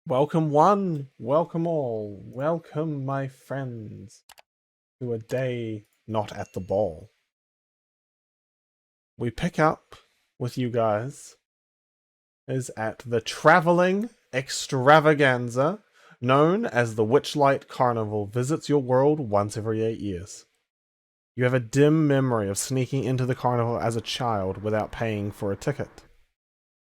Welcome one, welcome all, welcome my friends to a day not at the ball. We pick up with you guys is at the traveling extravaganza known as the Witchlight Carnival visits your world once every 8 years. You have a dim memory of sneaking into the carnival as a child without paying for a ticket.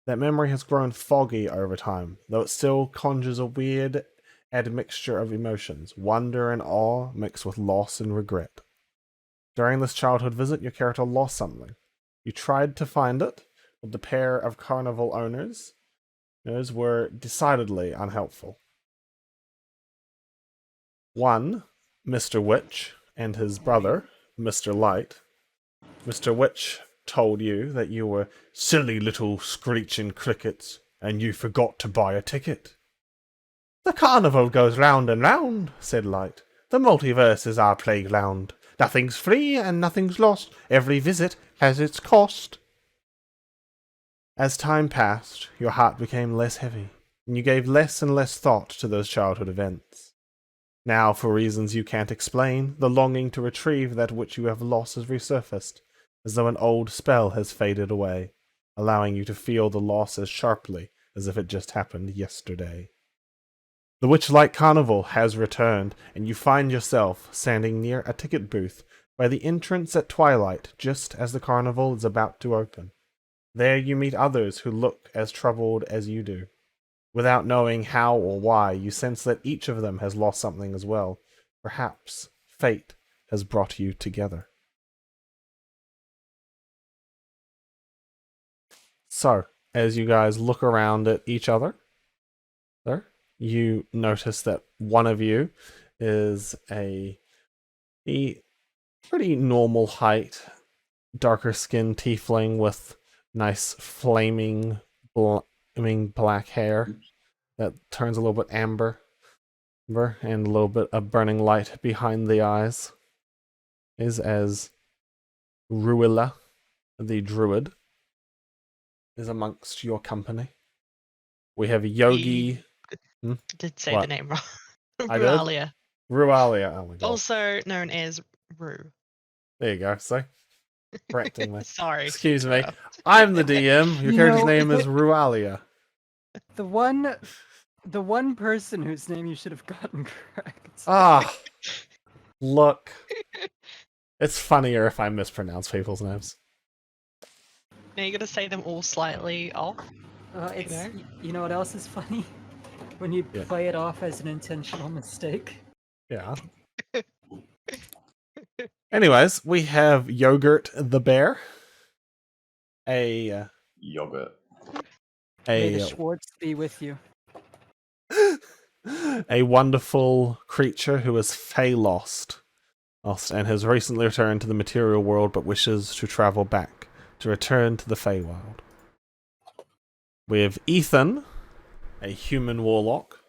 That memory has grown foggy over time, though it still conjures a weird admixture of emotions, wonder and awe mixed with loss and regret. During this childhood visit, your character lost something. You tried to find it, but the pair of carnival owners were decidedly unhelpful. One, Mr. Witch, and his brother, Mr. Light. Mr. Witch told you that you were silly little screeching crickets and you forgot to buy a ticket. The carnival goes round and round, said Light. The multiverse is our playground. Nothing's free and nothing's lost. Every visit has its cost. As time passed, your heart became less heavy, and you gave less and less thought to those childhood events. Now, for reasons you can't explain, the longing to retrieve that which you have lost has resurfaced, as though an old spell has faded away, allowing you to feel the loss as sharply as if it just happened yesterday. The Witchlight Carnival has returned, and you find yourself standing near a ticket booth by the entrance at twilight just as the carnival is about to open. There you meet others who look as troubled as you do. Without knowing how or why, you sense that each of them has lost something as well. Perhaps fate has brought you together. So, as you guys look around at each other, you notice that one of you is a pretty normal height, darker skinned tiefling with nice flaming black hair that turns a little bit amber and a little bit of burning light behind the eyes. Is as Ryuu, the Druid, is amongst your company. We have Yogi. I did say What? the name wrong. I did? Rualia. Rualia, oh my god. Also known as Rue. There you go, so correcting me. Sorry. Excuse me. I'm the DM. Your character's name is Rualia. The one person whose name you should have gotten correct. Ah, look. It's funnier if I mispronounce people's names. Now you gotta say them all slightly off. You know what else is funny? When you play it off as an intentional mistake. Yeah. Anyways, we have Yogurt the bear. Yogurt. May the Schwartz be with you. A wonderful creature who is Fey-lost and has recently returned to the material world but wishes to travel back to return to the Feywild. We have Eithan, a human warlock,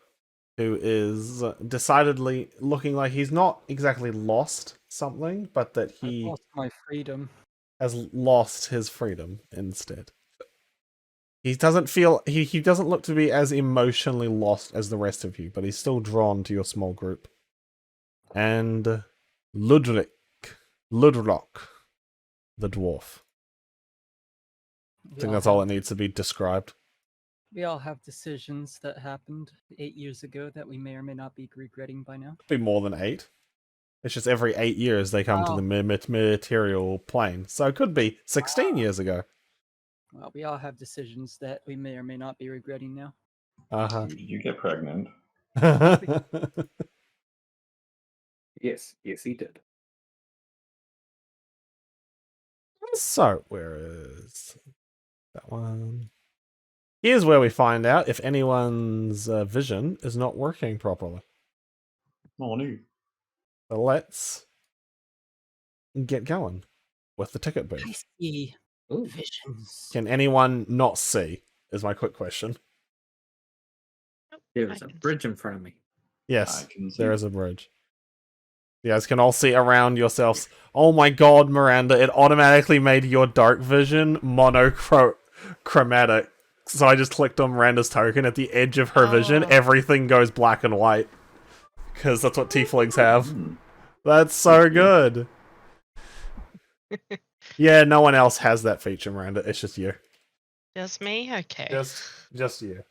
who is decidedly looking like he's not exactly lost something, but that he lost my freedom. Has lost his freedom instead. He doesn't look to be as emotionally lost as the rest of you, but he's still drawn to your small group. And Ludruc, the dwarf. I think that's all it needs to be described. We all have decisions that happened 8 years ago that we may or may not be regretting by now. Could be more than 8. It's just every 8 years they come to the material plane. So it could be 16 years ago. Well, we all have decisions that we may or may not be regretting now. Uh-huh. Did you get pregnant? Yes, he did. So, where is that one? Here's where we find out if anyone's vision is not working properly. Oh, no. So let's get going with the ticket booth. I see visions. Can anyone not see? Is my quick question. There's a bridge in front of me. Yes, there is a bridge. You guys can all see around yourselves. Oh my god, Miranda, it automatically made your dark vision monochromatic. So I just clicked on Miranda's token. At the edge of her vision, Oh. everything goes black and white. Because that's what tieflings have. Hmm. That's so Thank you. good. Yeah, no one else has that feature, Miranda. It's just you. Just me? Okay. Just you.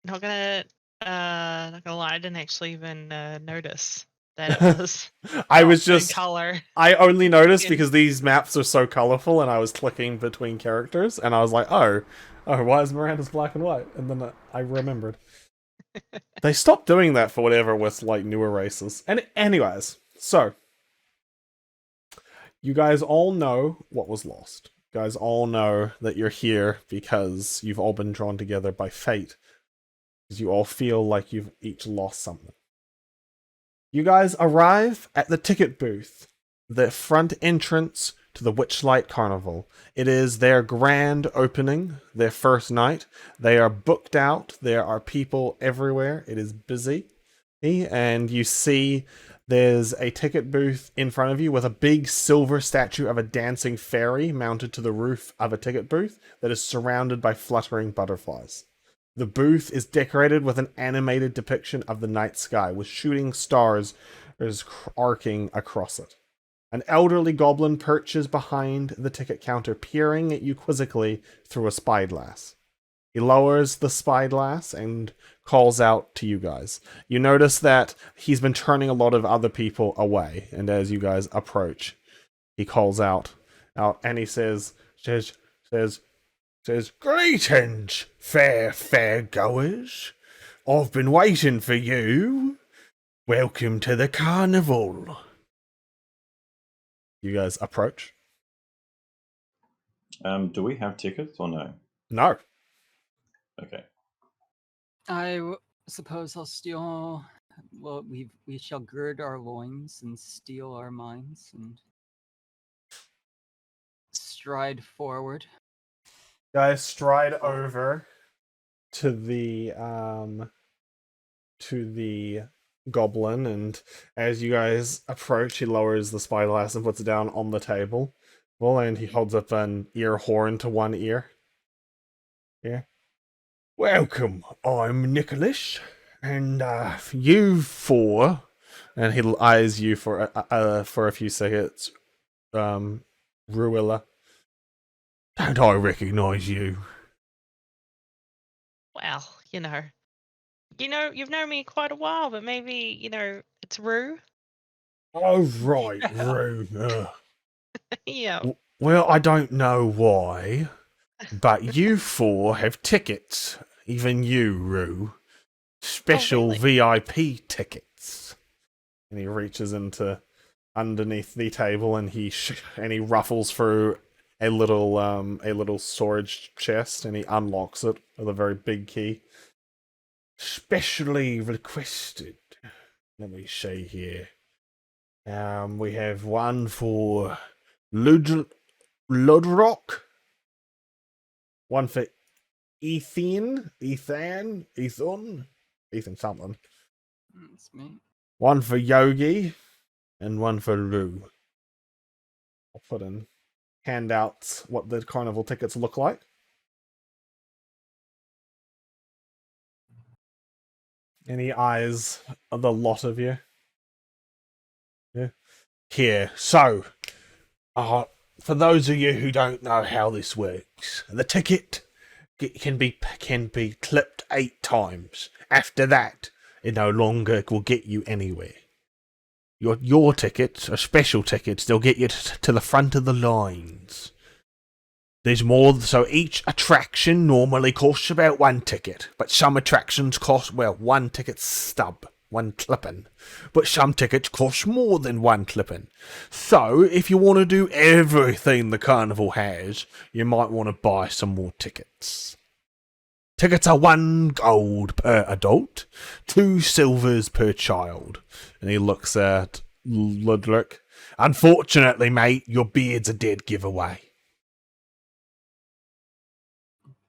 Not gonna lie, I didn't actually even notice that it was I not was in just... color. I only noticed Good. because these maps are so colorful and I was clicking between characters and I was like, oh, why is Miranda's black and white? And then I remembered. They stopped doing that for whatever with like newer races. And anyways, so you guys all know what was lost. You guys all know that you're here because you've all been drawn together by fate. Because you all feel like you've each lost something. You guys arrive at the ticket booth, the front entrance to the Witchlight Carnival. It is their grand opening, their first night. They are booked out. There are people everywhere. It is busy. And you see there's a ticket booth in front of you with a big silver statue of a dancing fairy mounted to the roof of a ticket booth that is surrounded by fluttering butterflies. The booth is decorated with an animated depiction of the night sky, with shooting stars arcing across it. An elderly goblin perches behind the ticket counter, peering at you quizzically through a spyglass. He lowers the spyglass and calls out to you guys. You notice that he's been turning a lot of other people away, and as you guys approach, he calls out, and he says, "Greetings, fair goers. I've been waiting for you. Welcome to the carnival." You guys approach. Do we have tickets or no? No. Okay. Suppose I'll steal. Well, we shall gird our loins and steel our minds and stride forward. Guys, stride over to the goblin, and as you guys approach, he lowers the spyglass and puts it down on the table. Well, and he holds up an ear horn to one ear. Yeah. "Welcome, I'm Nicholas, and you four," and he eyes you for a few seconds. Ruilla, "don't I recognise you?" Well, you've known me quite a while, but maybe, it's Rue. "Oh, right, Rue. Yeah. Well, I don't know why, but you four have tickets. Even you, Rue. Special really? VIP tickets." And he reaches into underneath the table and he ruffles through a little storage chest and he unlocks it with a very big key. "Specially requested. Let me see here. We have one for Ludruc, one for Eithan something, That's me. one for Yogi, and one for Ryuu." I'll put in handouts what the carnival tickets look like. Any eyes of the lot of you? Yeah. Here, so, for those of you who don't know how this works, the ticket can be clipped 8 times. After that, it no longer will get you anywhere. Your tickets are special tickets. They'll get you to the front of the lines. There's more, so each attraction normally costs about 1 ticket, but some attractions cost, 1 ticket stub, 1 clipping, but some tickets cost more than 1 clipping. So, if you want to do everything the carnival has, you might want to buy some more tickets. Tickets are 1 gold per adult, 2 silvers per child. And he looks at Ludruc. "Unfortunately, mate, your beard's a dead giveaway."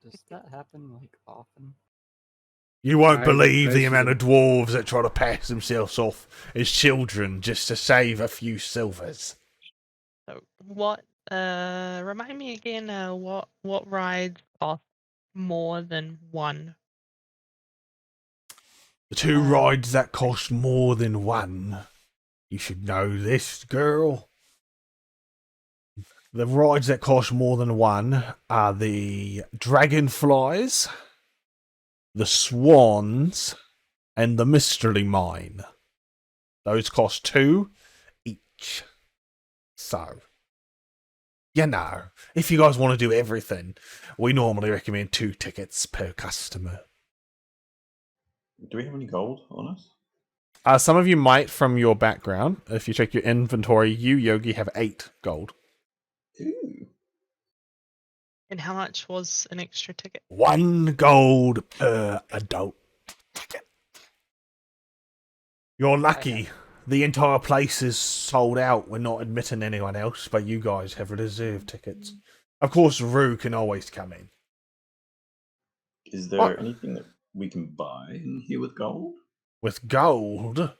Does that happen often? "You won't I believe the suppose amount of dwarves that try to pass themselves off as children just to save a few silvers." So what? Remind me again. What rides cost more than one? The two rides that cost more than one. You should know this, girl. The rides that cost more than one are the Dragonflies, the Swans, and the Mystery Mine. Those cost 2 each. So, if you guys want to do everything, we normally recommend 2 tickets per customer. Do we have any gold on us? Some of you might from your background. If you check your inventory, you, Yogi, have 8 gold. Ooh. And how much was an extra ticket? 1 gold per adult ticket. You're lucky. The entire place is sold out. We're not admitting anyone else, but you guys have reserved tickets. Of course, Ryuu can always come in. Is there What? anything that we can buy in here with gold? With gold,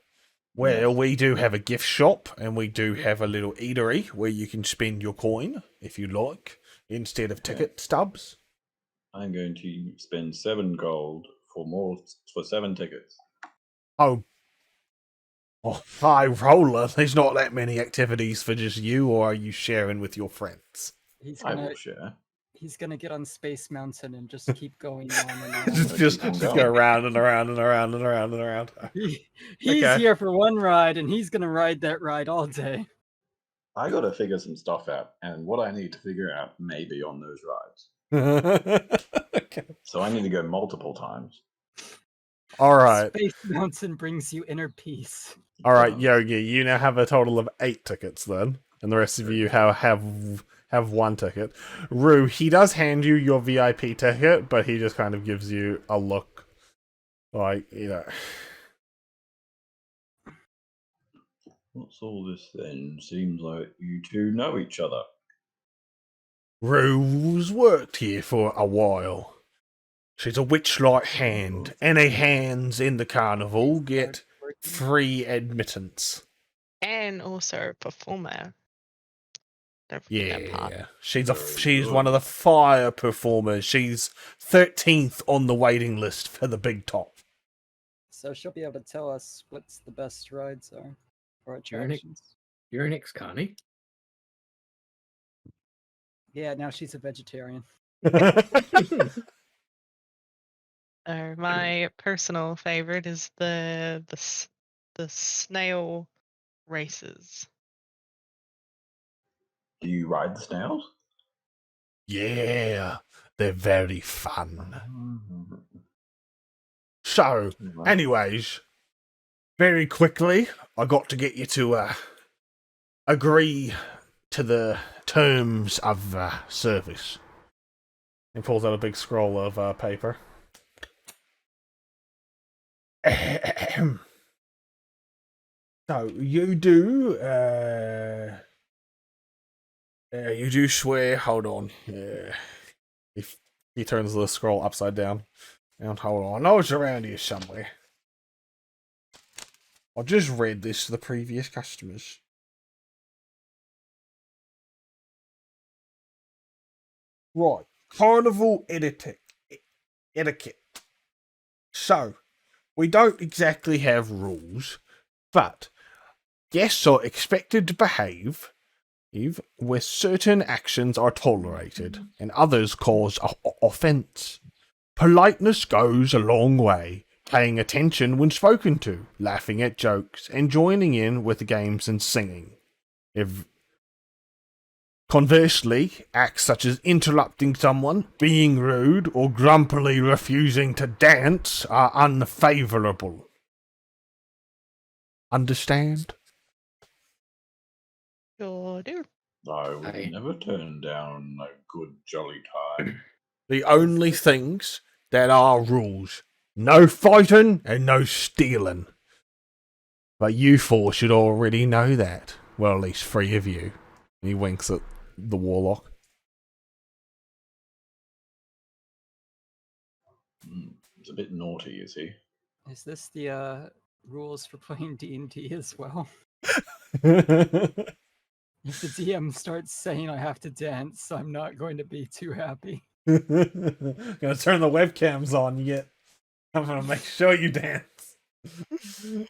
well, Yes. we do have a gift shop, and we do have a little eatery where you can spend your coin, if you like, instead of ticket stubs. I'm going to spend 7 gold for 7 tickets. Oh, high roller. There's not that many activities for just you, or are you sharing with your friends? He's I gonna will share. he's gonna get on Space Mountain and just keep going on and on. just go around and around and around and around and around. He's Okay. here for one ride, and he's gonna ride that ride all day. I got to figure some stuff out, and what I need to figure out may be on those rides. Okay. So I need to go multiple times. All right. Space Mountain brings you inner peace. All right, Um, Yogi, you now have a total of 8 tickets then, and the rest of you have 1 ticket. Ryuu, he does hand you your VIP ticket, but he just kind of gives you a look, like, What's all this then? Seems like you two know each other. Ryuu's worked here for a while. She's a witchlight hand. Any hands in the carnival get free admittance. And also a performer. Don't forget that part. Yeah, she's Very one of good. the fire performers. She's 13th on the waiting list for the big top. So she'll be able to tell us what's the best rides are or You're an, attractions. you're an ex-Connie. Yeah, now she's a vegetarian. My personal favorite is the snail races. Do you ride the snails? Yeah, they're very fun. Mhm. So, Right. anyways, very quickly, I got to get you to agree to the terms of service. He pulls out a big scroll of paper. So, you do swear, hold on. He turns the scroll upside down. And hold on, I know it's around here somewhere. I just read this to the previous customers. Right, carnival etiquette. So, we don't exactly have rules, but guests are expected to behave where certain actions are tolerated and others cause offense. Politeness goes a long way, paying attention when spoken to, laughing at jokes, and joining in with the games and singing. Conversely, acts such as interrupting someone, being rude, or grumpily refusing to dance are unfavourable. Understand? Sure do. I would Aye. never turn down a good jolly time. The only things that are rules. No fighting and no stealing. But you four should already know that. Well, at least 3 of you. And he winks at the Warlock. It's a bit naughty, is he? Is this the rules for playing D&D as well? If the DM starts saying I have to dance, I'm not going to be too happy. Gonna turn the webcams on yet. I'm gonna make sure you dance.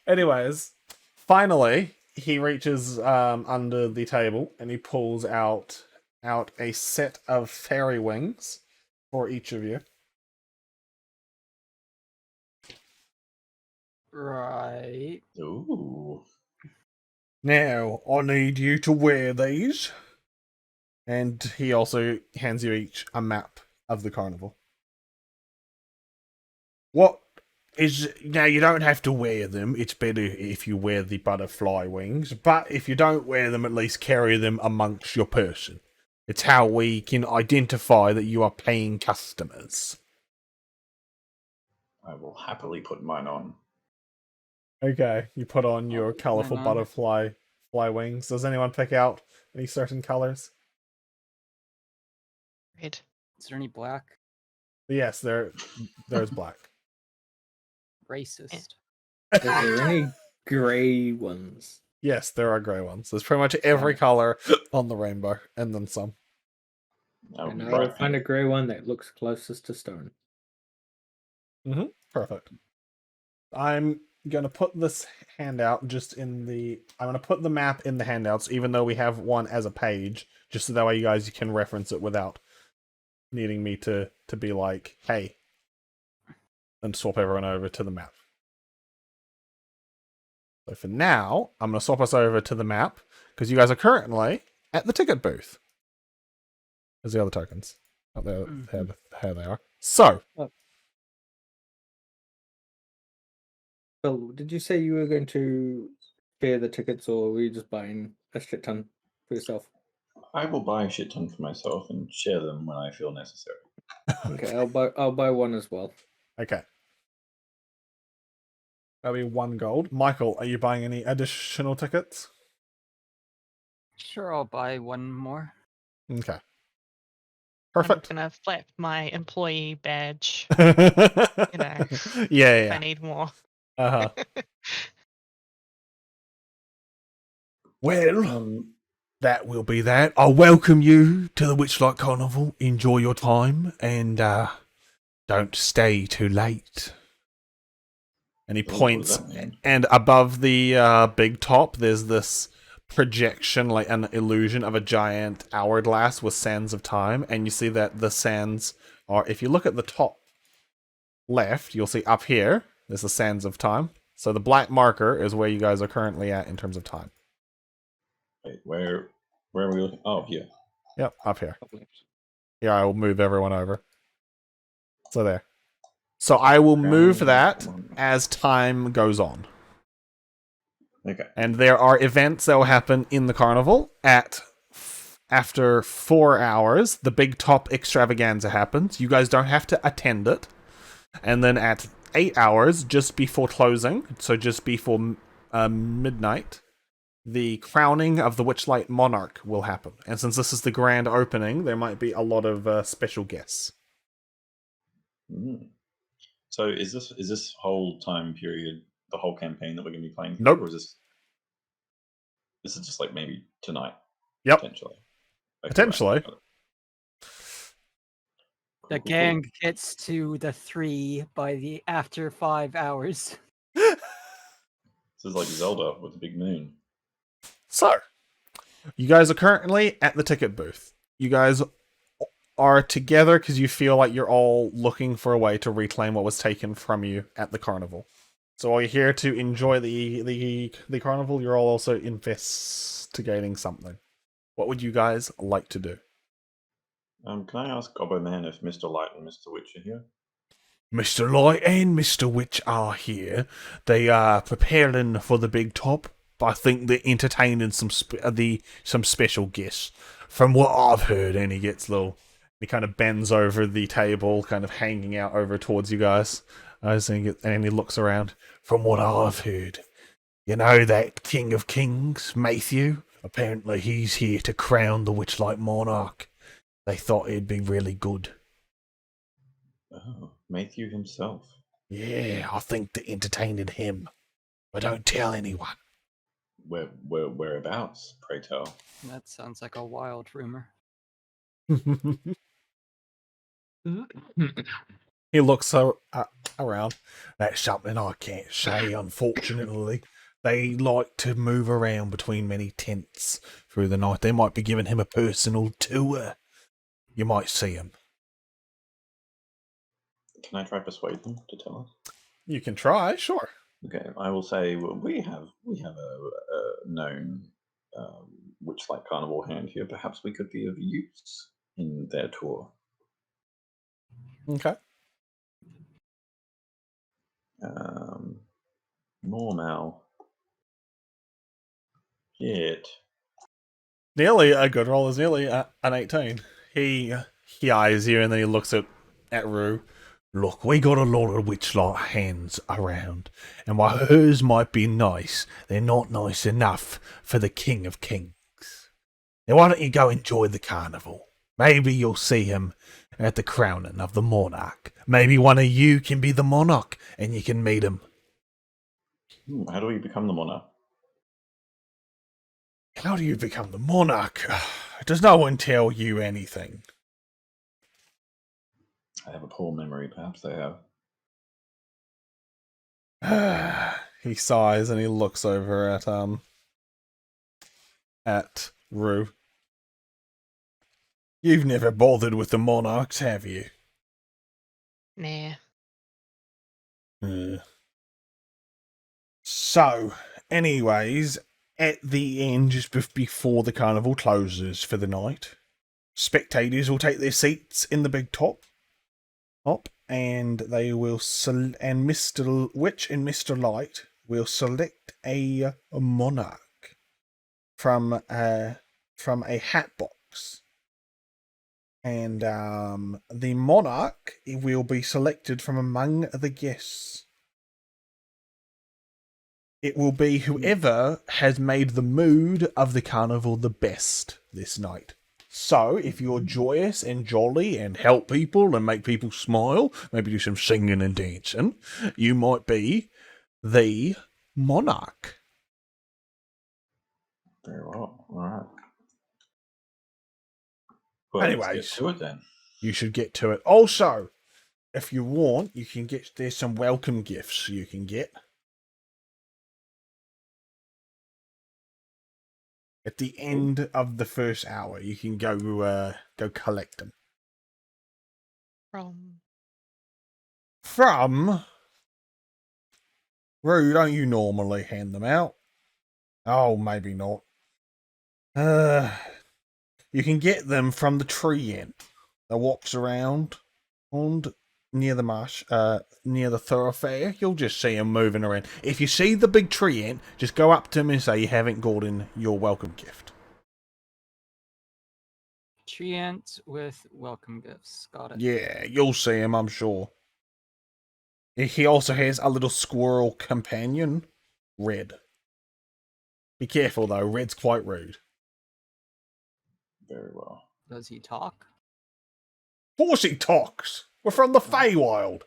Anyways, finally, he reaches under the table and he pulls out a set of fairy wings for each of you. Right. Ooh. Now, I need you to wear these. And he also hands you each a map of the carnival. What is... Now, you don't have to wear them. It's better if you wear the butterfly wings. But if you don't wear them, at least carry them amongst your person. It's how we can identify that you are paying customers. I will happily put mine on. Okay, you put on your put colourful mine on. butterfly fly wings. Does anyone pick out any certain colours? Red. Is there any black? Yes, there's black. Racist. Is there any grey ones? Yes, there are grey ones. There's pretty much every colour on the rainbow, and then some. I'll And be I'll right find back. a grey one that looks closest to stone. Perfect. I'm gonna put this handout just in the... I'm gonna put the map in the handouts, even though we have one as a page, just so that way you guys can reference it without needing me to be like, hey, and swap everyone over to the map. So for now, I'm gonna swap us over to the map, because you guys are currently at the ticket booth. There's the other tokens. Oh, there they are. So, Bill, did you say you were going to share the tickets, or were you just buying a shit ton for yourself? I will buy a shit ton for myself and share them when I feel necessary. Okay, I'll buy one as well. okay. That'll be 1 gold. Michael, are you buying any additional tickets? Sure, I'll buy one more. Okay. I'm Perfect. gonna flap my employee badge. Yeah, If yeah. I need more. Uh-huh. Well, that will be that. I welcome you to the Witchlight Carnival. Enjoy your time and don't stay too late. And he What does points, that mean? and above the big top, there's this projection, like an illusion of a giant hourglass with sands of time. And you see that the sands are, if you look at the top left, you'll see up here, there's the sands of time. So the black marker is where you guys are currently at in terms of time. Wait, where are we looking? Oh, here. Yep, up here. Here, I will move everyone over. So there. So I will move that as time goes on. Okay. And there are events that will happen in the carnival. After 4 hours, the big top extravaganza happens. You guys don't have to attend it. And then at 8 hours, just before closing, so just before midnight, the crowning of the Witchlight Monarch will happen. And since this is the grand opening, there might be a lot of special guests. Mm. So is this whole time period the whole campaign that we're going to be playing through, Nope. or is this is just like maybe tonight? Yep. Potentially. Okay, Potentially. right, got it. The Cool, cool, gang gets to the 3 after 5 hours. This is like Zelda with the big moon. So, you guys are currently at the ticket booth. You guys are together because you feel like you're all looking for a way to reclaim what was taken from you at the carnival. So while you're here to enjoy the carnival, you're all also investigating something. What would you guys like to do? Can I ask Gobbo Man if Mr. Light and Mr. Witch are here? Mr. Light and Mr. Witch are here. They are preparing for the big top. I think they're entertaining some special guests. From what I've heard, and he gets little... He kind of bends over the table, kind of hanging out over towards you guys. And he looks around. From what I've heard, you know that King of Kings, Matthew? Apparently he's here to crown the Witchlight Monarch. They thought it'd be really good. Oh, Matthew himself. Yeah, I think they're entertaining him. But don't tell anyone. Whereabouts, pray tell? That sounds like a wild rumor. He looks around. That's something I can't say, unfortunately. They like to move around between many tents through the night. They might be giving him a personal tour. You might see him. Can I try persuade them to tell us? You can try, sure. Okay, I will say well, we have a known Witchlight Carnival hand here. Perhaps we could be of use in their tour. Okay. Normal. Get. Nearly a good roll is nearly an 18. He eyes you and then he looks at Ryuu. Look, we got a lot of Witchlight hands around, and while hers might be nice, they're not nice enough for the King of Kings. Now why don't you go enjoy the carnival? Maybe you'll see him at the crowning of the monarch. Maybe one of you can be the monarch and you can meet him. How do we become the monarch? How do you become the monarch? Does no one tell you anything? I have a poor memory. Perhaps they have. He sighs and he looks over at Rue. You've never bothered with the monarchs, have you? Nah. So, anyways, at the end, just before the carnival closes for the night, spectators will take their seats in the big top, and they will and Mr. Witch and Mr. Light will select a monarch from a hat box. And the monarch will be selected from among the guests. It will be whoever has made the mood of the carnival the best this night. So, if you're joyous and jolly and help people and make people smile, maybe do some singing and dancing, you might be the monarch. Very well. All right. Well, Anyways, let's get to it then. You should get to it. Also, if you want, you can get, there's some welcome gifts you can get. At the end of the first hour, you can go collect them. From Rue, don't you normally hand them out? Oh, maybe not. You can get them from the tree inn that walks around near the marsh, near the thoroughfare. You'll just see him moving around. If you see the big tree ant, just go up to him and say you haven't gotten your welcome gift. Treant with welcome gifts. Got it. Yeah, you'll see him, I'm sure. He also has a little squirrel companion, Red. Be careful though, Red's quite rude. Very well. Does he talk? Of course he talks! We're from the Feywild!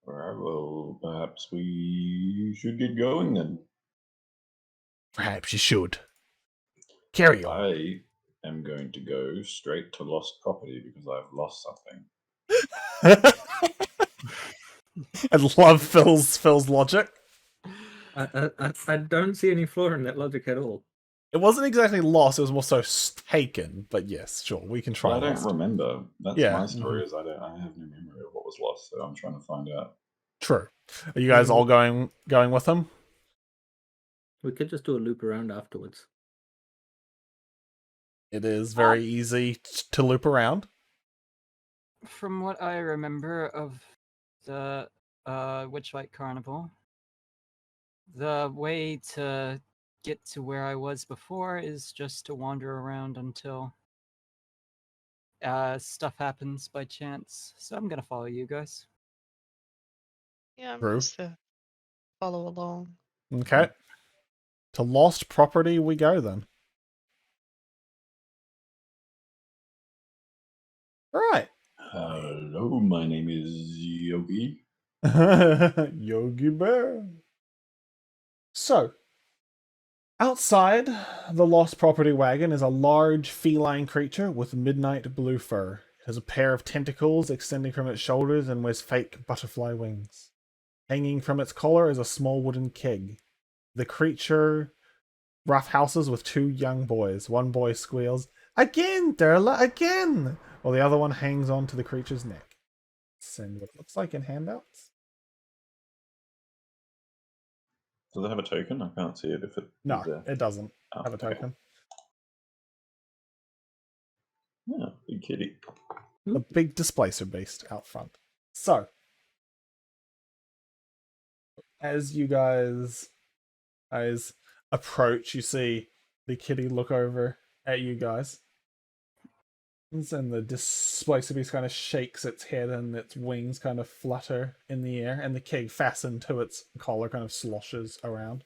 All right, well, perhaps we should get going then. Perhaps you should. Carry on. I am going to go straight to lost property because I've lost something. I love Phil's logic. I don't see any flaw in that logic at all. It wasn't exactly lost, it was more so taken. But yes, sure, we can try. Well, I lost. don't remember. That's Yeah, my story. Is I have no memory of what was lost, so I'm trying to find out. True. Are you guys all going with them? We could just do a loop around afterwards. It is very easy to loop around. From what I remember of the Witchlight Carnival, the way to get to where I was before is just to wander around until stuff happens by chance. So I'm gonna follow you guys. Yeah, I'm True. just to follow along. Okay. To lost property we go then. Right. Hello, my name is Yogi. Yogi Bear. So, Outside the lost property wagon is a large feline creature with midnight blue fur. It has a pair of tentacles extending from its shoulders and wears fake butterfly wings. Hanging from its collar is a small wooden keg. The creature roughhouses with two young boys. One boy squeals, "Again, Durla, again!" while the other one hangs on to the creature's neck. Send what it looks like in handouts. Does it have a token? I can't see it if it No, is there. it doesn't Oh, have a okay. token. Yeah, big kitty. A big displacer beast out front. So, as you guys approach, you see the kitty look over at you guys. And the displacer beast kind of shakes its head and its wings kind of flutter in the air, and the keg fastened to its collar kind of sloshes around.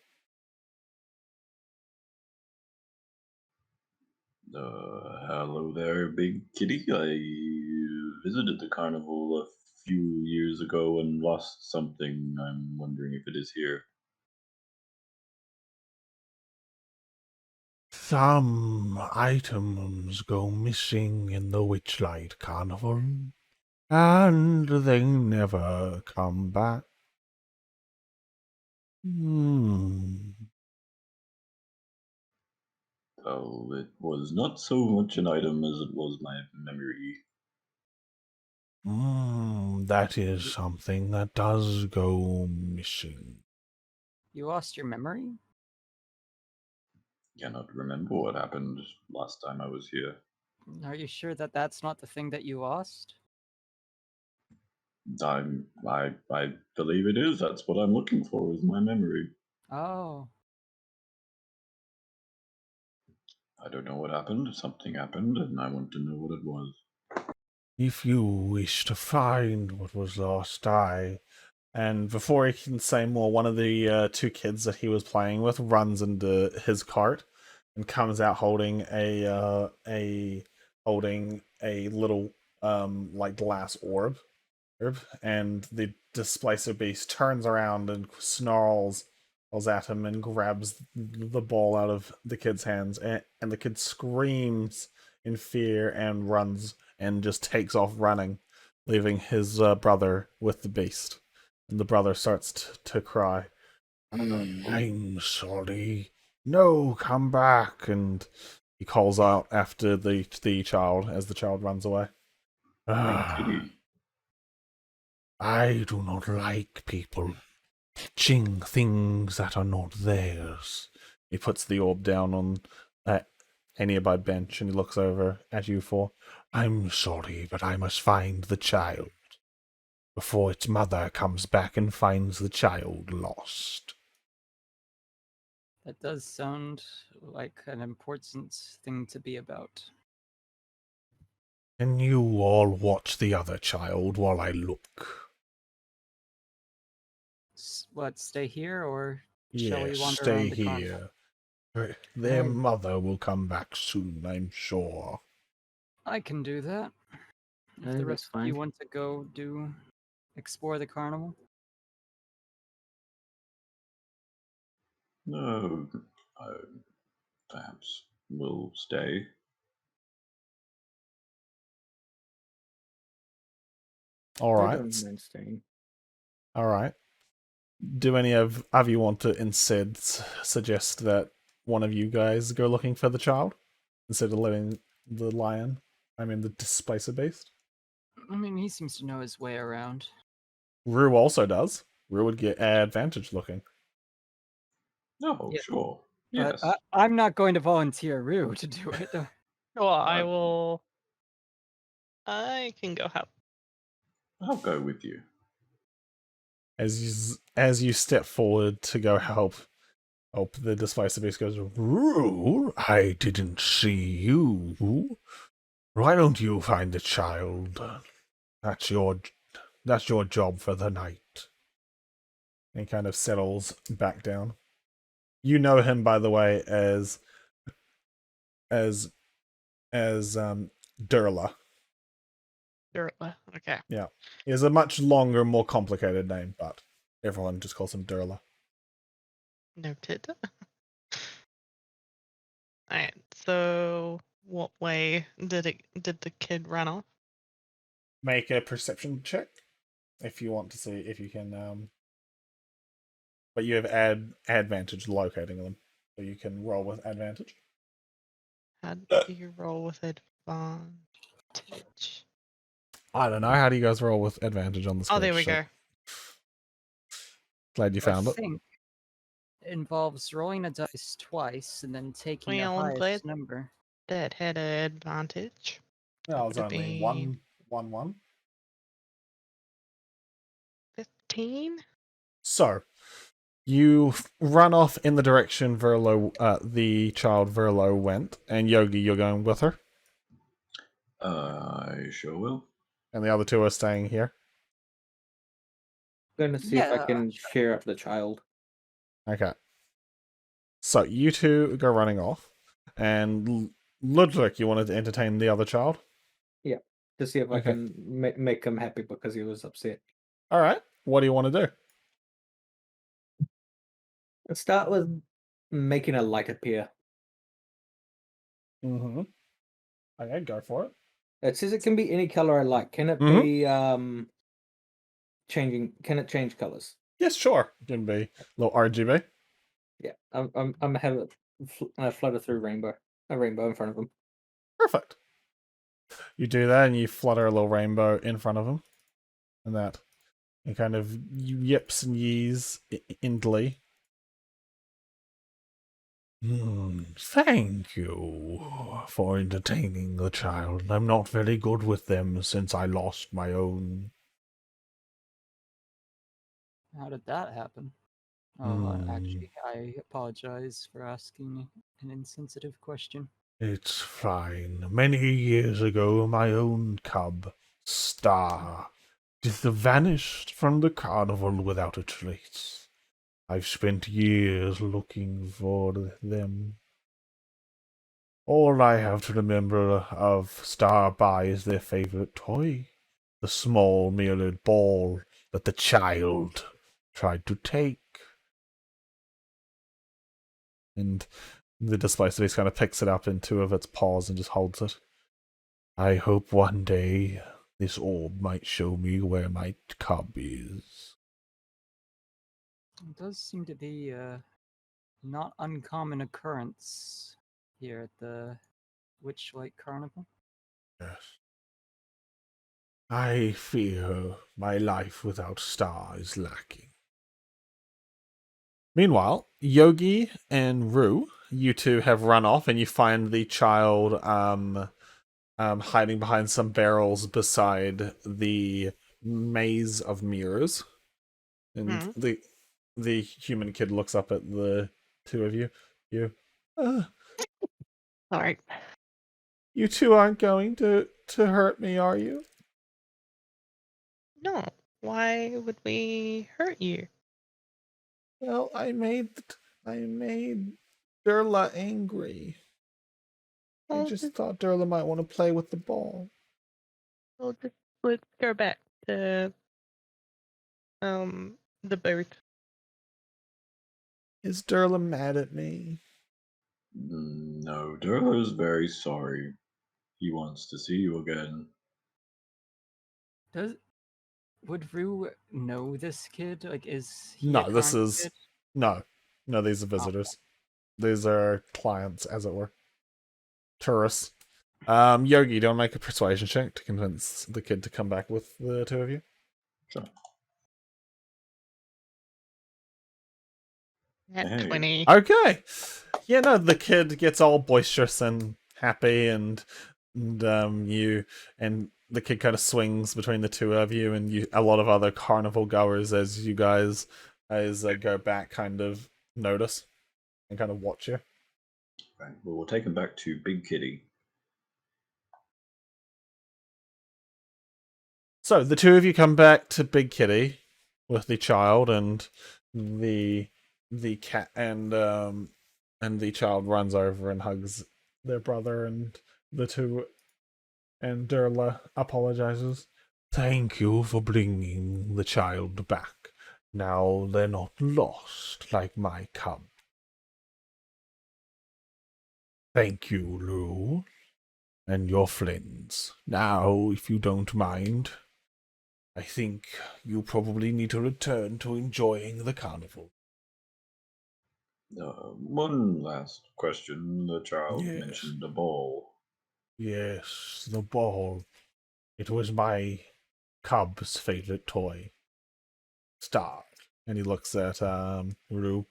Hello there, big kitty. I visited the carnival a few years ago and lost something. I'm wondering if it is here. Some items go missing in the Witchlight Carnival, and they never come back. Well, it was not so much an item as it was my memory. That is something that does go missing. You lost your memory? Cannot remember what happened last time I was here. Are you sure that that's not the thing that you lost? I believe it is. That's what I'm looking for, is my memory. Oh, I don't know what happened. Something happened, and I want to know what it was. If you wish to find what was lost, and before he can say more, one of the two kids that he was playing with runs into his cart and comes out holding a little like glass orb, and the displacer beast turns around and snarls at him and grabs the ball out of the kid's hands, and the kid screams in fear and runs and just takes off running, leaving his brother with the beast. And the brother starts to cry. I'm sorry. No, come back. And he calls out after the child as the child runs away. Kitty. I do not like people touching things that are not theirs. He puts the orb down on a nearby bench and he looks over at you four. I'm sorry, but I must find the child before its mother comes back and finds the child lost. that does sound like an important thing to be about. Can you all watch the other child while I look? What, stay here, or shall we Yes, wander stay around the carnival? here. Their Right. mother will come back soon, I'm sure. I can do that. If I the think rest that's of you fine. want to go explore the carnival. No, perhaps we'll stay. All I right. don't mind staying. All right. Do any of you want to instead suggest that one of you guys go looking for the child instead of letting the displacer beast? I mean, he seems to know his way around. Rue also does. Rue would get advantage looking. No, Yeah. sure. But Yes. I'm not going to volunteer Rue to do it. Well, I Uh, will. I can go help. I'll go with you. As you step forward to go help, the displacer beast goes, Rue, I didn't see you. Why don't you find the child? That's your job for the night. And he kind of settles back down. You know him, by the way, as Durla. Durla. Okay. Yeah. He has a much longer, more complicated name, but everyone just calls him Durla. Noted. Alright, so what way did the kid run off? Make a perception check if you want to see if you can. But you have advantage locating them, so you can roll with advantage. How do you roll with advantage? I don't know. How do you guys roll with advantage on the Oh, there we spreadsheet? go. Glad you found I it. think it involves rolling a dice twice and then taking the Well, I'm glad highest number. that had an advantage. No, it's would've only been- 1-1-1. 15? So you run off in the direction the child Verlo went, and Yogi, you're going with her, I sure will. and the other two are staying here. I'm going to see if I Yeah. can cheer up the child. Okay. So you two go running off, and Ludruc, you wanted to entertain the other child. To see if I Okay. can make him happy because he was upset. All right. What do you want to do? Let's start with making a light appear. Mm-hmm. Okay, go for it. It says it can be any color I like. Can it Mhm. be changing? Can it change colors? Yes, sure. It can be a little RGB. Yeah, I'm gonna have it flutter through a rainbow in front of him. Perfect. You do that, and you flutter a little rainbow in front of him, and that, and kind of yips and yees in glee. Thank you for entertaining the child. I'm not very good with them since I lost my own. How did that happen? Actually, I apologize for asking an insensitive question. It's fine. Many years ago, my own cub, Star, just vanished from the carnival without a trace. I've spent years looking for them. All I have to remember of Star by is their favorite toy, the small mirrored ball that the child tried to take. And the displacer beast kind of picks it up in two of its paws and just holds it. I hope one day this orb might show me where my cub is. It does seem to be a not uncommon occurrence here at the Witchlight Carnival. Yes. I fear my life without Star is lacking. Meanwhile, Yogi and Ryuu, you two have run off, and you find the child hiding behind some barrels beside the maze of mirrors. And the human kid looks up at the two of you. Alright. You two aren't going to hurt me, are you? No. Why would we hurt you? Well, I made Durla angry. I Well, just thought Durla might want to play with the ball. let's go back to the booth. Is Durla mad at me? No, Durlo's very sorry. He wants to see you again. Would Ryuu know this kid? Like, is he No, a this current is kid? no. These are visitors. These are clients, as it were. Tourists. Yogi, do you want to make a persuasion check to convince the kid to come back with the two of you? Sure. At Hey. 20. Okay. Yeah, no, the kid gets all boisterous and happy, and you and the kid kind of swings between the two of you, and a lot of other carnival goers as you guys go back kind of notice and kind of watch you. Right. Well, we'll take him back to Big Kitty. So the two of you come back to Big Kitty with the child, and the cat, and the child runs over and hugs their brother, and the two, and Durla apologizes. Thank you for bringing the child back. Now they're not lost like my cub. Thank you, Lou, and your friends. Now, if you don't mind, I think you probably need to return to enjoying the carnival. One last question. The child Yes. mentioned a ball. Yes, the ball. It was my cub's favorite toy. Star. And he looks at Rue.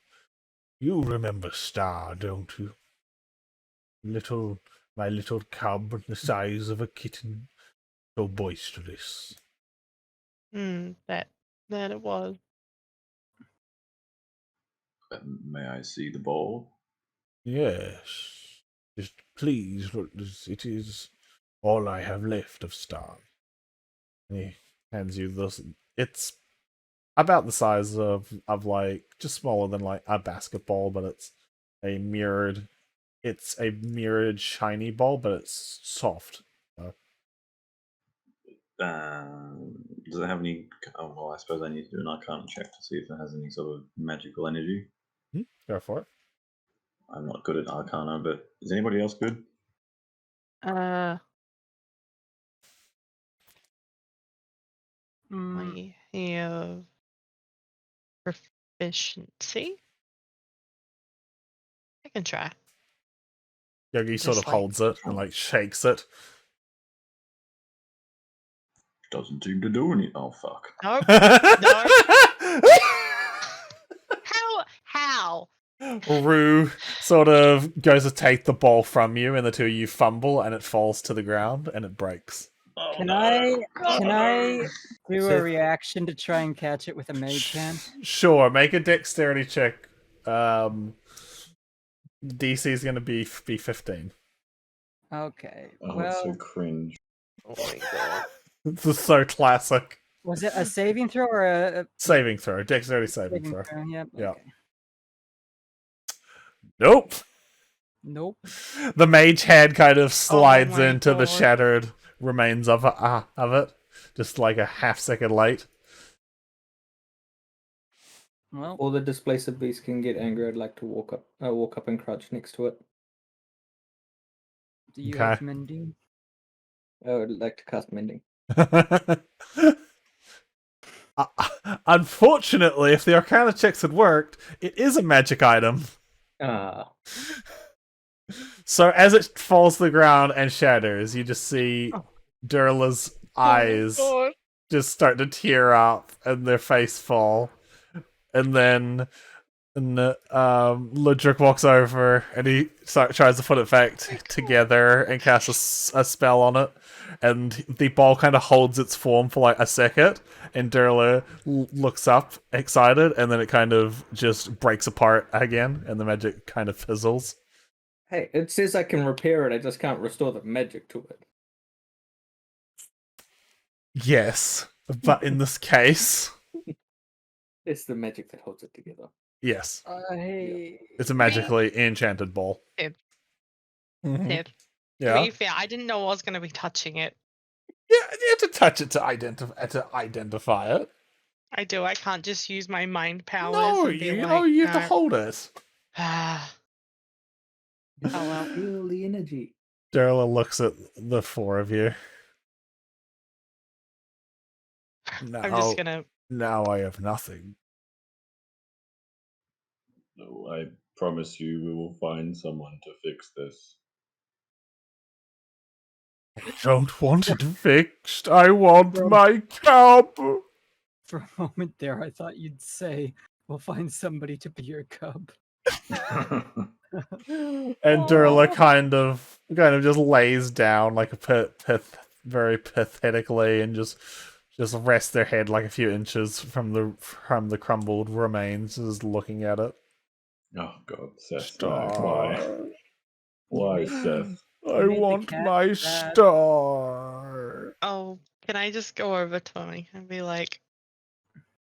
You remember Star, don't you? My little cub, the size of a kitten, so boisterous. That it was. May I see the ball? Yes. Just please, it is all I have left of Star. And he hands you this. It's about the size of like just smaller than like a basketball, but it's a mirrored shiny ball, but it's soft. Does it have any? Oh, well, I suppose I need to do an Arcana check to see if it has any sort of magical energy. Go for it. I'm not good at Arcana, but is anybody else good? Mm, I have proficiency. I can try. Yogi sort of Just like- holds it and like shakes it. Doesn't seem to do any. Oh fuck! Nope. How? Rue sort of goes to take the ball from you, and the two of you fumble, and it falls to the ground, and it breaks. Oh, Can no. I do a Seth? reaction to try and catch it with a mage hand? Sure, make a dexterity check. DC is going to be 15. Okay. Oh, it's so Well, cringe. Oh my god. This is so classic. was it a saving throw or a Saving throw, dexterity saving saving throw. throw? Yep. Yeah. Okay. Nope. Nope. The mage hand kind of slides my into the God. shattered remains of it, just like a half second late. Well, Or the displacer beast can get angry. I'd like to walk up and crouch next to it. do you Okay. have mending? I would like to cast mending. Unfortunately, if the Arcana checks had worked, it is a magic item. Ah, So as it falls to the ground and shatters, you just see Durla's eyes Oh just start to tear up and their face fall. And then Ludruc walks over and he tries to put it back together and casts a spell on it. And the ball kind of holds its form for like a second. And Durla looks up excited, and then it kind of just breaks apart again, and the magic kind of fizzles. hey, it says I can repair it. I just can't restore the magic to it. Yes, but in this case, It's the magic that holds it together. yes, I it's a magically enchanted ball. It- Mhm. Seth, to Yeah, be fair, I didn't know I was going to be touching it. yeah, you have to touch it to identify it. I do. I can't just use my mind powers. No, and be you like, have to hold it. Ah. You Oh, well. feel the energy. Durla looks at the four of you. I'm just gonna. Now I have nothing. No, I promise you we will find someone to fix this. I don't want it fixed. I want my cub. for a moment there, I thought you'd say, "We'll find somebody to be your cub." And Durla kind of just lays down like a very pathetically, and just rests their head like a few inches from the crumbled remains, just looking at it. Oh God, Seth, Star. why, You Seth? I made the want cat my sad. star. Oh, can I just go over to him and be like,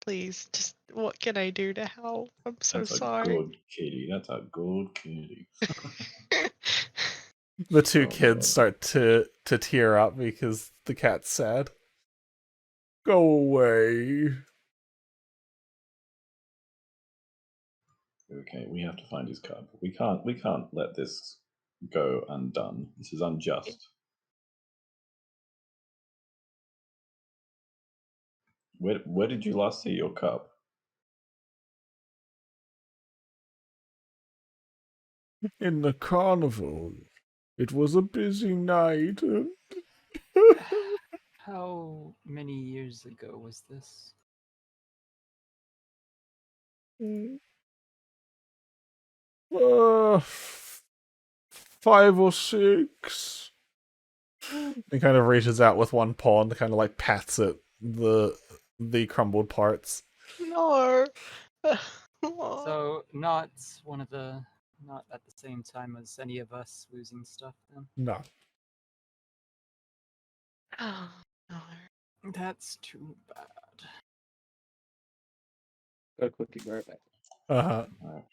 please, just what can I do to help? I'm so That's a sorry. good kitty. That's a good kitty. The two Oh, kids God. start to tear up because the cat's sad. Go away. Okay, we have to find his cub. We can't let this go undone. This is unjust. Where did you last see your cup? In the carnival. It was a busy night. How many years ago was this? Uh, 5 or 6. He kind of reaches out with one paw and kind of like pats at the crumbled parts. No. So not not at the same time as any of us losing stuff then. No. Oh, no. That's too bad. Go quickly, go back. Uh-huh. Right.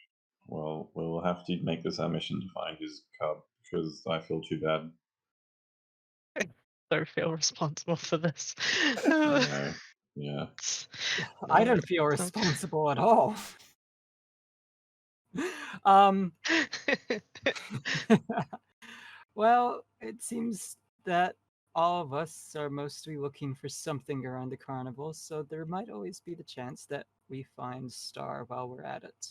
Well, we'll have to make this our mission to find his cub because I feel too bad. Don't feel responsible for this. No. Yeah. I don't feel responsible at all. Um well, it seems that all of us are mostly looking for something around the carnival, so there might always be the chance that we find Star while we're at it.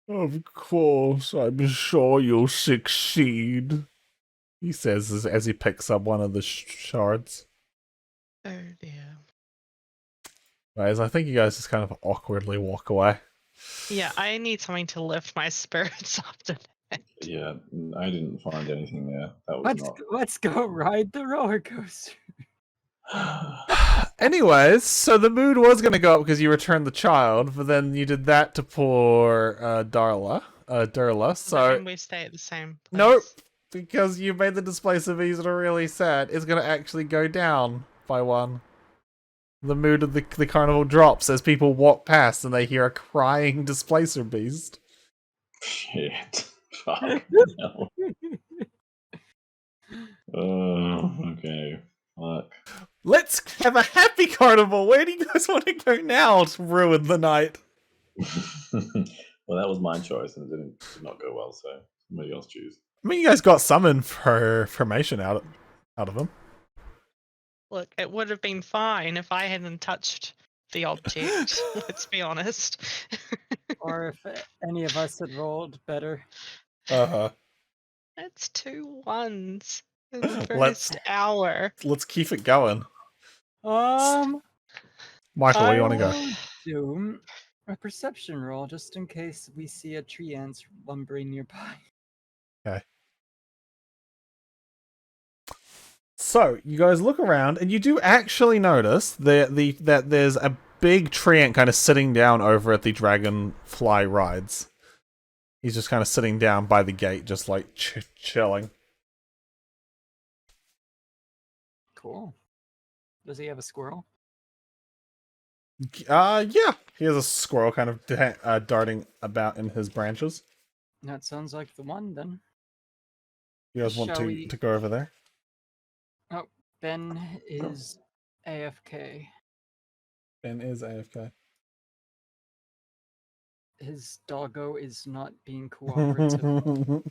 Of course, I'm sure you'll succeed. He says as he picks up one of the shards. Oh dear. Guys, I think you guys just kind of awkwardly walk away. Yeah, I need something to lift my spirits after that. Yeah, I didn't find anything there. That was Let's go ride the roller coaster. not. Anyways, so the mood was going to go up because you returned the child, but then you did that to poor Durla. So Then we stay at the same place. nope, because you made the displacer visa really sad. It's going to actually go down by 1. The mood of the carnival drops as people walk past and they hear a crying displacer beast. Shit. Fuck. No. Okay. Fuck. Let's have a happy carnival. Where do you guys want to go now to ruin the night? Well, that was my choice, and it did not go well. So somebody else choose. I mean, you guys got some information out of him. Look, it would have been fine if I hadn't touched the object. Let's be honest. Or if any of us had rolled better. Uh-huh. That's 2 1s in the Let's- first hour. Let's keep it going. Um, Michael, where I you want to go? will do a perception roll just in case we see a tree ant lumbering nearby. So, you guys look around, and you do actually notice that there's a big tree ant kind of sitting down over at the Dragonfly rides. He's just kind of sitting down by the gate, just like chilling. Cool. Does he have a squirrel? Yeah. He has a squirrel kind of darting about in his branches. That sounds like the one then. You guys want Shall we- to go over there? Oh, Ben is AFK. Ben is AFK. His doggo is not being cooperative.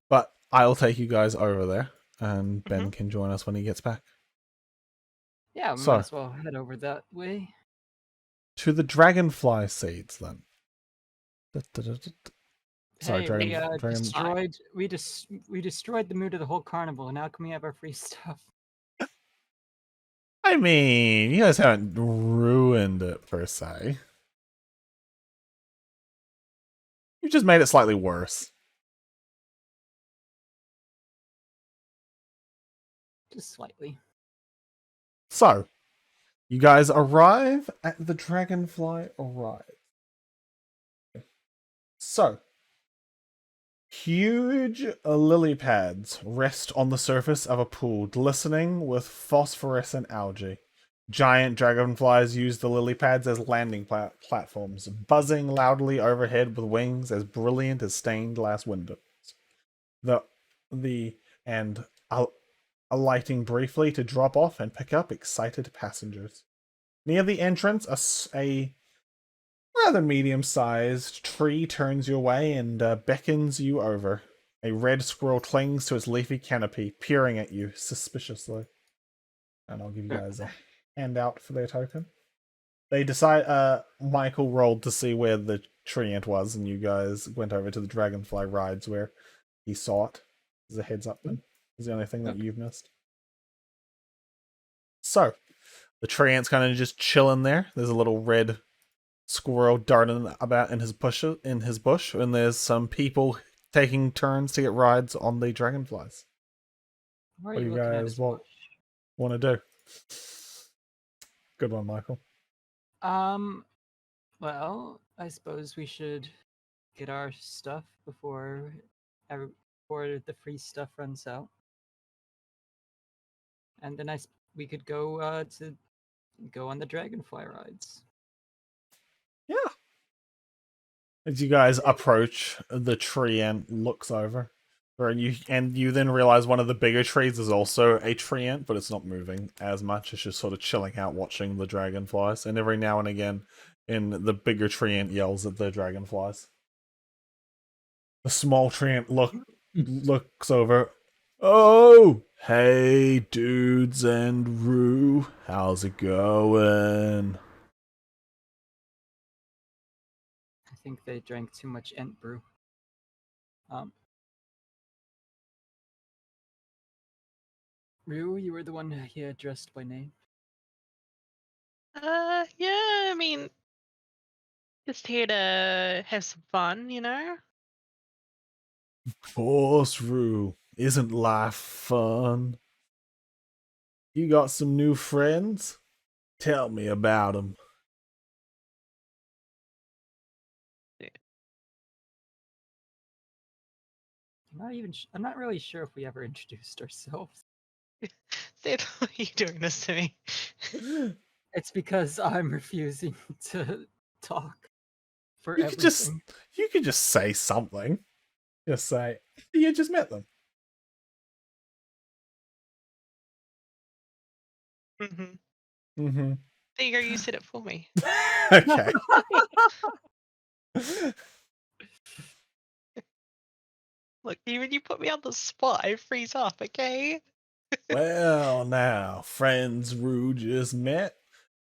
But I'll take you guys over there, and Ben can join us when he gets back. Yeah, we So- might as well head over that way. To the Dragonfly seeds, then. Sorry, Hey, Dragon. we destroyed the mood of the whole carnival, and now can we have our free stuff? I mean, you guys haven't ruined it per se. You just made it slightly worse. Just slightly. So, you guys arrive at the Dragonfly Arrive. So, huge lily pads rest on the surface of a pool, glistening with phosphorescent algae. Giant dragonflies use the lily pads as landing platforms, buzzing loudly overhead with wings as brilliant as stained glass windows. Alighting briefly to drop off and pick up excited passengers. Near the entrance, a rather medium-sized tree turns your way and beckons you over. A red squirrel clings to its leafy canopy, peering at you suspiciously. And I'll give you guys a handout for their token. They decide. Michael rolled to see where the tree ant was, and you guys went over to the Dragonfly rides where he saw it. As a heads up, then is the only thing that you've missed. So, the tree ant's kind of just chilling there. There's a little red squirrel darting about in his bush, and there's some people taking turns to get rides on the dragonflies. Why are What do you you looking at guys his want to do? Good one, Michael. Well, I suppose we should get our stuff before the free stuff runs out, and then we could go on the Dragonfly rides. Yeah. As you guys approach, the tree ant looks over, and you then realize one of the bigger trees is also a tree ant, but it's not moving as much. It's just sort of chilling out, watching the dragonflies, and every now and again, the bigger tree ant yells at the dragonflies. The small tree ant looks over. Oh, hey, dudes and Ryuu, how's it going? I think they drank too much Ent brew. Ryu, you were the one he addressed by name. Yeah, I mean, just here to have some fun, you know? Of course, Ryuu. Isn't life fun? You got some new friends? Tell me about them. I'm not really sure if we ever introduced ourselves. Seth, why are you doing this to me? It's because I'm refusing to talk for You everything. could just say something. Just say you just met them. Mm-hmm. There you go, you said it for me. Okay. Look, even you put me on the spot, I freeze up, okay? Well, now, friends Ryuu just met.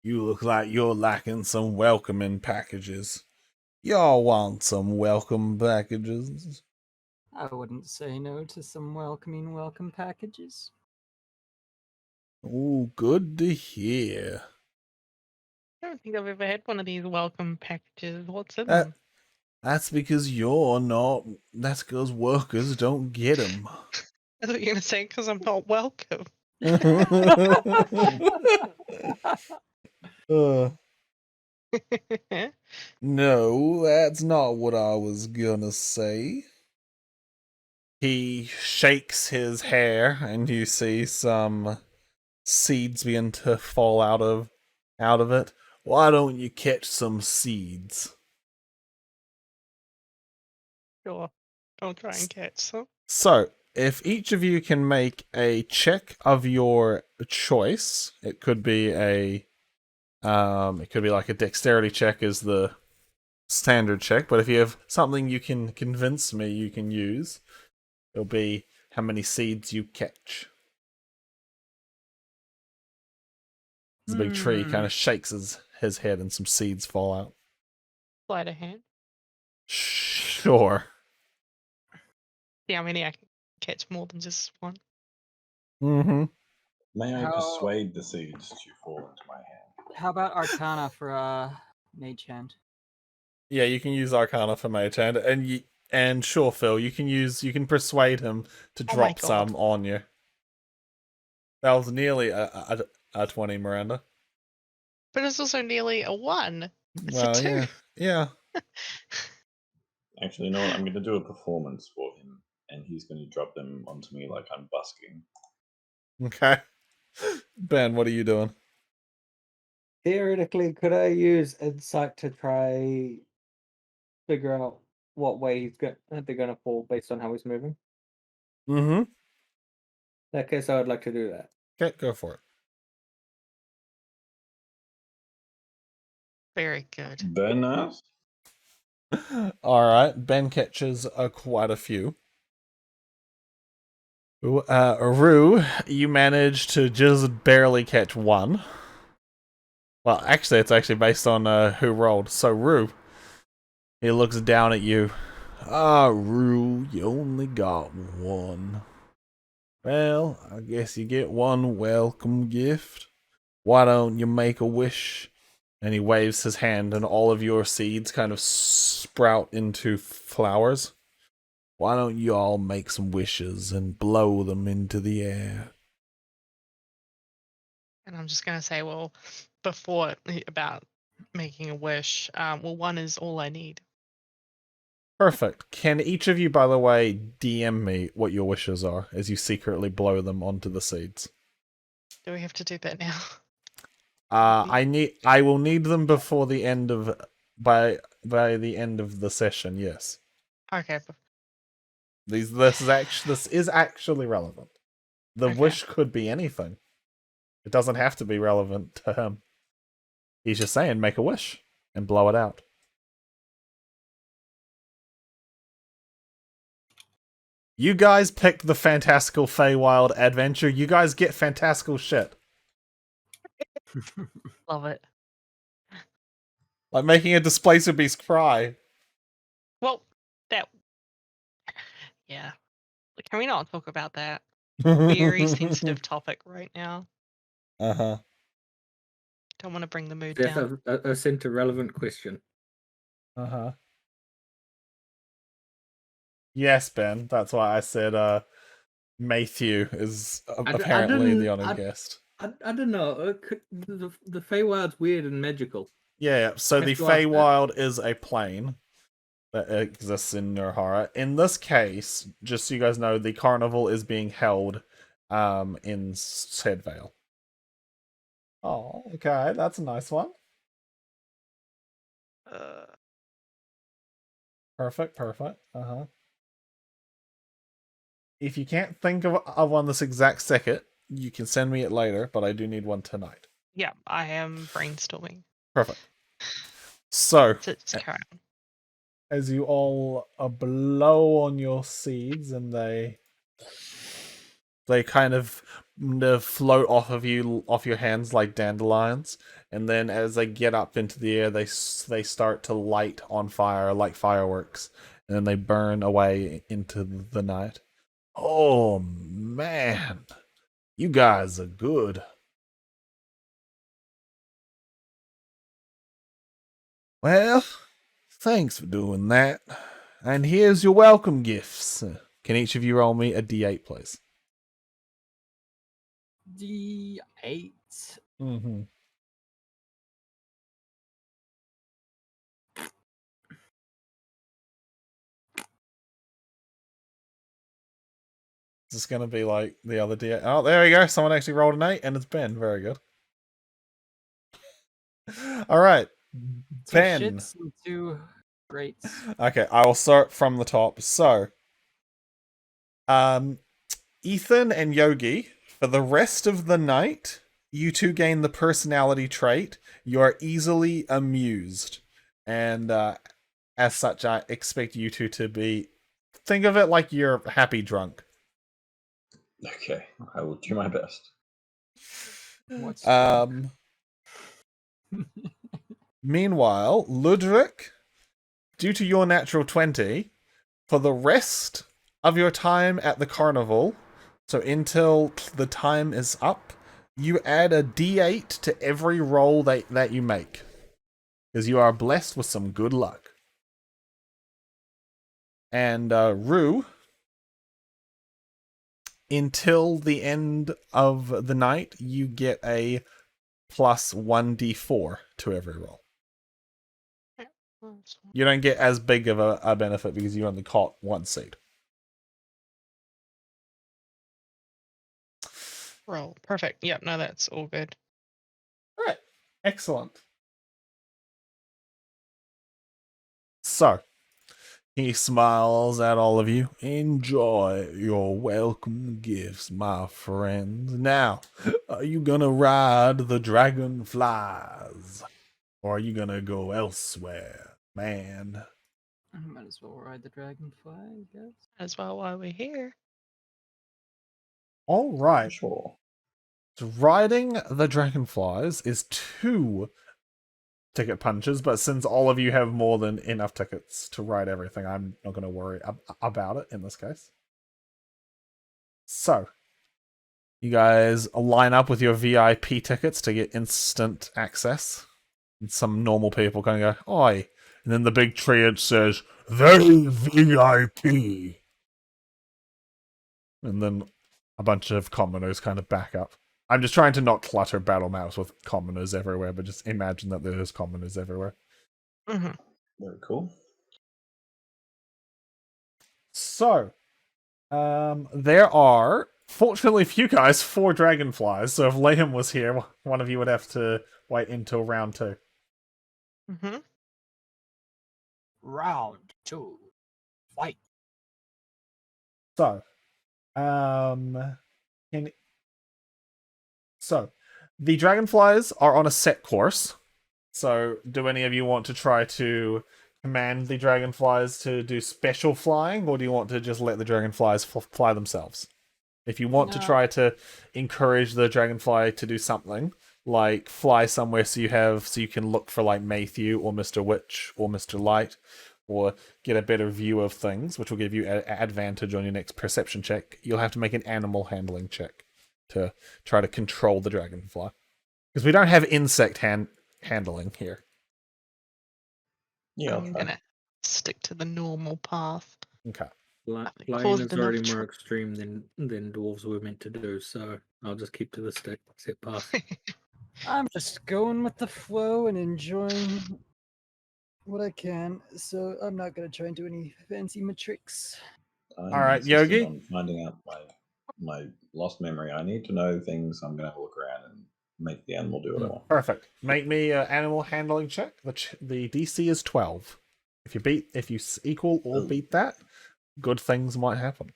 You look like you're lacking some welcoming packages. Y'all want some welcome packages? I wouldn't say no to some welcome packages. Oh, good to hear. I don't think I've ever had one of these welcome packages. What's in them? That's because you're not. That's because workers don't get them. I thought you were going to say because I'm not welcome. No, that's not what I was gonna say. He shakes his hair, and you see some seeds begin to fall out of it. Why don't you catch some seeds? Sure. I'll try and catch some. So, if each of you can make a check of your choice, it could be like a dexterity check is the standard check, but if you have something you can convince me you can use, it'll be how many seeds you catch. The big tree kind of shakes his head and some seeds fall out. Sleight of hand. Sure. See how many I can catch more than just one. Mm-hmm. May I persuade the seeds to fall into my hand? How about Arcana for Mage Hand? Yeah, you can use Arcana for Mage Hand, and sure, Phil, you can persuade him to drop some on you. That was nearly a 20, Miranda. But it's also nearly a 1. It's Well, a 2. Yeah. Actually, you know what? I'm going to do a performance for him, and he's going to drop them onto me like I'm busking. Okay. Ben, what are you doing? Theoretically, could I use insight to try figure out what way they're going to fall based on how he's moving? Mm-hmm. In that case, I would like to do that. Okay, go for it. Very good. Very nice. Alright, Ben catches quite a few. Rue, you managed to just barely catch one. Well, actually, it's actually based on who rolled. So, Rue, he looks down at you. Ah, Rue, you only got one. Well, I guess you get one welcome gift. Why don't you make a wish? And he waves his hand, and all of your seeds kind of sprout into flowers. Why don't you all make some wishes and blow them into the air? And I'm just gonna say, well, before about making a wish, well, one is all I need. Perfect. Can each of you, by the way, DM me what your wishes are as you secretly blow them onto the seeds? Do we have to do that now? I will need them before the end of by the end of the session. Yes. Okay. This is actually relevant. The Okay. wish could be anything. It doesn't have to be relevant to him. He's just saying, make a wish and blow it out. You guys picked the fantastical Feywild adventure. You guys get fantastical shit. Love it. Like making a Displacer Beast cry. Well, that. Yeah. Can we not talk about that? Uh Very sensitive topic right now. huh. Don't want to bring the mood Seth, down. I sent a relevant question. Uh huh. Yes, Ben. That's why I said Matthew is apparently the honored guest. I don't know. The Feywild's weird and magical. Yeah, so the Have to ask that. Feywild is a plane that exists in Nurhara. In this case, just so you guys know, the carnival is being held in Sedvale. Oh, okay, that's a nice one. Perfect. Uh-huh. If you can't think of one this exact second, you can send me it later, but I do need one tonight. Yeah, I am brainstorming. Perfect. So, Just carry on. as you all blow on your seeds and they kind of float off your hands like dandelions, and then as they get up into the air, they start to light on fire like fireworks, and then they burn away into the night. Oh man, you guys are good. Well, thanks for doing that. And here's your welcome gifts. Can each of you roll me a d8, please? D8. Mm-hmm. Is this going to be like the other d8? Oh, there we go. Someone actually rolled an 8, and it's Ben. Very good. All right. Two Ben. shits and two greats. Okay, I will start from the top. So, Eithan and Yogi, for the rest of the night, you two gain the personality trait. You are easily amused. And as such, I expect you two to be... Think of it like you're happy drunk. Okay, I will do my best. What's drunk? Meanwhile, Ludruc, due to your natural 20, for the rest of your time at the carnival, so until the time is up, you add a d8 to every roll that you make. Because you are blessed with some good luck. And Rue, until the end of the night, you get a plus 1d4 to every roll. You don't get as big of a benefit because you only caught one seed. Roll. Perfect. Yep, no, that's all good. Alright, excellent. So, he smiles at all of you. Enjoy your welcome gifts, my friends. Now, are you gonna ride the dragonflies? Or are you gonna go elsewhere, man? I might as well ride the Dragonfly, I guess. As well while we're here. All right. Sure. So riding the Dragonflies is 2 ticket punches, but since all of you have more than enough tickets to ride everything, I'm not going to worry about it in this case. So, you guys line up with your VIP tickets to get instant access. And some normal people kind of go, "Oi." And then the big triad says, "They VIP." And then a bunch of commoners kind of back up. I'm just trying to not clutter battle maps with commoners everywhere, but just imagine that there's commoners everywhere. Mm-hmm. Very cool. So, there are, fortunately for you guys, 4 dragonflies. So if Liam was here, one of you would have to wait until round 2. Mm-hmm. Round 2. Fight. So, the dragonflies are on a set course. So, do any of you want to try to command the dragonflies to do special flying, or do you want to just let the dragonflies fly themselves? If you want to No. try to encourage the dragonfly to do something, like fly somewhere so you can look for like Matthew or Mr. Witch or Mr. Light, or get a better view of things, which will give you an advantage on your next perception check, you'll have to make an animal handling check to try to control the dragonfly. Because we don't have insect handling here. Yeah, I'll I'm try. gonna stick to the normal path. Okay. Haven't Flying caused is already enough more extreme than dwarves were meant to do, so I'll just keep to the set path. I'm just going with the flow and enjoying what I can, so I'm not going to try and do any fancy tricks. I'm Alright, insistent Yogi? on finding out my lost memory. I need to know things. I'm going to have a look around and make the animal do what I want. Perfect. Make me an animal handling check. The DC is 12. If you equal or Ooh. beat that, good things might happen.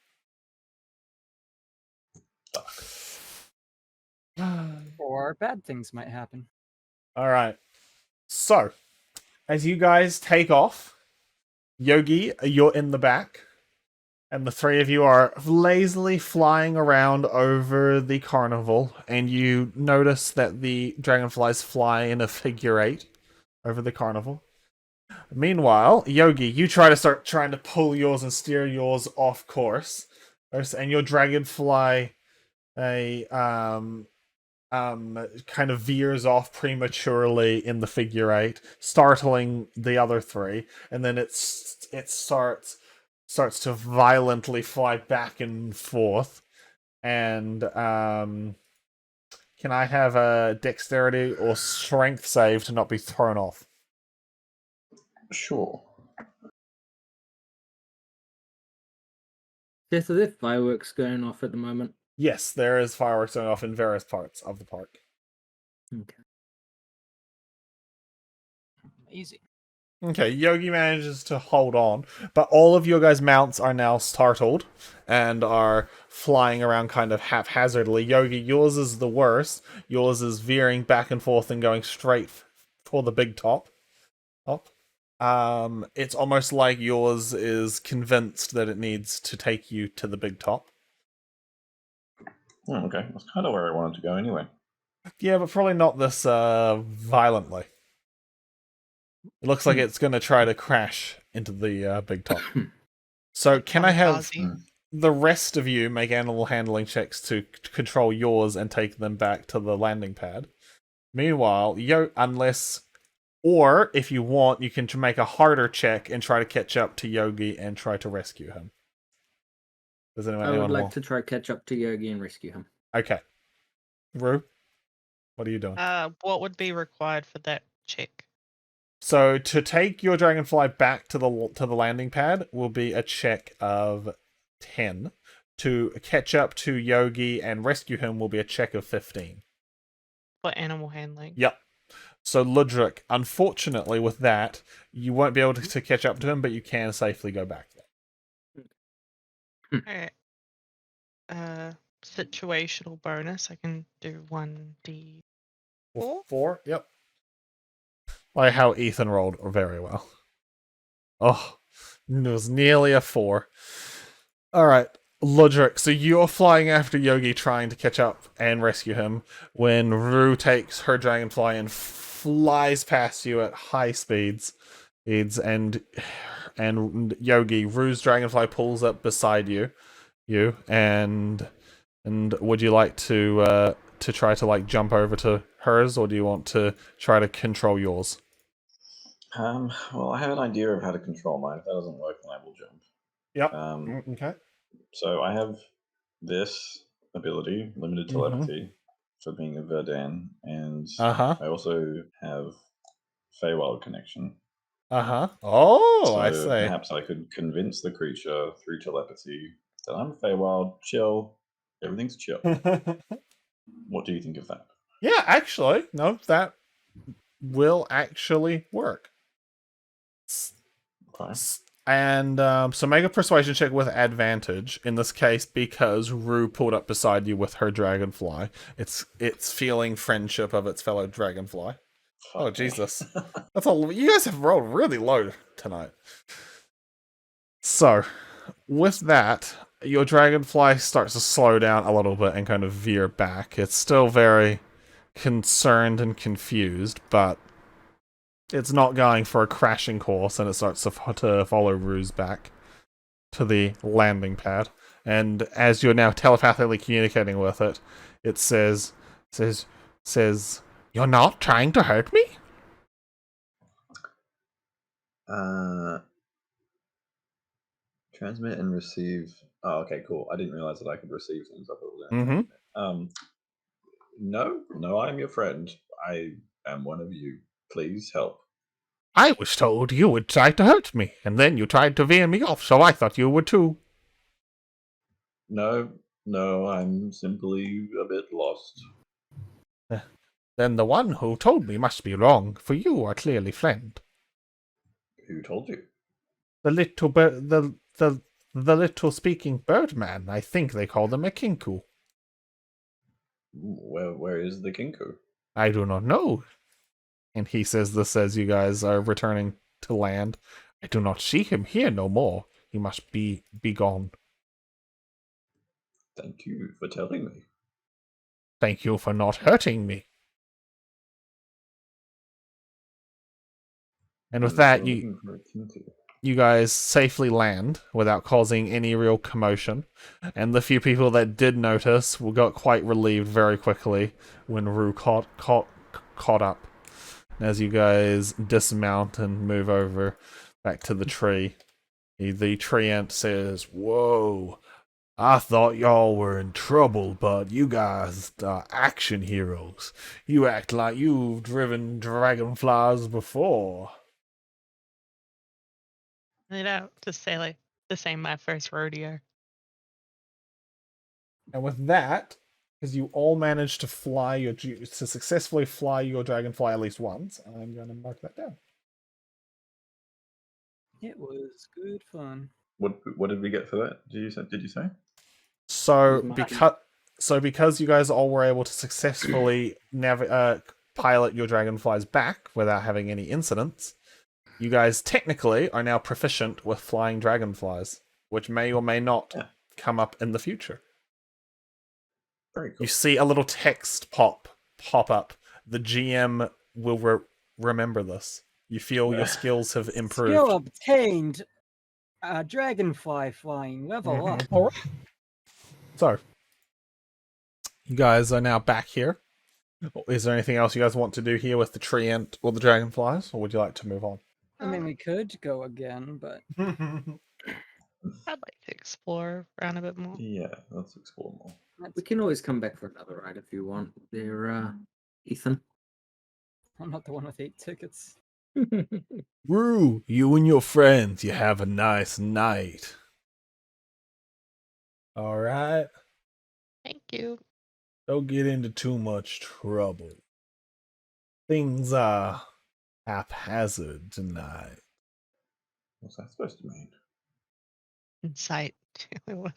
Or bad things might happen. All right. So, as you guys take off, Yogi, you're in the back, and the 3 of you are lazily flying around over the carnival, and you notice that the dragonflies fly in a figure 8 over the carnival. Meanwhile, Yogi, you trying to pull yours and steer yours off course, and your dragonfly kind of veers off prematurely in the figure 8, startling the other 3, and then it starts to violently fly back and forth. And can I have a dexterity or strength save to not be thrown off? Sure. Seth, are there fireworks going off at the moment? Yes, there is fireworks going off in various parts of the park. Okay. Easy. Okay, Yogi manages to hold on, but all of your guys' mounts are now startled and are flying around kind of haphazardly. Yogi, yours is the worst. Yours is veering back and forth and going straight for the big top. It's almost like yours is convinced that it needs to take you to the big top. Oh, okay. That's kind of where I wanted to go anyway. Yeah, but probably not this violently. It looks like it's going to try to crash into the big top. So can I have Kamikaze. the rest of you make animal handling checks to control yours and take them back to the landing pad? Meanwhile, or if you want, you can make a harder check and try to catch up to Yogi and try to rescue him. Does anyone I would like want? to try catch up to Yogi and rescue him. Okay. Rue, what are you doing? What would be required for that check? So to take your dragonfly back to the landing pad will be a check of 10. To catch up to Yogi and rescue him will be a check of 15. For animal handling. Yep. So Ludruc, unfortunately with that, you won't be able to catch up to him, but you can safely go back there. Alright. Situational bonus. I can do 1d4. 4? Yep. like how Eithan rolled very well. Oh, it was nearly a 4. All right, Ludruc. So you're flying after Yogi, trying to catch up and rescue him. When Ryuu takes her dragonfly and flies past you at high speeds, and Yogi, Ryuu's dragonfly pulls up beside you, and would you like to try to like jump over to hers, or do you want to try to control yours? Well, I have an idea of how to control mine. If that doesn't work, then I will jump. Yep. Okay. So I have this ability, limited telepathy, for being a Verdan, and I also have Feywild connection. Oh, So I see. perhaps I could convince the creature through telepathy that I'm Feywild, chill, everything's chill. What do you think of that? Yeah, actually, no, that will actually work. Okay. And so make a persuasion check with advantage in this case, because Ryuu pulled up beside you with her dragonfly. It's feeling friendship of its fellow dragonfly. Oh, Okay. Jesus. That's all. You guys have rolled really low tonight. So, with that, your dragonfly starts to slow down a little bit and kind of veer back. It's still very concerned and confused, but it's not going for a crashing course, and it starts to follow Ryuu's back to the landing pad. And as you're now telepathically communicating with it, it says, "You're not trying to hurt me?" Transmit and receive. Oh, okay, cool. I didn't realize that I could receive things. I thought it was No, I'm your friend. I am one of you. Please help. I was told you would try to hurt me, and then you tried to veer me off, so I thought you would too. No, I'm simply a bit lost. Then the one who told me must be wrong, for you are clearly friend. Who told you? The little the little speaking bird man. I think they call them a kinku. Where is the Kinku? I do not know. And he says this as you guys are returning to land. I do not see him here no more. He must be gone. Thank you for telling me. Thank you for not hurting me. And with that, you guys safely land without causing any real commotion. And the few people that did notice got quite relieved very quickly when Ryuu caught up. As you guys dismount and move over back to the tree, the tree ant says, "Whoa, I thought y'all were in trouble, but you guys are action heroes. You act like you've driven dragonflies before." You know, just say like this ain't my first rodeo. And with that, because you all managed to successfully fly your dragonfly at least once, I'm going to mark that down. It was good fun. What did we get for that? Did you say? So Nice. because you guys all were able to successfully pilot your dragonflies back without having any incidents, you guys technically are now proficient with flying dragonflies, which may or may not come up in the future. Very cool. You see a little text pop up. The GM will remember this. You feel your skills have improved. Skill obtained. Dragonfly flying. Level up. All right. So, you guys are now back here. Is there anything else you guys want to do here with the tree ant or the dragonflies, or would you like to move on? I mean, we could go again, but I'd like to explore around a bit more. Yeah, let's explore more. We can always come back for another ride if you want. There, Eithan. I'm not the one with 8 tickets. Ryuu, you and your friends, you have a nice night. All right. Thank you. Don't get into too much trouble. Things are haphazard tonight. What's that supposed to mean? Insight. What?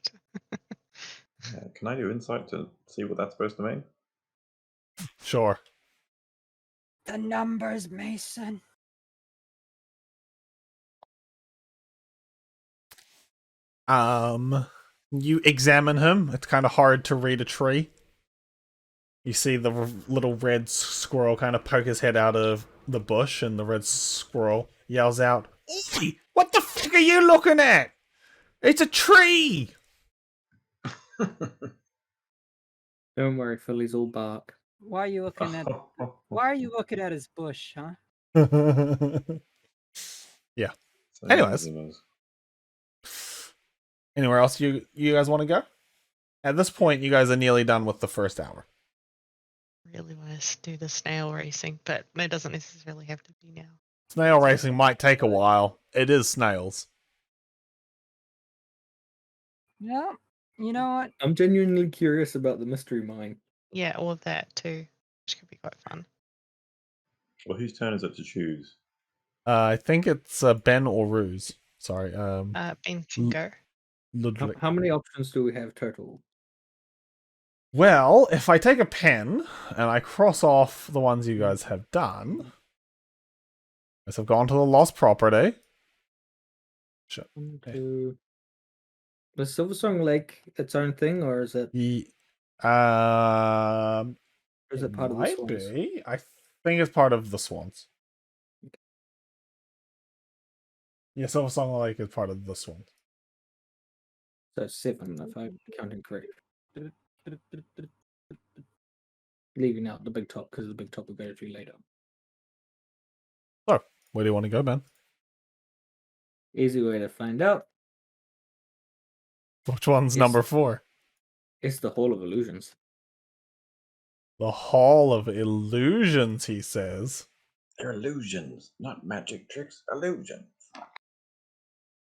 Can I do insight to see what that's supposed to mean? Sure. The numbers, Mason. You examine him. It's kind of hard to read a tree. You see the little red squirrel kind of poke his head out of the bush, and the red squirrel yells out, "Oi! What the fuck are you looking at? It's a tree!" Don't worry, Philly's all bark. Why are you looking at? Why are you looking at his bush, huh? Yeah. Anyways. Anywhere else you guys want to go? At this point, you guys are nearly done with the first hour. Really want to do the snail racing, but it doesn't necessarily have to be now. Snail racing might take a while. It is snails. Yeah. You know what? I'm genuinely curious about the mystery mine. Yeah, all of that too, which could be quite fun. Well, whose turn is it to choose? I think it's Ben or Ruse. Sorry. Ben can go. Ludruc. How many options do we have total? Well, if I take a pen and I cross off the ones you guys have done, as I've gone to the lost property. Shit. Was Silversong Lake its own thing, or is it? Or is it part of the Swans? Be. I think it's part of the Swans. Yeah, Silversong Lake is part of the Swans. So 7, if I'm counting correct. Leaving out the big top, because the big top will go to later. So, where do you want to go, Ben? Easy way to find out. Which one's number 4? It's the Hall of Illusions. The Hall of Illusions, he says. They're illusions, not magic tricks. Illusions.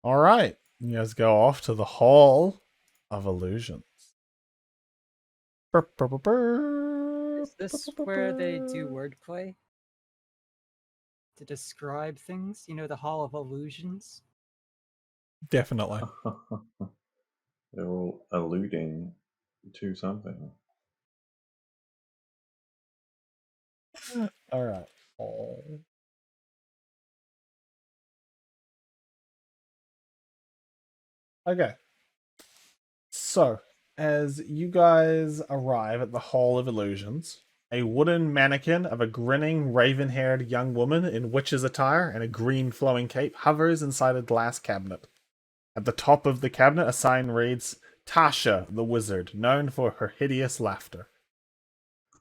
All right. You guys go off to the Hall of Illusions. Is this where they do wordplay? To describe things? You know, the Hall of Illusions? Definitely. They're all alluding to something. All right. Okay. So, as you guys arrive at the Hall of Illusions, a wooden mannequin of a grinning, raven-haired young woman in witch's attire and a green flowing cape hovers inside a glass cabinet. At the top of the cabinet, a sign reads, "Tasha, the wizard, known for her hideous laughter."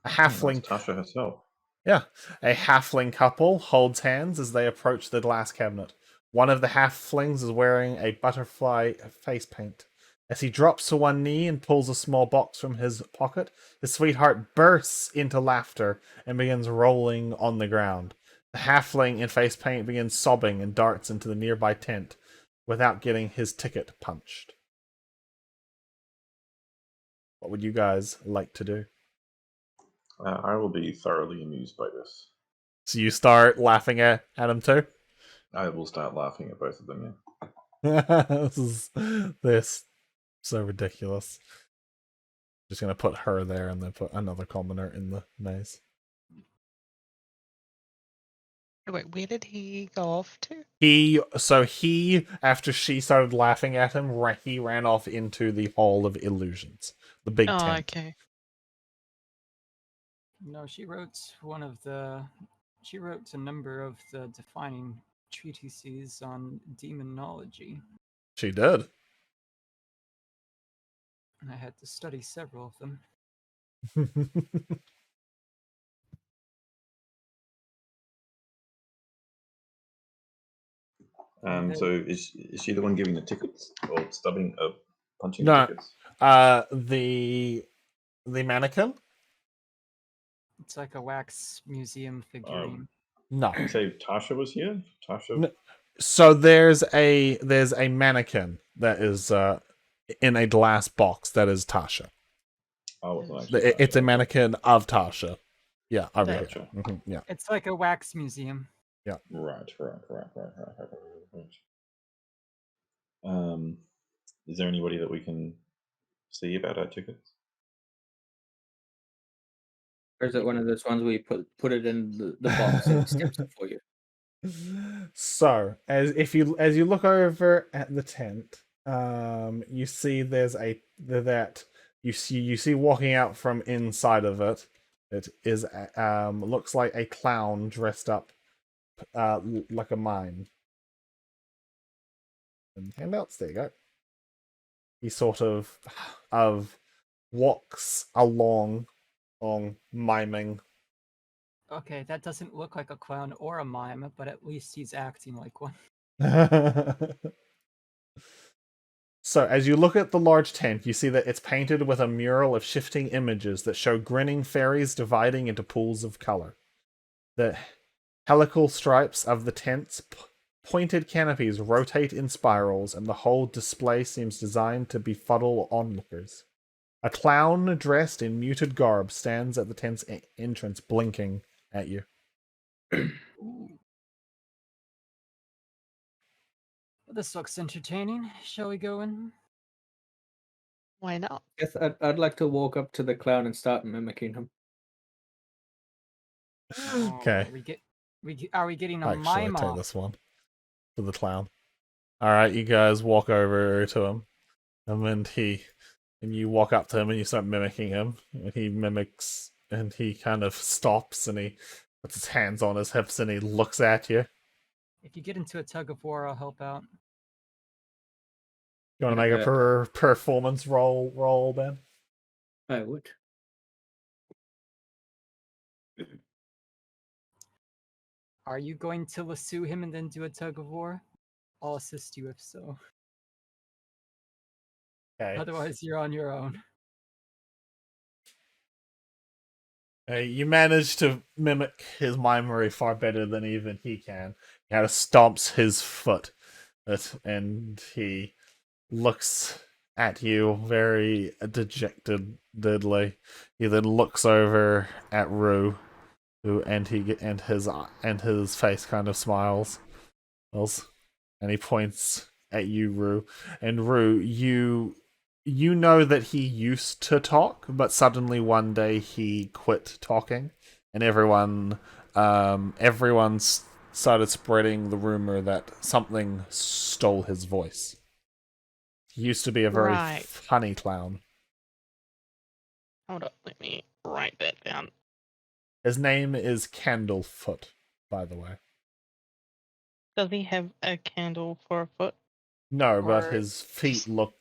A halfling... Tasha herself. Yeah. A halfling couple holds hands as they approach the glass cabinet. One of the halflings is wearing a butterfly face paint. As he drops to one knee and pulls a small box from his pocket, his sweetheart bursts into laughter and begins rolling on the ground. The halfling in face paint begins sobbing and darts into the nearby tent without getting his ticket punched. What would you guys like to do? I will be thoroughly amused by this. So you start laughing at him too? I will start laughing at both of them, This so ridiculous. Just gonna put her there and then put another commoner in the maze. Wait, where did he go off to? He, after she started laughing at him, he ran off into the Hall of Illusions. The big tent. Okay. No, she wrote a number of the defining treatises on demonology. She did. I had to study several of them. So is she the one giving the tickets or punching No. the tickets? The mannequin? It's like a wax museum figurine. No. You say Tasha was here? Tasha? No. So there's a mannequin that is in a glass box that is Tasha. Oh, it's a mannequin of Tasha. Yeah, over here. Gotcha. Mm-hmm, yeah. It's like a wax museum. Yeah. Right. Is there anybody that we can see about our tickets? Or is it one of those ones where you put it in the box and it steps it for you? So, as you look over at the tent, you see there's that you see walking out from inside of it. It is looks like a clown dressed up like a mime. And handouts, there you go. He sort of walks along miming. Okay, that doesn't look like a clown or a mime, but at least he's acting like one. So, as you look at the large tent, you see that it's painted with a mural of shifting images that show grinning fairies dividing into pools of color. The helical stripes of the tent's pointed canopies rotate in spirals, and the whole display seems designed to befuddle onlookers. A clown dressed in muted garb stands at the tent's entrance, blinking at you. This looks entertaining. Shall we go in? Why not? Yes, I'd like to walk up to the clown and start mimicking him. Okay. Are we getting a Actually, mime take off? this one for the clown. All right, you guys walk over to him, and you walk up to him and you start mimicking him. And he mimics, and he kind of stops and he puts his hands on his hips and he looks at you. If you get into a tug of war, I'll help out. You want to make a performance roll, Ben? I would. Are you going to lasso him and then do a tug of war? I'll assist you if so. Okay. Otherwise, you're on your own. You manage to mimic his mimicry far better than even he can. He kind of stomps his foot, and he looks at you very dejectedly. He then looks over at Ryuu, and his face kind of smiles, and he points at you, Ryuu. And Ryuu, you know that he used to talk, but suddenly one day he quit talking, and everyone started spreading the rumor that something stole his voice. He used to be a very funny clown. Hold up, let me write that down. His name is Candlefoot, by the way. Does he have a candle for a foot? No, but his feet look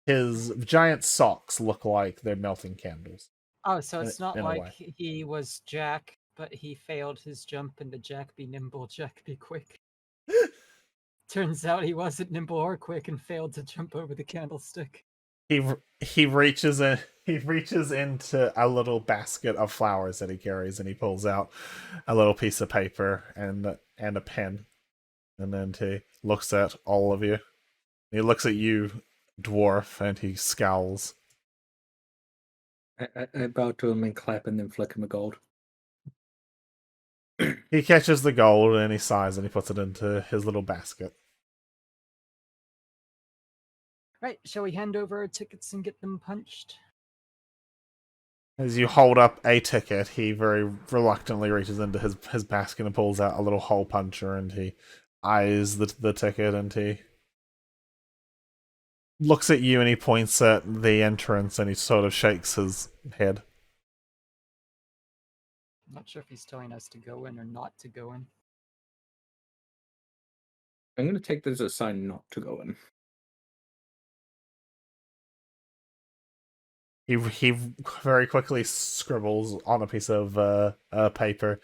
his giant socks look like they're melting candles. Oh, so it's not in a like way. he was Jack, but he failed his jump into Jack be nimble, Jack be quick. Turns out he wasn't nimble or quick and failed to jump over the candlestick. He reaches into a little basket of flowers that he carries, and he pulls out a little piece of paper and a pen, and then he looks at all of you. He looks at you, dwarf, and he scowls. I bow to him and clap and then flick him a gold. He catches the gold and he sighs and he puts it into his little basket. Right, shall we hand over our tickets and get them punched? As you hold up a ticket, he very reluctantly reaches into his basket and pulls out a little hole puncher, and he eyes the ticket, and he looks at you and he points at the entrance and he sort of shakes his head. I'm not sure if he's telling us to go in or not to go in. I'm going to take this as a sign not to go in. He very quickly scribbles on a piece of paper,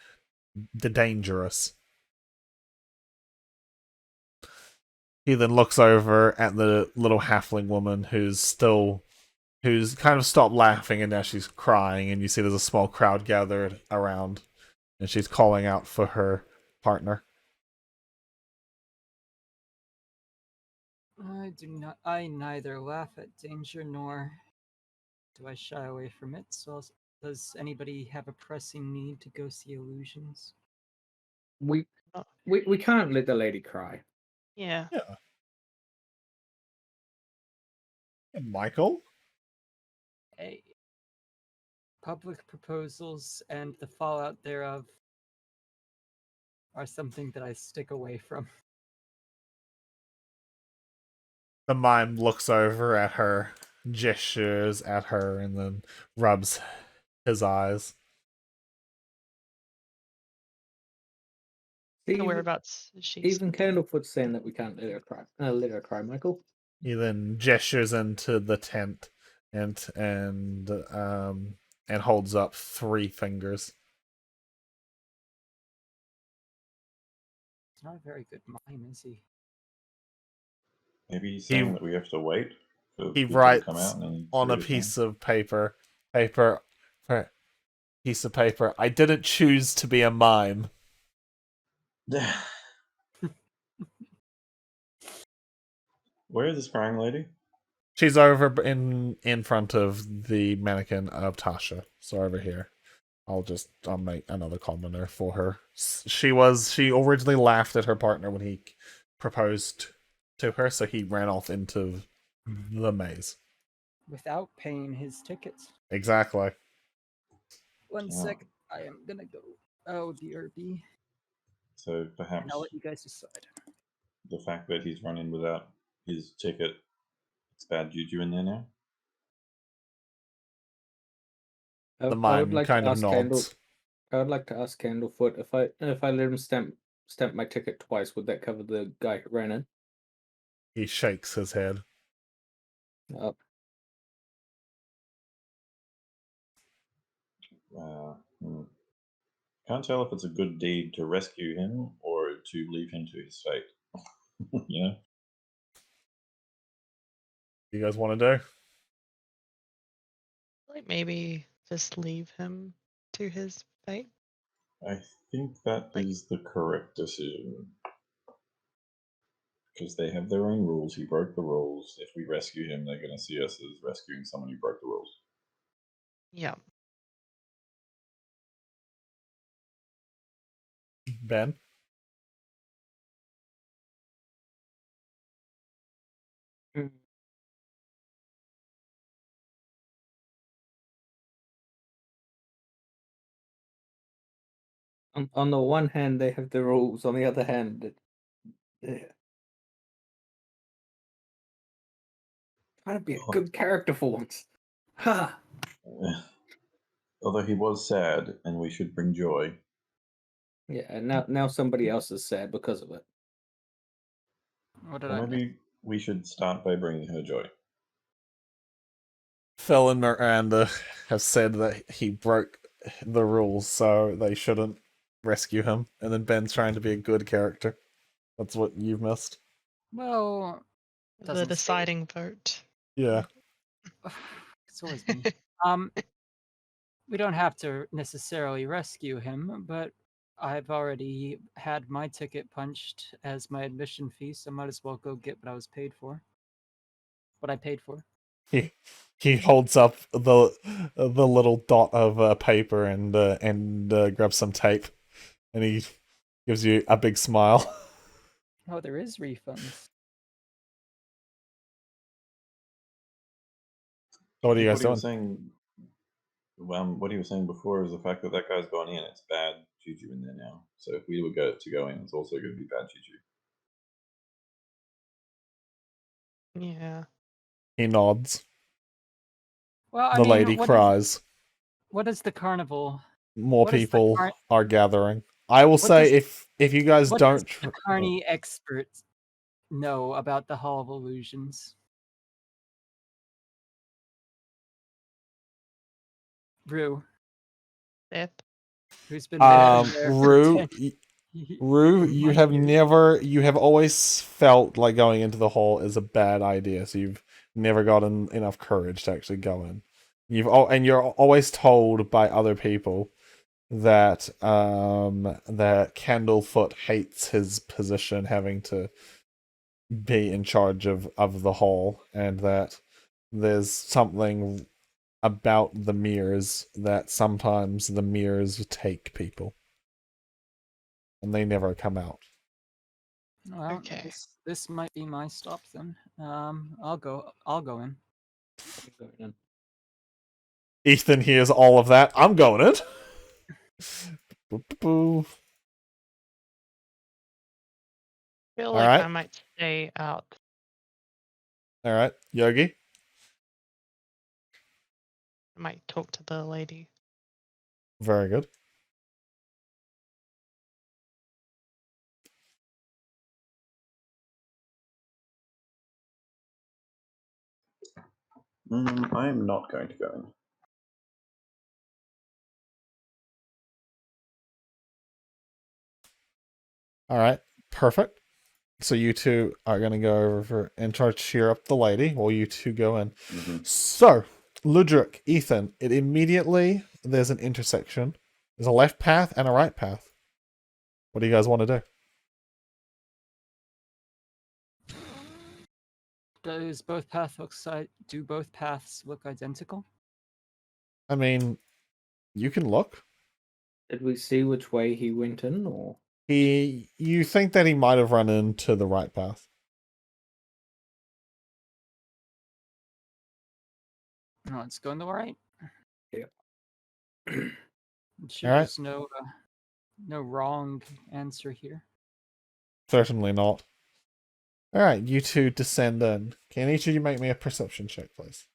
"The dangerous." He then looks over at the little halfling woman who's kind of stopped laughing and now she's crying, and you see there's a small crowd gathered around, and she's calling out for her partner. I neither laugh at danger nor do I shy away from it. So does anybody have a pressing need to go see illusions? We can't let the lady cry. Yeah. And Michael? Hey. public proposals and the fallout thereof are something that I stick away from. The mime looks over at her, gestures at her, and then rubs his eyes. The whereabouts is she? Even Candlefoot's saying that we can't let her cry, Michael. He then gestures into the tent and holds up 3 fingers. He's not a very good mime, is he? Maybe he's saying that we have to wait for He people writes to come out and then on do a it again. piece of paper, I didn't choose to be a mime. Where is this crying lady? She's over in front of the mannequin of Tasha. So over here. I'll make another commoner for her. She originally laughed at her partner when he proposed to her, so he ran off into the maze. Without paying his tickets. Exactly. One sec, I am gonna go. Oh, DRB. So perhaps And I'll let you guys decide. the fact that he's running without his ticket, it's bad juju in there now. The mime kind of nods. I would like to ask Candlefoot if I let him stamp my ticket twice, would that cover the guy who ran in? He shakes his head. Can't tell if it's a good deed to rescue him or to leave him to his fate. You know? You guys want to do? Like maybe just leave him to his fate. I think that is the correct decision. Because they have their own rules. He broke the rules. If we rescue him, they're going to see us as rescuing someone who broke the rules. Yeah. Ben? On the one hand, they have the rules. On the other hand, trying to be a good character for once. Ha! Although he was sad, and we should bring joy. Yeah, and now somebody else is sad because of it. What did Well, I maybe we should start by bringing her joy. Phil and Miranda have said that he broke the rules, so they shouldn't rescue him. And then Ben's trying to be a good character. That's what you've missed. Well, The deciding vote. Yeah. It's always me. We don't have to necessarily rescue him, but I've already had my ticket punched as my admission fee, so might as well go get what I was paid for. What I paid for. He holds up the little dot of paper and grabs some tape, and he gives you a big smile. Oh, there is refunds. So what are you guys doing? What he was saying before is the fact that that guy's gone in. It's bad juju in there now. So if we were to go in, it's also going to be bad juju. Yeah. He nods. Well, the lady cries. What is the carnival? More people are gathering. I will say, if you guys don't... What does the Carney experts know about the Hall of Illusions? Ryuu. Seth. Who's been there Ryuu, you have always felt like going into the hall is a bad idea, so you've never gotten enough courage to actually go in. You're always told by other people that that Candlefoot hates his position having to be in charge of the hall, and that there's something about the mirrors that sometimes the mirrors take people and they never come out. Well, okay. This might be my stop then. I'll go in. Eithan hears all of that. I'm going in. Boo-boo-boo. Feel All like right. I might stay out. All right, Yogi. I might talk to the lady. Very good. I'm not going to go in. All right, perfect. So you two are going to go over and try to cheer up the lady while you two go in. So, Ludruc, Eithan, it immediately, there's an intersection. There's a left path and a right path. What do you guys want to do? Do both paths look identical? I mean, you can look. Did we see which way he went in, or You think that he might have run into the right path. No, let's go on the right. Yeah. Sure, Alright. there's no wrong answer here. Certainly not. Alright, you two descend in. Can each of you make me a perception check, please?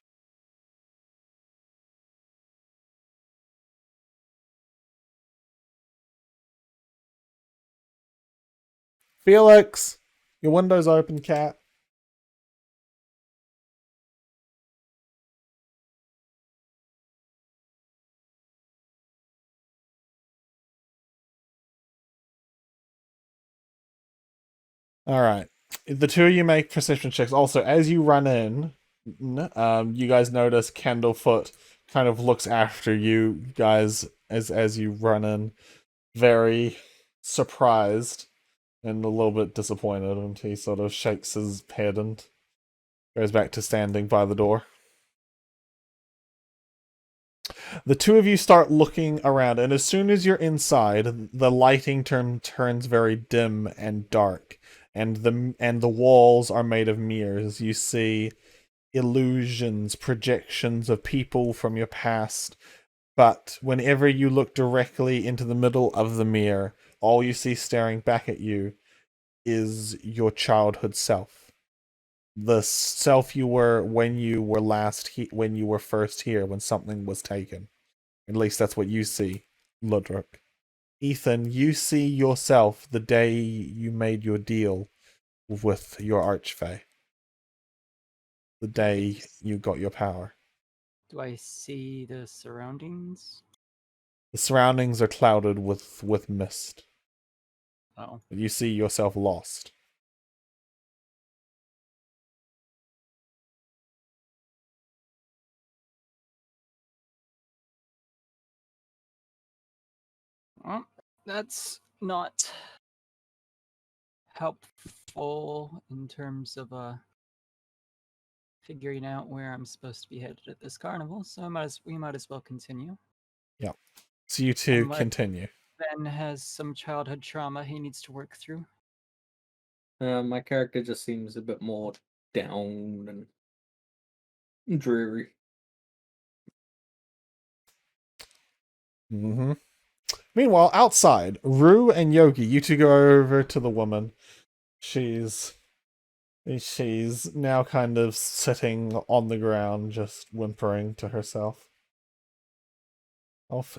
Felix! Your window's open, cat. Alright. The two of you make perception checks. Also, as you run in, you guys notice Candlefoot kind of looks after you guys as you run in, very surprised and a little bit disappointed, and he sort of shakes his head and goes back to standing by the door. The two of you start looking around, and as soon as you're inside, the lighting turns very dim and dark, and the walls are made of mirrors. You see illusions, projections of people from your past, but whenever you look directly into the middle of the mirror, all you see staring back at you is your childhood self. The self you were when you were when you were first here, when something was taken. At least that's what you see, Ludruc. Eithan, you see yourself the day you made your deal with your archfey. The day you got your power. Do I see the surroundings? The surroundings are clouded with mist. Oh. You see yourself lost. Well, that's not helpful in terms of figuring out where I'm supposed to be headed at this carnival, so we might as well continue. Yeah. So you two continue. Ben has some childhood trauma he needs to work through. my character just seems a bit more down and dreary. Mm-hmm. Meanwhile, outside, Ryuu and Yogi, you two go over to the woman. She's now kind of sitting on the ground, just whimpering to herself.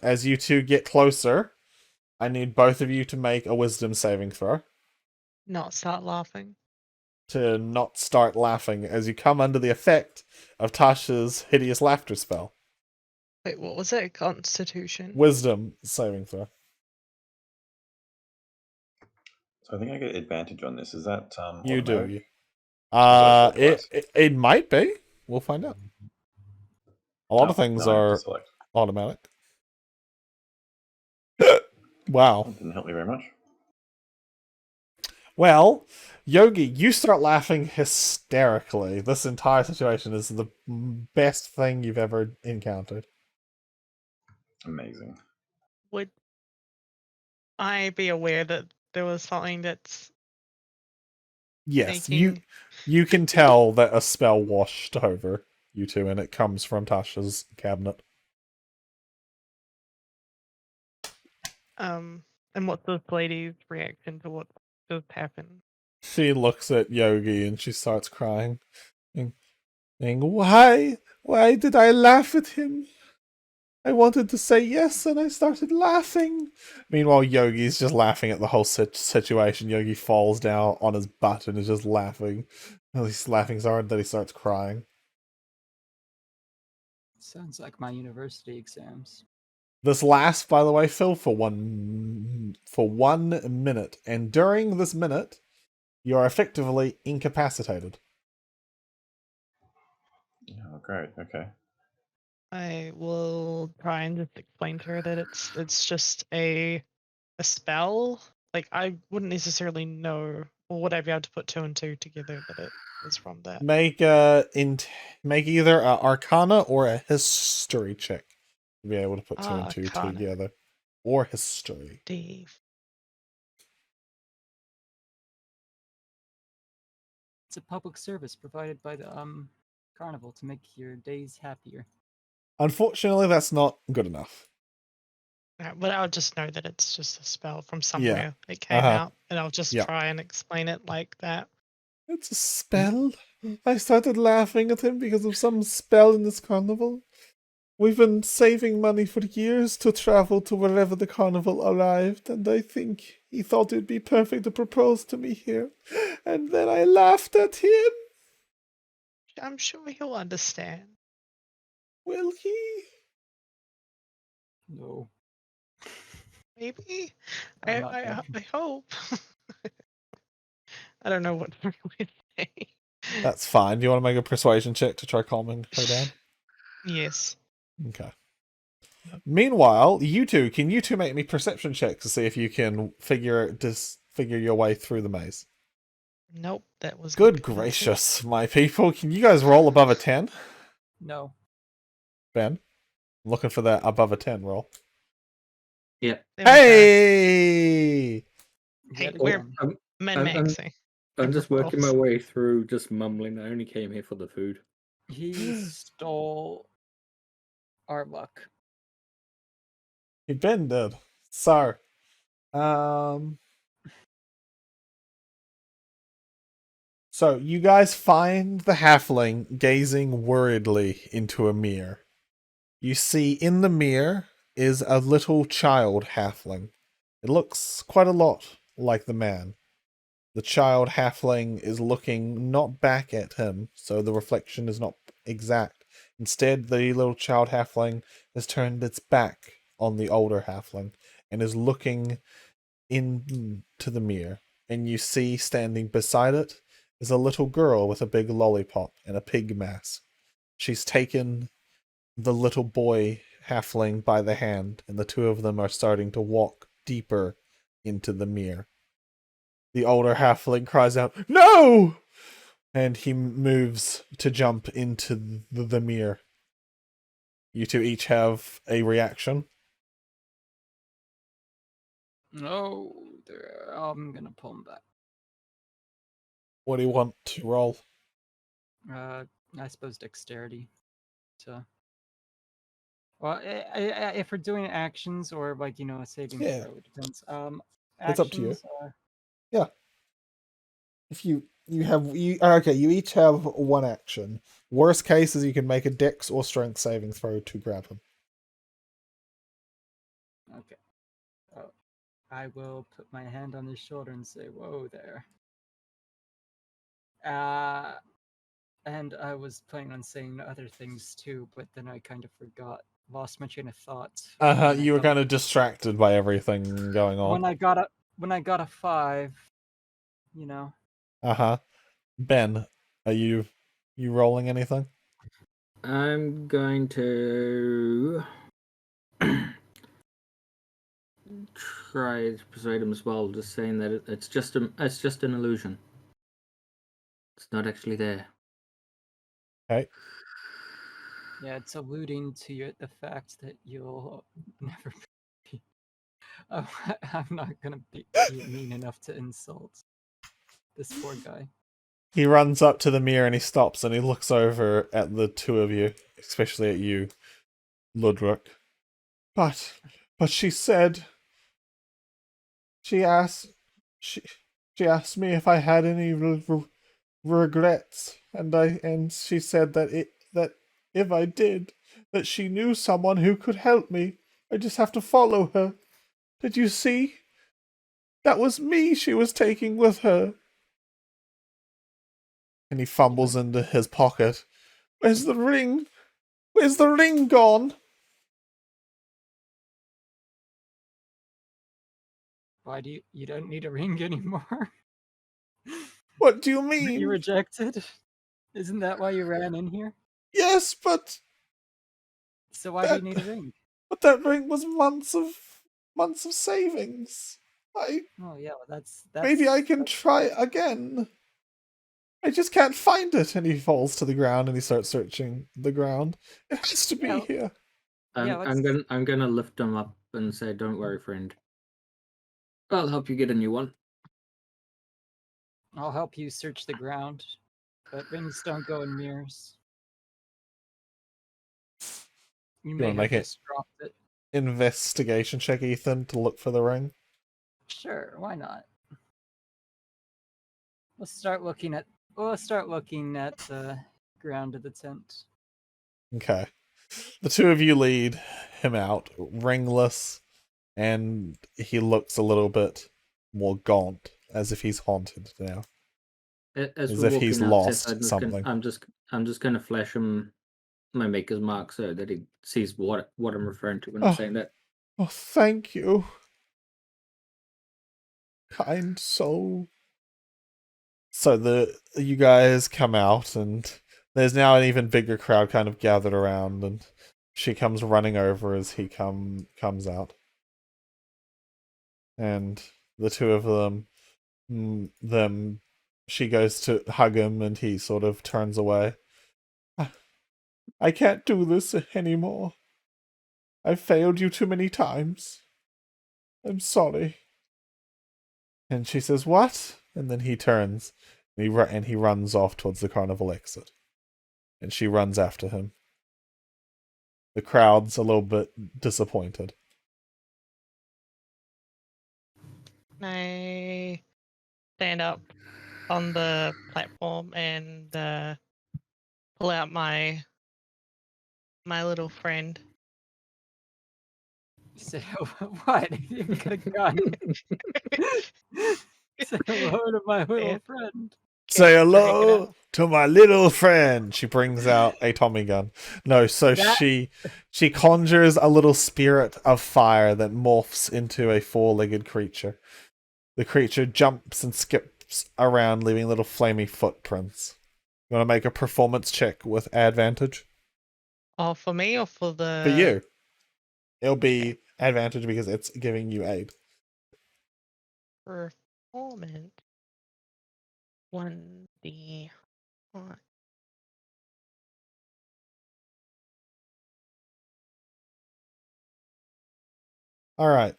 As you two get closer, I need both of you to make a wisdom saving throw. Not start laughing. To not start laughing as you come under the effect of Tasha's hideous laughter spell. Wait, what was it? Constitution? Wisdom saving throw. So I think I get advantage on this. Is that You automatic? do. It might be. We'll find out. A lot of things are automatic. Wow. That didn't help me very much. Well, Yogi, you start laughing hysterically. This entire situation is the best thing you've ever encountered. Amazing. Would I be aware that there was something that's... Yes, making... you can tell that a spell washed over you two, and it comes from Tasha's cabinet. And what's this lady's reaction to what just happened? She looks at Yogi and she starts crying. Saying, why did I laugh at him? I wanted to say yes and I started laughing. Meanwhile, Yogi's just laughing at the whole situation. Yogi falls down on his butt and is just laughing. Well, he's laughing so hard that he starts crying. Sounds like my university exams. This lasts, by the way, Phil, for 1 minute. And during this minute, you are effectively incapacitated. Oh, great. Okay. I will try and just explain to her that it's just a spell. Like, I wouldn't necessarily know, or would I be able to put 2 and 2 together that it is from that? Make either a Arcana or a History check to be able to put 2 and 2 Arcana. together, or History. Dave. It's a public service provided by the carnival to make your days happier. Unfortunately, that's not good enough. But I'll just know that it's just a spell from somewhere. It came out, and I'll just try and explain it like that. It's a spell. I started laughing at him because of some spell in this carnival. We've been saving money for years to travel to wherever the carnival arrived, and I think he thought it'd be perfect to propose to me here. And then I laughed at him. I'm sure he'll understand. Will he? No. Maybe. I'm not I there. hope. I don't know what to really say. That's fine. Do you want to make a persuasion check to try calming her down? Yes. Okay. Meanwhile, you two make me perception checks to see if you can figure your way through the maze. Nope, that was Good gracious, my people. Can you guys roll above a 10? No. Ben? I'm looking for that above a 10 roll. Yeah. Hey! Hey, Yet we're again. min-maxing. I'm just working my Rolls. way through, just mumbling. I only came here for the food. He stole our luck. Ben did. So, so you guys find the halfling gazing worriedly into a mirror. You see in the mirror is a little child halfling. It looks quite a lot like the man. The child halfling is looking not back at him, so the reflection is not exact. Instead, the little child halfling has turned its back on the older halfling and is looking into the mirror. And you see standing beside it is a little girl with a big lollipop and a pig mask. She's taken the little boy halfling by the hand, and the two of them are starting to walk deeper into the mirror. The older halfling cries out, "No!" And he moves to jump into the mirror. You two each have a reaction. No, I'm gonna pull him back. What do you want to roll? I suppose dexterity. Well, if we're doing actions or like a saving Yeah. throw, it depends. It's up to you. Actions are- If you each have one action. Worst case is you can make a dex or strength saving throw to grab him. Okay. I will put my hand on his shoulder and say, "Whoa there." And I was planning on saying other things too, but then I kind of lost my train of thought. You were kind of distracted by everything going on. When I got a 5, Ben, are you rolling anything? I'm going to try to persuade him as well, just saying that it's just an illusion. It's not actually there. Okay. Yeah, it's alluding to the fact that you'll never be. Oh, I'm not gonna be mean enough to insult this poor guy. He runs up to the mirror and he stops and he looks over at the two of you, especially at you, Ludruc. But she said she asked she asked me if I had any regrets, and she said that if I did, that she knew someone who could help me. I just have to follow her. Did you see? That was me she was taking with her. And he fumbles into his pocket. Where's the ring? Where's the ring gone? Why do you don't need a ring anymore? What do you Were you mean? rejected? Isn't that why you ran in here? Yes, but So why do you need a ring? but that ring was months of savings. Oh yeah, well, that's Maybe I can try again. I just can't find it. And he falls to the ground and he starts searching the ground. It has to be here. I'm gonna lift him up and say, "Don't worry, friend. I'll help you get a new one." I'll help you search the ground, but rings don't go in mirrors. You may wanna have make just dropped it. Investigation check, Eithan, to look for the ring. Sure, why not? We'll start looking at the ground of the tent. Okay. The two of you lead him out, ringless, and he looks a little bit more gaunt, as if he's haunted now. As if he's lost something. I'm just gonna flash him my maker's mark so that he sees what I'm referring to when I'm saying that. Oh, thank you. Kind soul. So you guys come out, and there's now an even bigger crowd kind of gathered around, and she comes running over as he comes out. And the two of them, she goes to hug him, and he sort of turns away. I can't do this anymore. I've failed you too many times. I'm sorry. And she says, what? And then he turns, and he runs off towards the carnival exit. And she runs after him. The crowd's a little bit disappointed. I stand up on the platform and pull out my little friend. Say what? You got a gun. Say hello to my little friend. Say hello to my little friend. She brings out a Tommy gun. No, so she conjures a little spirit of fire that morphs into a four-legged creature. The creature jumps and skips around, leaving little flamey footprints. You want to make a performance check with advantage? Oh, for me or for the... For you. It'll be advantage because it's giving you aid. Performance. 1d1. Alright.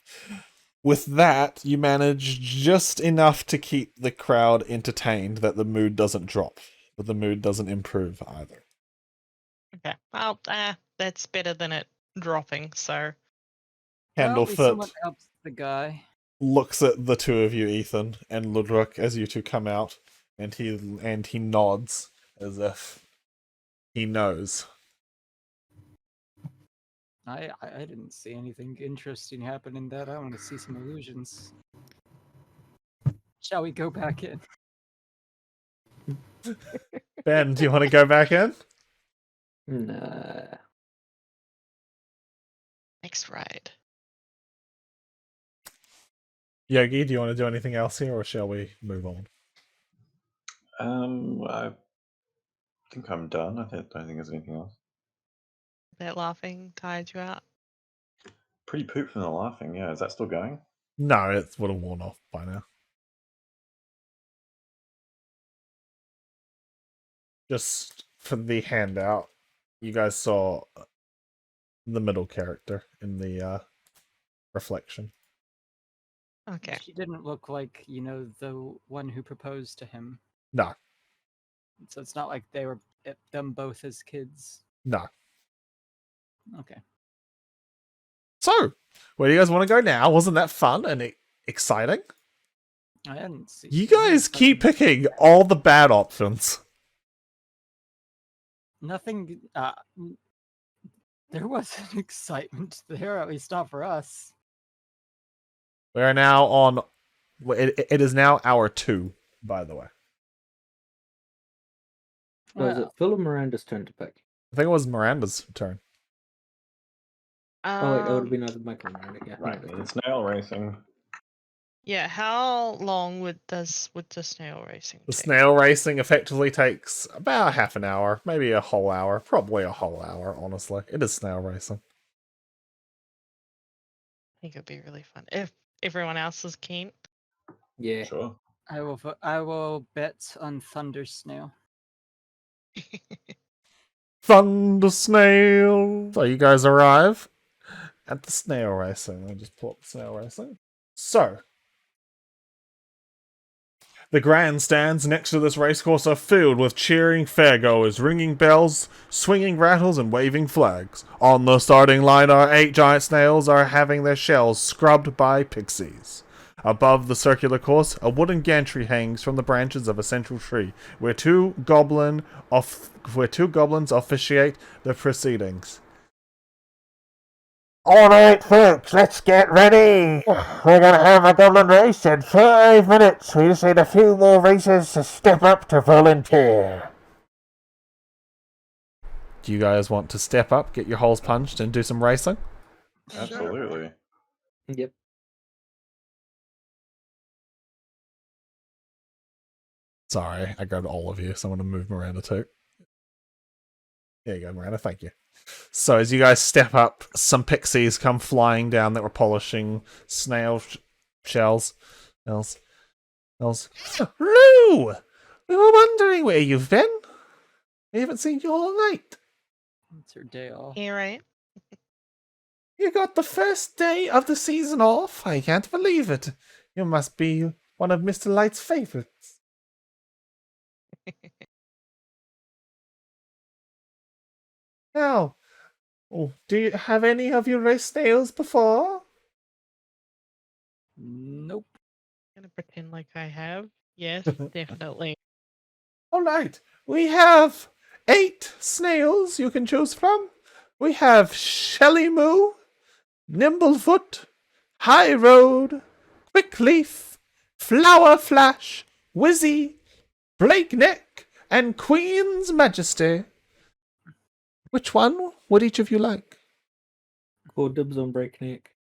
With that, you manage just enough to keep the crowd entertained that the mood doesn't drop. But the mood doesn't improve either. Okay. Well, that's better than it dropping, so... Candlefoot someone helps the guy. Looks at the two of you, Eithan and Ludruc, as you two come out, and he nods as if he knows. I didn't see anything interesting happen in that. I want to see some illusions. Shall we go back in? Ben, do you want to go back in? Nah. Next ride. Yogi, do you want to do anything else here, or shall we move on? I think I'm done. I don't think there's anything else. That laughing tired you out? Pretty poop from the laughing, yeah. Is that still going? No, it would have worn off by now. Just for the handout, you guys saw the middle character in the reflection. Okay. She didn't look like, the one who proposed to him. No. So it's not like they were them both as kids. No. Okay. So, where do you guys want to go now? Wasn't that fun? And exciting. I hadn't seen. You guys keep picking all the bad options. Nothing. There was an excitement there, at least not for us. We are now on. It is now hour 2, by the way. So is it Phil or Miranda's turn to pick? I think it was Miranda's turn. Oh, wait, it would have been either Michael or Miranda. Yeah. Right, it's Snail Racing. Yeah, how long would the snail racing The take? snail racing effectively takes about half an hour, maybe a whole hour, probably a whole hour, honestly. It is snail racing. I think it'd be really fun if everyone else is keen. Yeah. Sure. I will bet on Thunder Snail. Thunder snail! So you guys arrive at the snail racing. Let me just pull up the snail racing. So, the grandstands next to this racecourse are filled with cheering fairgoers, ringing bells, swinging rattles, and waving flags. On the starting line are 8 giant snails are having their shells scrubbed by pixies. Above the circular course, a wooden gantry hangs from the branches of a central tree, where two goblins officiate the proceedings. Alright folks, let's get ready. We're gonna have a goblin race in 5 minutes. We just need a few more racers to step up to volunteer. Do you guys want to step up, get your holes punched, and do some racing? Absolutely. Yep. Sorry, I grabbed all of you, so I'm going to move Miranda too. There you go, Miranda, thank you. So as you guys step up, some pixies come flying down that were polishing snail shells. Rue! We were wondering where you've been. We haven't seen you all night. It's her day off. Yeah, right. You got the first day of the season off. I can't believe it. You must be one of Mr. Light's favorites. Now, do you have any of you raced snails before? Nope. I'm gonna pretend like I have. Yes, definitely. All right, we have 8 snails you can choose from. We have Shelly Moo, Nimblefoot, High Road, Quickleaf, Flower Flash, Wizzy, Breakneck, and Queen's Majesty. Which one would each of you like? Call dibs on Breakneck.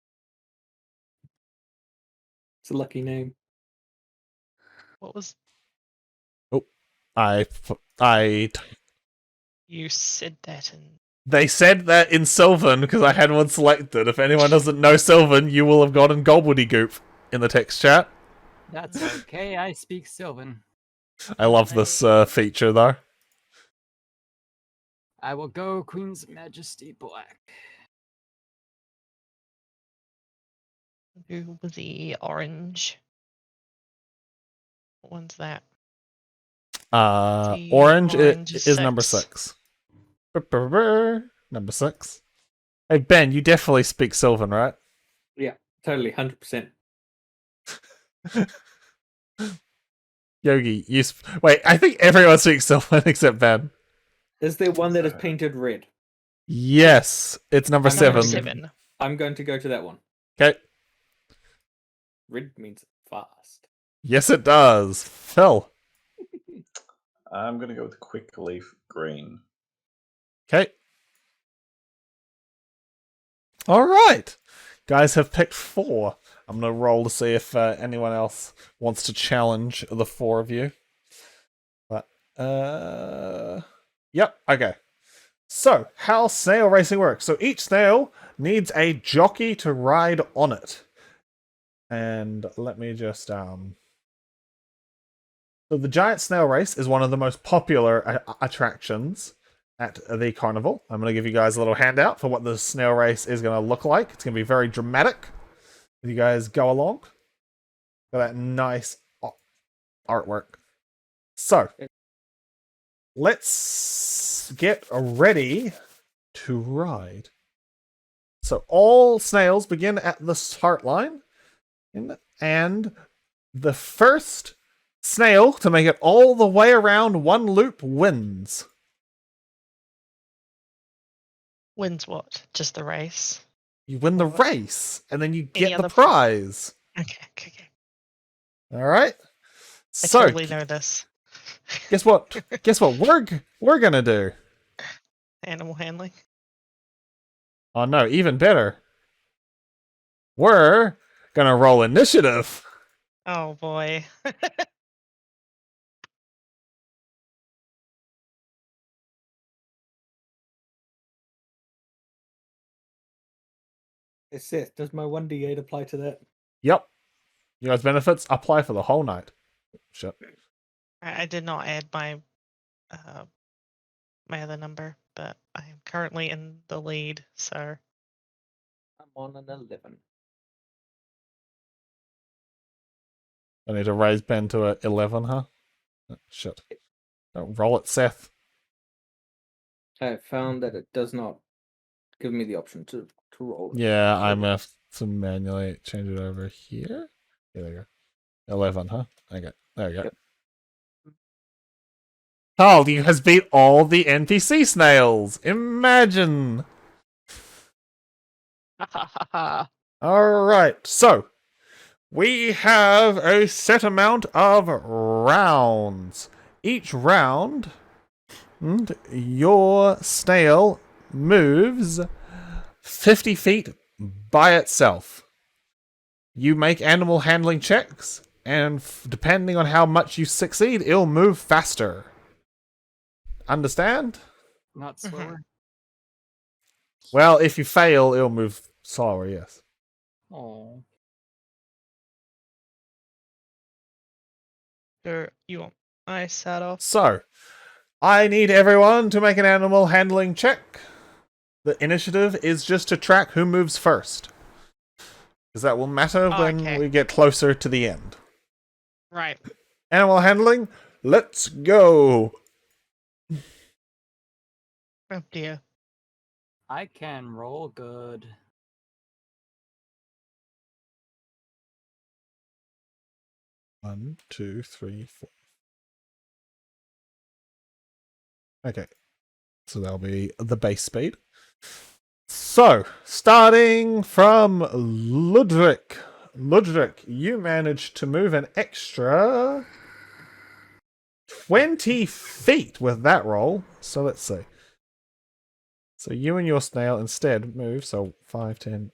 It's a lucky name. What was you said that in? They said that in Sylvan because I had one selected. If anyone doesn't know Sylvan, you will have gotten gobbledygook in the text chat. That's okay. I speak Sylvan. I love this feature though. I will go Queen's Majesty Black. Who was the orange? What one's that? The Orange orange is number 6. Number 6. Hey Ben, you definitely speak Sylvan, right? Yeah, totally, 100%. Yogi, wait. I think everyone speaks Sylvan except Ben. Is there one that is painted red? Yes, it's number 7. Number 7. I'm going to go to that one. Okay. Red means fast. Yes, it does. Phil. I'm going to go with Quick Leaf Green. Okay. All right. Guys have picked 4. I'm going to roll to see if anyone else wants to challenge the 4 of you. But, yep, okay. So, how snail racing works. So, each snail needs a jockey to ride on it. And let me just, So, the giant snail race is one of the most popular attractions at the carnival. I'm going to give you guys a little handout for what the snail race is going to look like. It's going to be very dramatic. If you guys go along. Got that nice artwork. So, let's get ready to ride. So, all snails begin at the start line in And the first snail to make it all the way around one loop wins. Wins what? Just the race? You win the race, and then you Any get the other prize. Okay. All right. I So, totally know this. guess what? Guess what we're gonna do? Animal handling. Oh no, even better. We're gonna roll initiative. Oh boy. Hey Seth, does my 1d8 apply to that? Yep. You guys' benefits apply for the whole night. Shit. I did not add my my other number, but I am currently in the lead, so I'm on an 11. I need to raise Ben to a 11, huh? Oh, shit. Don't roll it, Seth. I found that it does not give me the option to roll it. Yeah, I'm gonna have to manually change it over here. Yeah, there you go. 11, huh? Okay, there you go. Yep. Carl, you has beat all the NPC snails. Imagine. Alright, so we have a set amount of rounds. Each round, your snail moves 50 feet by itself. You make animal handling checks, and depending on how much you succeed, it'll move faster. Understand? Not slower. Well, if you fail, it'll move slower, yes. Oh. Sure, you want I start off? So, I need everyone to make an animal handling check. The initiative is just to track who moves first. Because that will matter when we get closer to the end. Right. Animal handling, let's go. Oh dear. I can roll good. One, two, three, four. Okay. So that'll be the base speed. So, starting from Ludruc. Ludruc, you managed to move an extra 20 feet with that roll. So let's see. So you and your snail instead move. So 5, 10,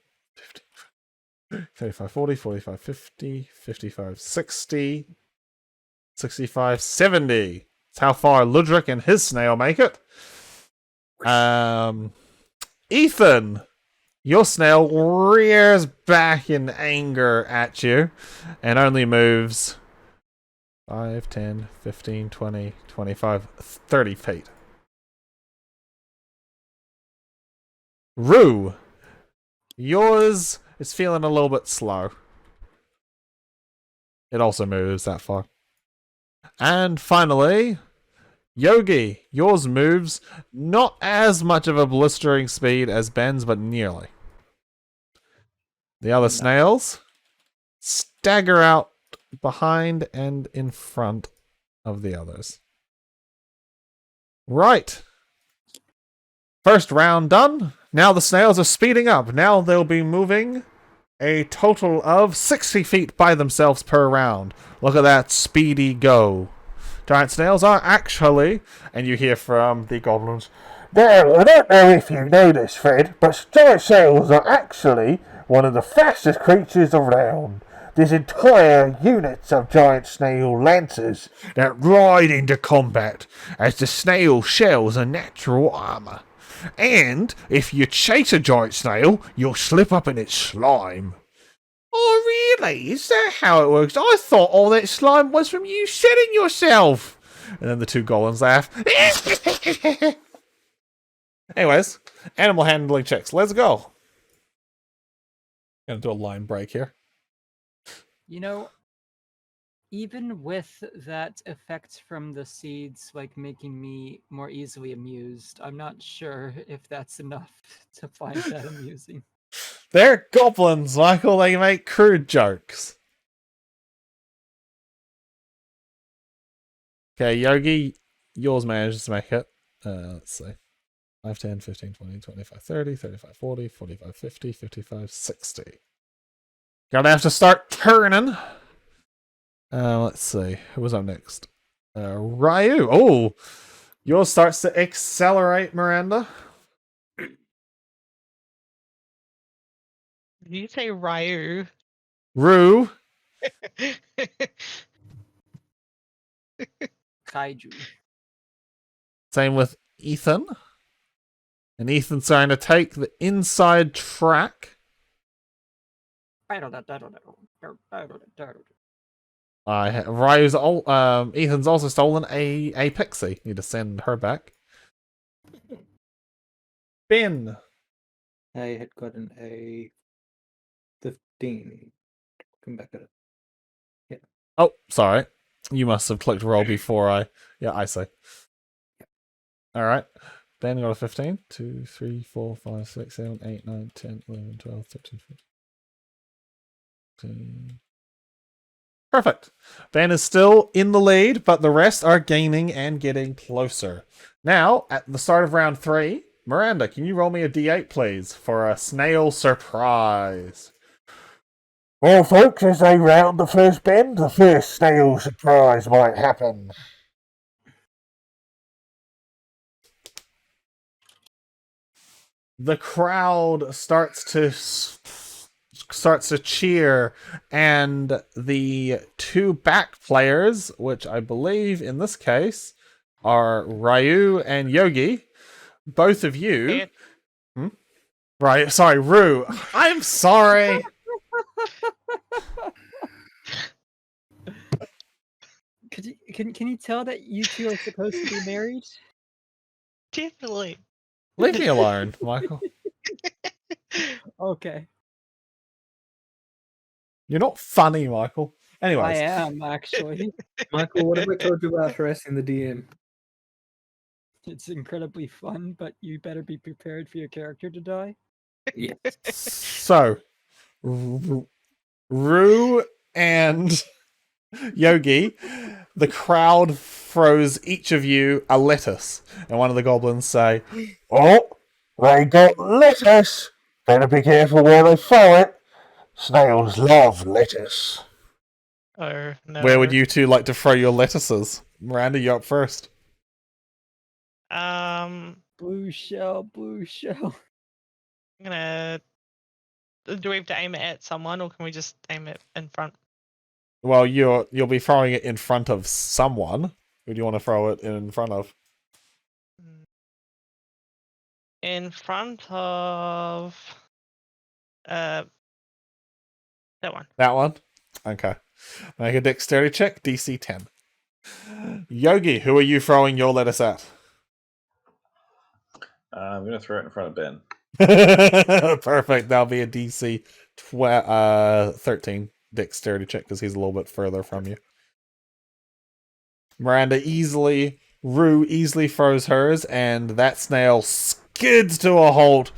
15, 35, 40, 45, 50, 55, 60, 65, 70. That's how far Ludruc and his snail make it. Eithan, your snail rears back in anger at you and only moves 5, 10, 15, 20, 25, 30 feet. Ryuu, yours is feeling a little bit slow. It also moves that far. And finally, Yogi, yours moves not as much of a blistering speed as Ben's, but nearly. The other snails stagger out behind and in front of the others. Right. First round done. Now the snails are speeding up. Now they'll be moving a total of 60 feet by themselves per round. Look at that speedy go. Giant snails are actually, and you hear from the goblins, Now, I don't know if you know this, Fred, but giant snails are actually one of the fastest creatures around. There's entire units of giant snail lancers that ride into combat, as the snail shells are natural armor. And if you chase a giant snail, you'll slip up in its slime. Oh, really? Is that how it works? I thought all that slime was from you shedding yourself. And then the two golems laugh. Anyways, animal handling checks. Let's go. Gonna do a line break here. You know, even with that effect from the seeds, like making me more easily amused, I'm not sure if that's enough to find that amusing. They're goblins, Michael. They make crude jokes. Okay, Yogi, yours manages to make it. Let's see. 5, 10, 15, 20, 25, 30, 35, 40, 45, 50, 55, 60. Gonna have to start turning. Let's see. Who was up next? Ryuu. Oh, yours starts to accelerate, Miranda. Did you say Ryu? Rue. Kaiju. Same with Eithan. And Ethan's trying to take the inside track. Ryu's Ethan's also stolen a pixie. Need to send her back. Ben. I had gotten a 15. Come back at it. Yeah. Oh, sorry. You must have clicked roll before I... Yeah, I see. Alright. Ben got a 15. 2, 3, 4, 5, 6, 7, 8, 9, 10, 11, 12, 13, 14. Perfect. Ben is still in the lead, but the rest are gaining and getting closer. Now, at the start of round 3, Miranda, can you roll me a d8, please, for a snail surprise? Well, folks, as they round the first bend, the first snail surprise might happen. The crowd starts to cheer, and the two back players, which I believe in this case are Ryuu and Yogi, both of you. Right, sorry, Rue. I'm sorry. Can you tell that you two are supposed to be married? Definitely. Leave me alone, Michael. Okay. You're not funny, Michael. Anyways. I am, actually. Michael, what have I told you about harassing the DM? It's incredibly fun, but you better be prepared for your character to die. Yes. So, Rue and Yogi, the crowd throws each of you a lettuce, and one of the goblins say, "Oh, they got lettuce. Better be careful where they throw it. Snails love lettuce." Oh, no. Where would you two like to throw your lettuces? Miranda, you're up first. Blue shell, blue shell. I'm gonna... Do we have to aim it at someone, or can we just aim it in front? Well, you'll be throwing it in front of someone. Who do you want to throw it in front of? In front of... that one. That one? Okay. Make a dexterity check, DC 10. Yogi, who are you throwing your lettuce at? I'm going to throw it in front of Ben. Perfect. That'll be a DC 13 dexterity check because he's a little bit further from you. Miranda Rue easily throws hers, and that snail skids to a halt,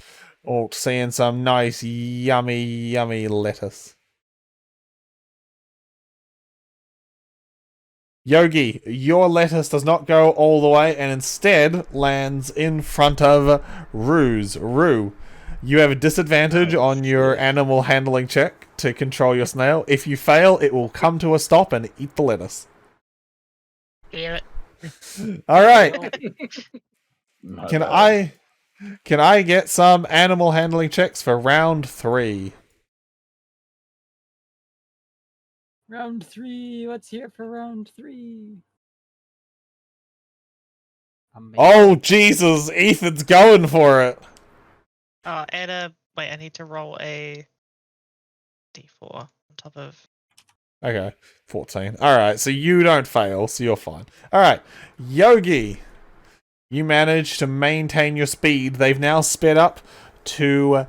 seeing some nice, yummy lettuce. Yogi, your lettuce does not go all the way and instead lands in front of Rue's. Rue, you have a disadvantage on your animal handling check to control your snail. If you fail, it will come to a stop and eat the lettuce. Damn it. All right. My Can I get some animal handling checks for round 3? Round 3. Let's hear for round 3. Amazing. Oh, Jesus. Ethan's going for it. Wait, I need to roll a d4 on top of... Okay, 14. Alright, so you don't fail, so you're fine. Alright, Yogi, you managed to maintain your speed. They've now sped up to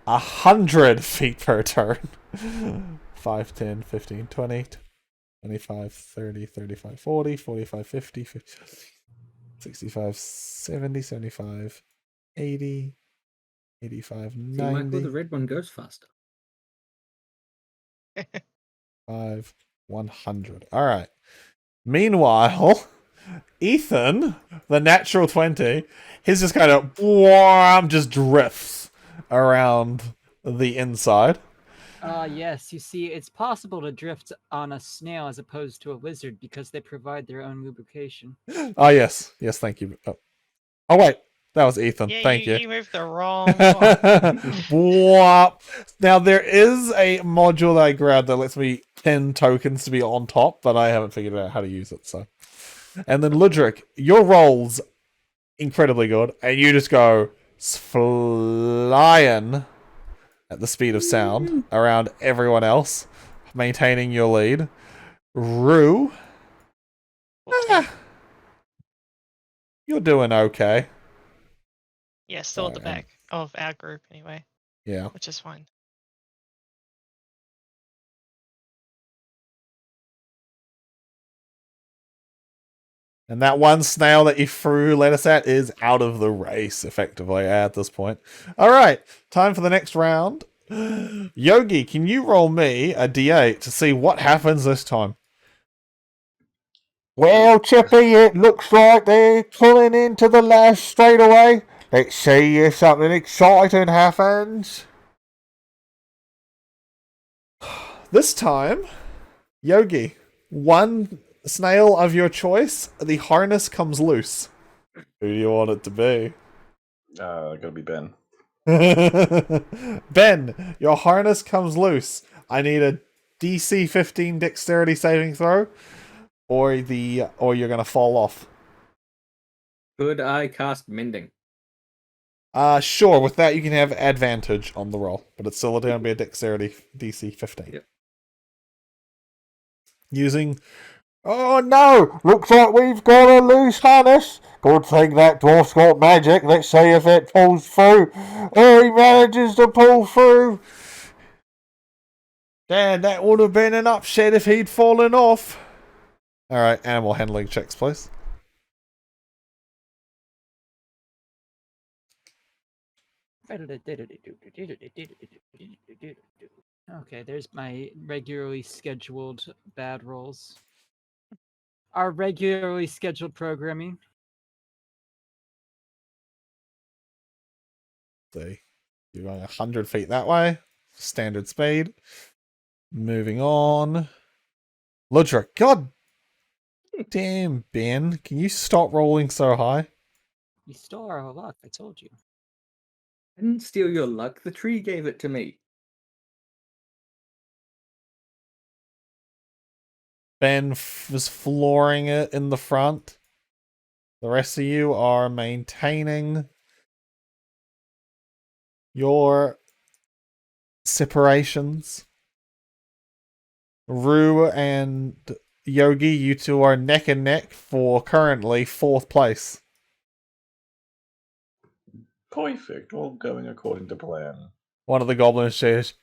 100 feet per turn. 5, 10, 15, 20, 25, 30, 35, 40, 45, 50, 65, 70, 75, 80, 85, See, Michael, 90. the red one goes faster. 100. All right. Meanwhile, Eithan, the natural 20, his just kind of just drifts around the inside. Yes, you see, it's possible to drift on a snail as opposed to a lizard because they provide their own lubrication. Oh, yes. Yes, thank you. Oh wait. That was Eithan. Yeah, Thank you. You moved the wrong one. Whop. Now, there is a module that I grabbed that lets me pin tokens to be on top, but I haven't figured out how to use it, so. And then Ludruc, your roll's incredibly good, and you just go flying at the speed of sound around everyone else, maintaining your lead. Ryuu, you're doing okay. Yeah, still at the back of our group anyway. Yeah. Which is fine. And that one snail that you threw lettuce at is out of the race, effectively, at this point. All right, time for the next round. Yogi, can you roll me a d8 to see what happens this time? Well, Chippy, it looks like they're pulling into the last straight away. Let's see if something exciting happens. This time, Yogi, one snail of your choice, the harness comes loose. Who do you want it to be? Gotta be Ben. Ben, your harness comes loose. I need a DC 15 dexterity saving throw, or you're gonna fall off. Could I cast Mending? Sure. With that, you can have advantage on the roll, but it's still going to be a dexterity DC 15. Yep. Using. Oh no! Looks like we've got a loose harness. Good thing that dwarf's got magic. Let's see if it pulls through. Oh, he manages to pull through. Dan, that would have been an upset if he'd fallen off. All right, animal handling checks, please. Okay, there's my regularly scheduled bad rolls. Our regularly scheduled programming. See, you're going 100 feet that way. Standard speed. Moving on. Ludruc, god damn, Ben, can you stop rolling so high? You stole our luck, I told you. I didn't steal your luck. The tree gave it to me. Ben was flooring it in the front. The rest of you are maintaining your separations. Ryuu and Yogi, you two are neck and neck for currently 4th place. Perfect. All going according to plan. One of the goblins says,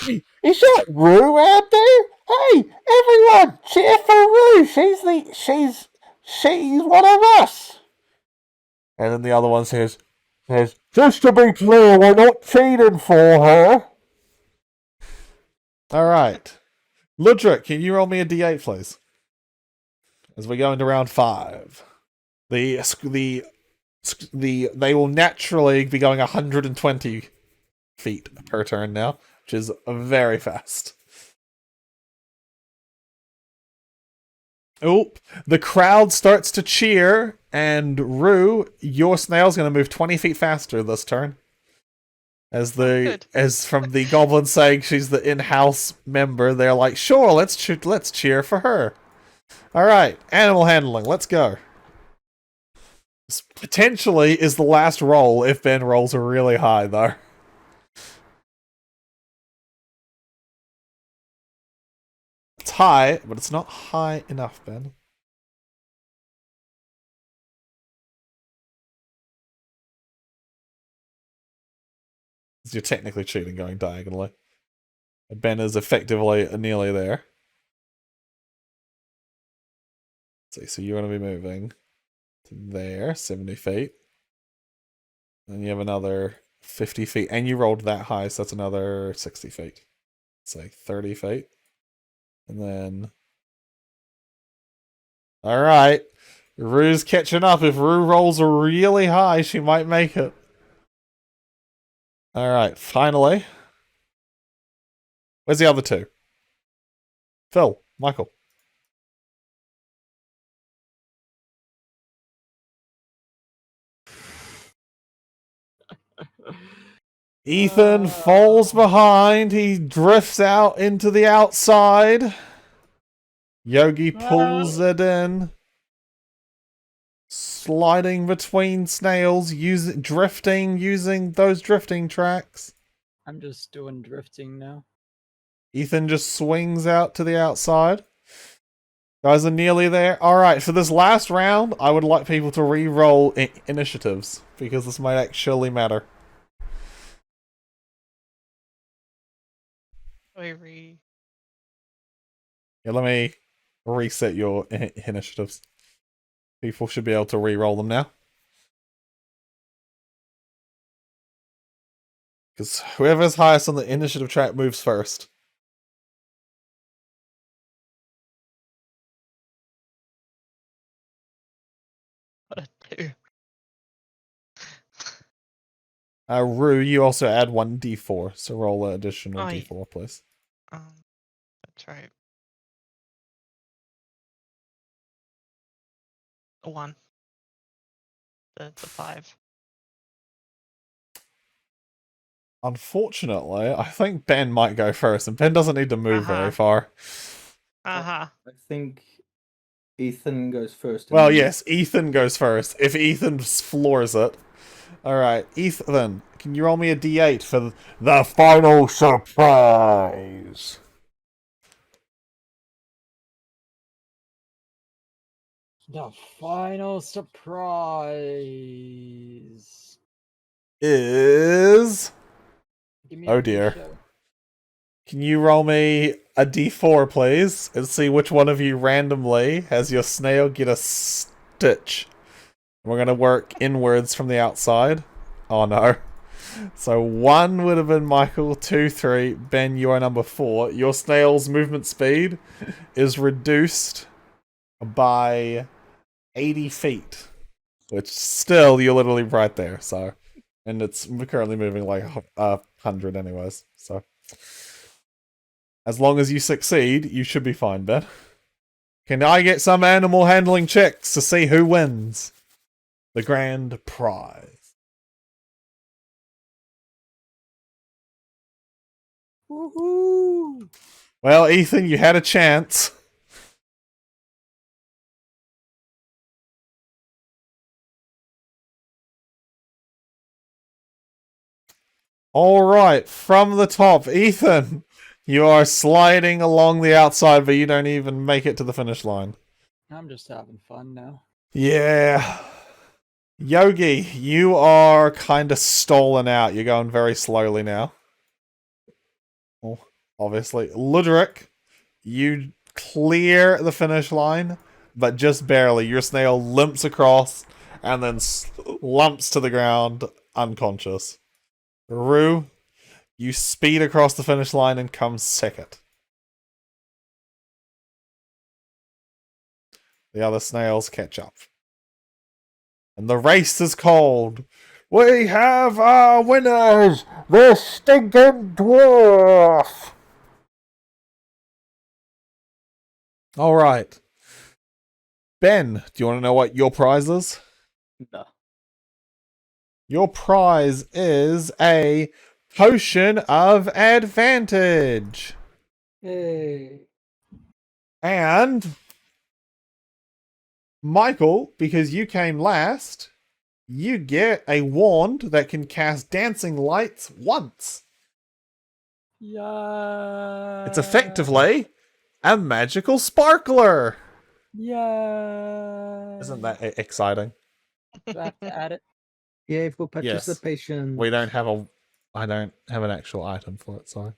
Is that Rue out there? Hey, everyone, cheer for Rue. She's one of us. and then the other one says, Just to be clear, we're not cheating for her. all right. Ludruc, can you roll me a d8, please? As we go into round 5. They will naturally be going 120 feet per turn now, which is very fast. Oh, the crowd starts to cheer, and Ryuu, your snail's going to move 20 feet faster this turn. As from the goblin saying she's the in-house member, they're like, sure, let's cheer for her. All right, animal handling, let's go. This potentially is the last roll if Ben rolls really high, though. It's high, but it's not high enough, Ben. You're technically cheating going diagonally. Ben is effectively nearly there. Let's see, so you want to be moving to there, 70 feet. Then you have another 50 feet. And you rolled that high, so that's another 60 feet. Say 30 feet. And then... Alright. Rue's catching up. If Rue rolls really high, she might make it. Alright, finally. Where's the other two? Phil, Michael. Eithan falls behind. He drifts out into the outside. Yogi pulls it in. Sliding between snails, drifting using those drifting tracks. I'm just doing drifting now. Eithan just swings out to the outside. Guys are nearly there. Alright, for this last round, I would like people to re-roll initiatives, because this might actually matter. Yeah, let me reset your initiatives. People should be able to re-roll them now. Because whoever's highest on the initiative track moves first. What a 2. Rue, you also add 1d4, so roll an additional Oh, yeah. d4, please. That's right. A 1. That's a 5. Unfortunately, I think Ben might go first, and Ben doesn't need to move very far. Uh-huh. I think Eithan goes first. Well, yes, Eithan goes first. If Ethan floors it. Alright, Eithan, can you roll me a d8 for the final surprise? The final surprise is... Give me Oh a dear. show. Can you roll me a d4, please? And see which one of you randomly has your snail get a stitch. We're going to work inwards from the outside. Oh no. So 1 would have been Michael, 2, 3. Ben, you are number 4. Your snail's movement speed is reduced by 80 feet. Which still, you're literally right there, so. And it's currently moving like 100 anyways, so. As long as you succeed, you should be fine, Ben. Can I get some animal handling checks to see who wins the grand prize? Woohoo! Well, Eithan, you had a chance. Alright, from the top, Eithan, you are sliding along the outside, but you don't even make it to the finish line. I'm just having fun now. Yeah. Yogi, you are kind of stolen out. You're going very slowly now. Well, obviously. Ludruc, you clear the finish line, but just barely. Your snail limps across and then slumps to the ground, unconscious. Rue, you speed across the finish line and come second. The other snails catch up. And the race is called. We have our winners, the Stinking Dwarf! Alright. Ben, do you want to know what your prize is? No. Your prize is a potion of advantage. Hey. And Michael, because you came last, you get a wand that can cast dancing lights once. Yeah. It's effectively a magical sparkler. Yeah. Isn't that exciting? Do I have to add it? Yeah, for Yes. participation. We don't have I don't have an actual item for it, sorry.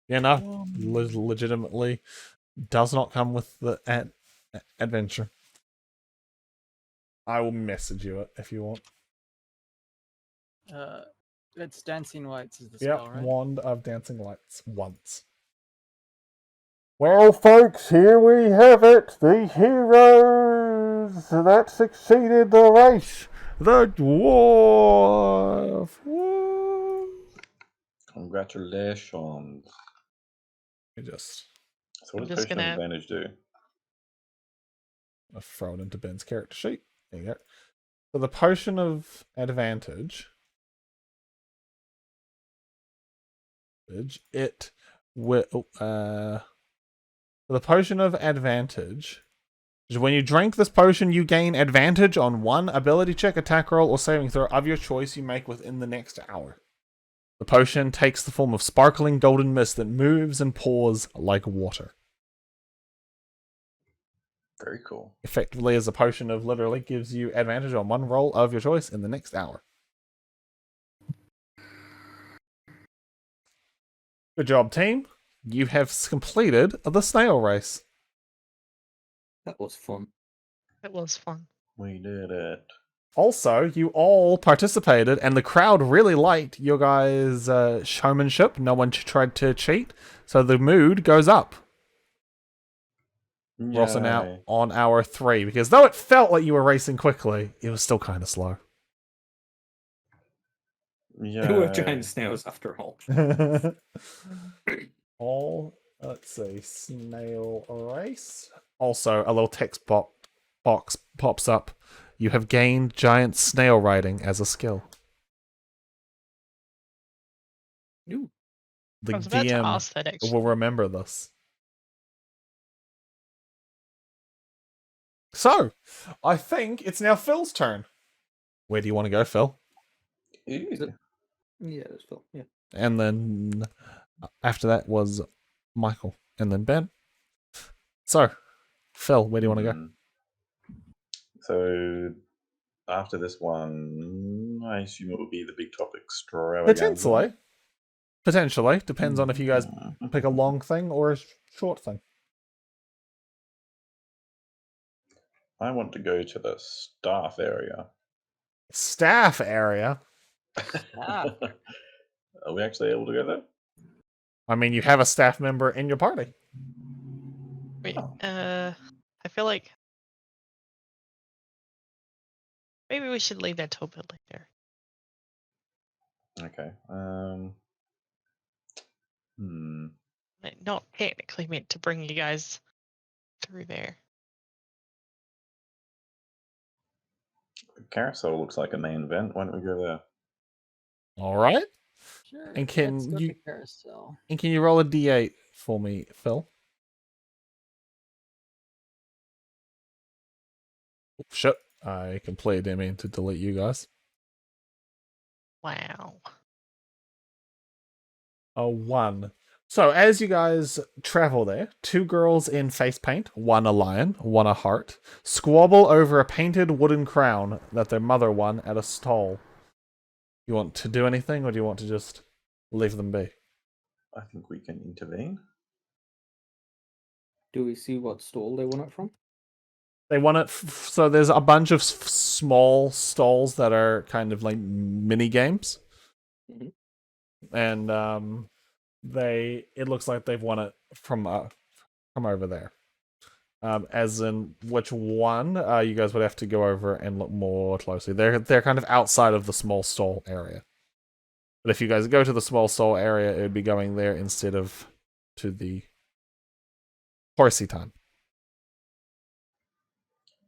Yeah, no, legitimately does not come with the adventure. I will message you it if you want. It's Dancing Lights is the Yep, spell, right? wand of dancing lights once. Well, folks, here we have it. The heroes that succeeded the race. The dwarf. Woo! Congratulations. Just So what I'm does just potion of gonna- advantage do? I'll throw it into Ben's character sheet. There you go. So the potion of advantage, it will the potion of advantage is when you drink this potion, you gain advantage on one ability check, attack roll, or saving throw of your choice you make within the next hour. The potion takes the form of sparkling golden mist that moves and pours like water. Very cool. Effectively, as a potion of literally gives you advantage on one roll of your choice in the next hour. Good job, team. You have completed the snail race. That was fun. It was fun. We did it. Also, you all participated, and the crowd really liked your guys' showmanship. No one tried to cheat, so the mood goes up. We're also now Yay. on hour 3, because though it felt like you were racing quickly, it was still kind of slow. They were Yay. giant snails after all. Let's see, snail race. Also, a little text box pops up. You have gained giant snail riding as a skill. Ooh. The I was about to DM ask that actually. will remember this. So, I think it's now Phil's turn. Where do you want to go, Phil? Ew. Yeah, that's Phil. Yeah. And then after that was Michael, and then Ben. So, Phil, where do you want to go? So after this one, I assume it would be the big top extravaganza. Potentially. Depends on if you guys pick a long thing or a short thing. I want to go to the staff area. Staff area. Ah. Are we actually able to go there? I mean, you have a staff member in your party. Wait, I feel like maybe we should leave that till a bit later. Okay. Like, not technically meant to bring you guys through there. Carousel looks like a main event. Why don't we go there? All right. Sure. And can let's go you- to Carousel. And can you roll a d8 for me, Phil? Oh, shit. I completely didn't mean to delete you guys. Wow. A 1. So, as you guys travel there, 2 girls in face paint, one a lion, one a heart, squabble over a painted wooden crown that their mother won at a stall. You want to do anything, or do you want to just leave them be? I think we can intervene. Do we see what stall they want it from? They want it, so there's a bunch of small stalls that are kind of like mini games. Mhm. And it looks like they've won it from over there. As in which one, you guys would have to go over and look more closely. They're kind of outside of the small stall area. But if you guys go to the small stall area, it would be going there instead of to the horsey time.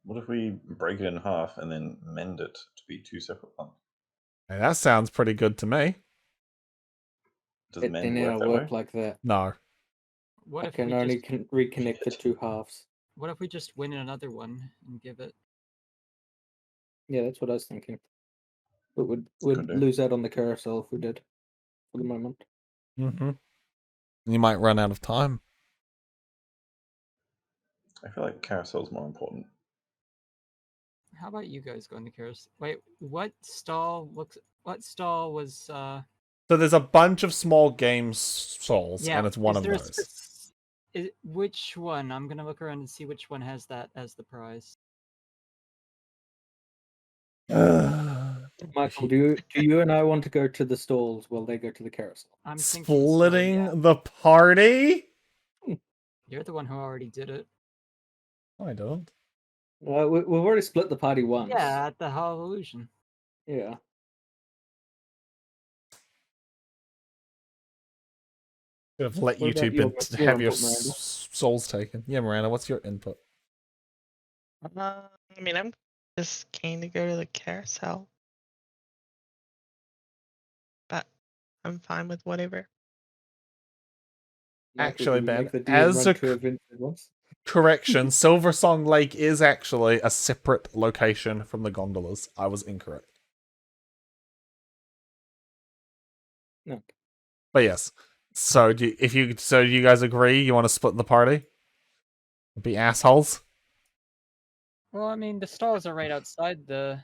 What if we break it in half and then mend it to be 2 separate ones? Hey, that sounds pretty good to me. Does It mend didn't work that work way? like that. No. What I if can we only just, reconnect the Shit. 2 halves. what if we just win another one and give it? Yeah, that's what I was thinking. But we'd Could do. lose out on the carousel if we did. For the moment. Mm-hmm. You might run out of time. I feel like carousel's more important. How about you guys go in the carousel? Wait, what stall was So there's a bunch of small game stalls, and it's one is of there a those. which one? I'm gonna look around and see which one has that as the prize. Michael, do you and I want to go to the stalls while they go to the carousel? I'm thinking so, Splitting yeah. the party? You're the one who already did it. I don't. We've already split the party once. Yeah, at the Hall of Illusion. Yeah. Should have let you What two about your have your input, Miranda? souls taken. Yeah, Miranda, what's your input? I mean, I'm just keen to go to the carousel, but I'm fine with whatever. Actually, Did we Ben, make the DM as run a two events at once? correction, Silversong Lake is actually a separate location from the gondolas. I was incorrect. No. But yes. So do you guys agree you want to split the party? Be assholes? Well, I mean, the stalls are right outside the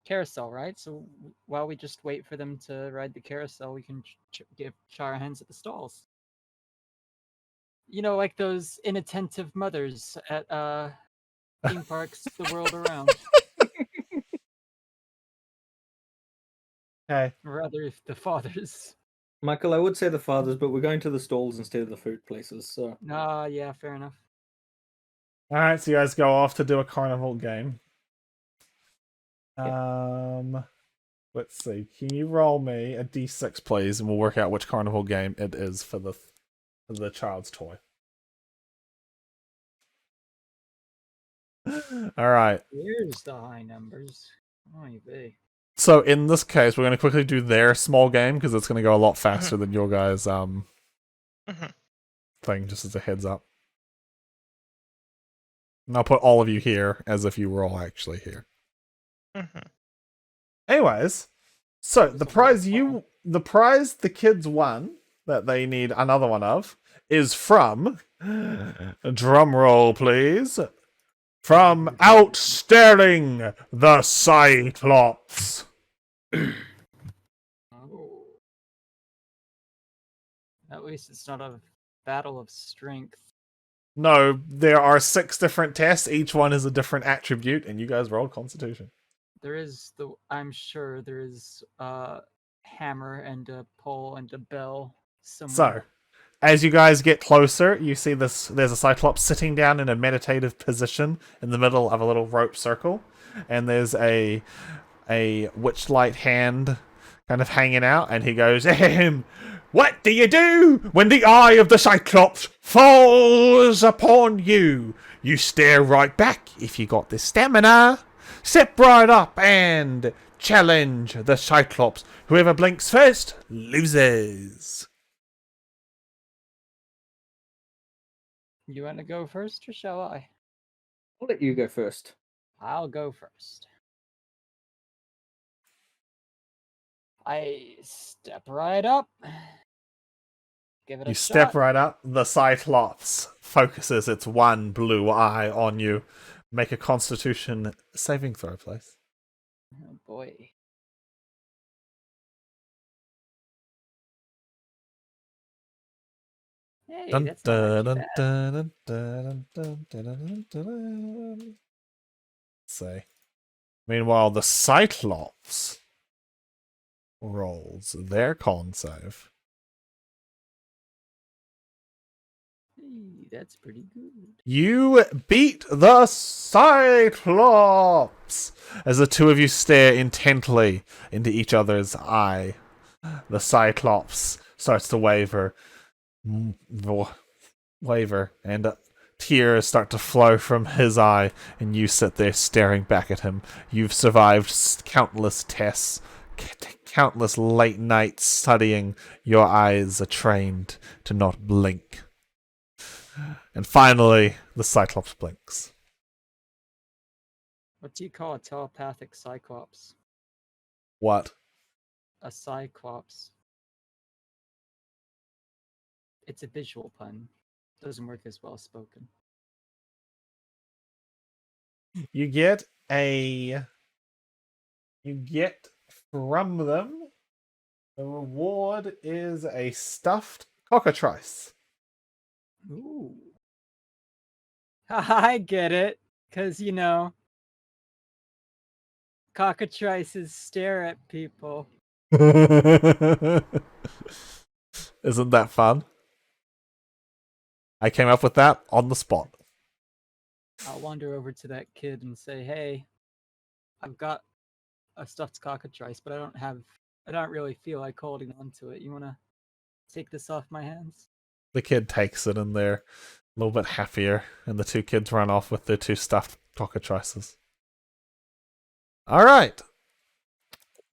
carousel, right? So while we just wait for them to ride the carousel, we can try our hands at the stalls. You know, like those inattentive mothers at theme parks the world around. Okay. Rather, the fathers. Michael, I would say the fathers, but we're going to the stalls instead of the food places, so... Yeah, fair enough. Alright, so you guys go off to do a carnival game. Yeah. Let's see. Can you roll me a d6, please, and we'll work out which carnival game it is for the child's toy. Alright. Here's the high numbers. Oh, you be. So in this case, we're going to quickly do their small game, because it's going to go a lot faster than your guys' thing, just as a heads up. And I'll put all of you here, as if you were all actually here. Anyways, so the prize the kids won, that they need another one of, is from, drum roll please, from Staring the Cyclops. Oh. At least it's not a battle of strength. No, there are 6 different tests, each one is a different attribute, and you guys rolled Constitution. I'm sure there is a hammer and a pole and a bell somewhere. So, as you guys get closer, you see there's a Cyclops sitting down in a meditative position in the middle of a little rope circle, and there's a witchlight hand kind of hanging out, and he goes, "Ahem, what do you do when the eye of the Cyclops falls upon you? You stare right back if you got the stamina. Step right up and challenge the Cyclops. Whoever blinks first loses." You want to go first, or shall I? I'll let you go first. I'll go first. I step right up. Give it a You shot. step right up. The Cyclops focuses its one blue eye on you. Make a Constitution saving throw, please. Oh boy. Hey, Dun, that's not dun, actually dun, bad. dun, dun, dun, dun, dun, dun. Let's see. Meanwhile, the Cyclops rolls their con save. Hey, that's pretty good. You beat the Cyclops! As the two of you stare intently into each other's eye, the Cyclops starts to waver, and tears start to flow from his eye, and you sit there staring back at him. You've survived countless tests, countless late nights studying. Your eyes are trained to not blink. And finally, the Cyclops blinks. What do you call a telepathic cyclops? What? A cyclops. It's a visual pun. Doesn't work as well spoken. You get from them, the reward is a stuffed cockatrice. Ooh. I get it. Because, cockatrices stare at people. Isn't that fun? I came up with that on the spot. I'll wander over to that kid and say, "Hey, I've got a stuffed cockatrice, but I don't really feel like holding on to it. You wanna take this off my hands?" The kid takes it and they're a little bit happier, and the two kids run off with their two stuffed cockatrices. Alright.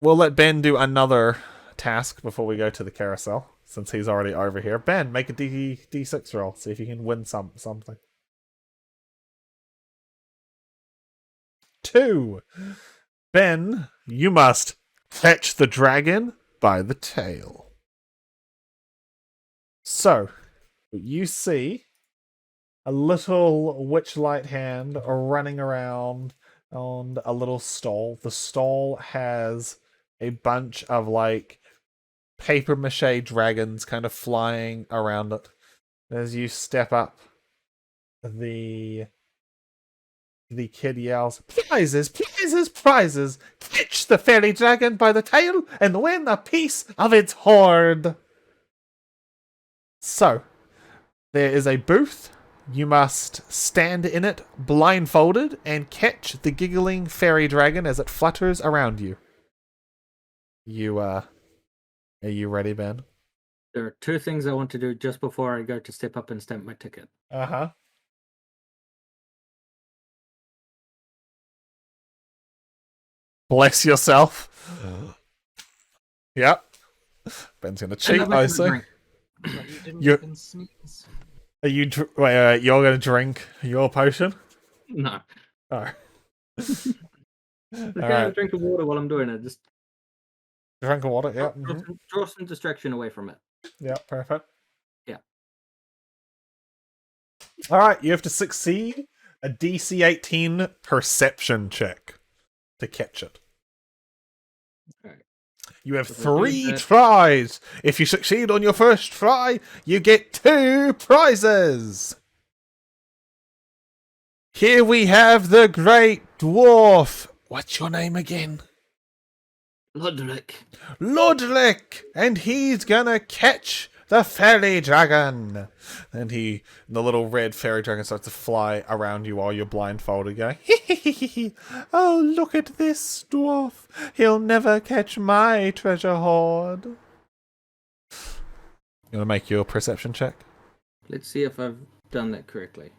We'll let Ben do another task before we go to the carousel, since he's already over here. Ben, make a D6 roll. See if you can win something. 2. Ben, you must catch the dragon by the tail. So, you see a little witchlight hand running around on a little stall. The stall has a bunch of like paper mache dragons kind of flying around it. As you step up, the kid yells, "Prizes, prizes, prizes! Catch the fairy dragon by the tail and win a piece of its hoard!" So, there is a booth. You must stand in it blindfolded and catch the giggling fairy dragon as it flutters around you. Are you ready, Ben? There are 2 things I want to do just before I go to step up and stamp my ticket. Uh-huh. Bless yourself. Yep. Ben's gonna cheat, I see. But you didn't You're- even sneeze. Are you... wait, you're gonna drink your potion? No. Oh. Just All have right. a drink of water while I'm doing it. Just Drink of water, yeah. draw some distraction away from it. Yeah, perfect. Yeah. Alright, you have to succeed a DC 18 perception check to catch it. Alright. You have If I do 3 that- tries. If you succeed on your first try, you get 2 prizes. Here we have the Great Dwarf. What's your name again? Ludruc. Ludruc, and he's gonna catch the fairy dragon. And the little red fairy dragon starts to fly around you while you're blindfolded, going, "Oh, look at this dwarf. He'll never catch my treasure hoard." You gonna make your perception check? Let's see if I've done that correctly.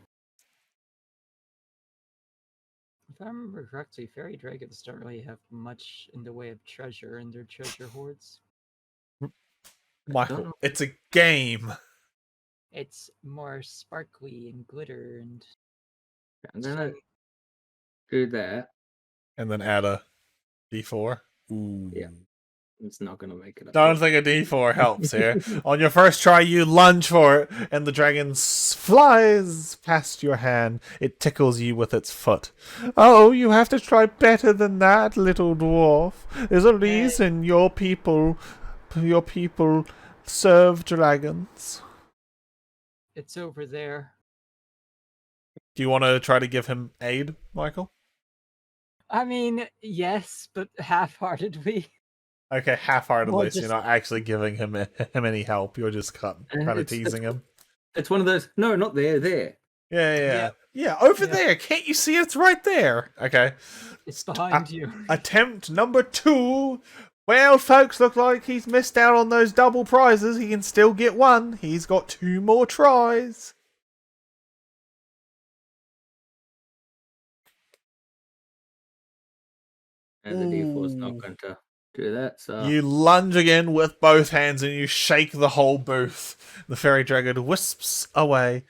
If I remember correctly, fairy dragons don't really have much in the way of treasure in their treasure hoards. Michael, it's a game. It's more sparkly and glitter and I'm gonna do that. And then add a D4. Ooh. Yeah. It's not gonna make it up. Don't think a D4 helps here. On your first try, you lunge for it, and the dragon flies past your hand. It tickles you with its foot. "Oh, you have to try better than that, little dwarf. There's a reason your people serve dragons." it's over there. Do you want to try to give him aid, Michael? I mean, yes, but half-heartedly. Okay, half-heartedly, Well, so you're not actually giving him any help. You're just kind of It's- teasing him. It's one of those. No, not there. There. Yeah, over Yeah. there. Can't you see it's right there? Okay. It's behind you. Attempt number 2. Well, folks, look like he's missed out on those double prizes. He can still get 1. He's got 2 more tries. And the D4 is not Ooh. going to do that. So You lunge again with both hands and you shake the whole booth. The fairy dragon wisps away.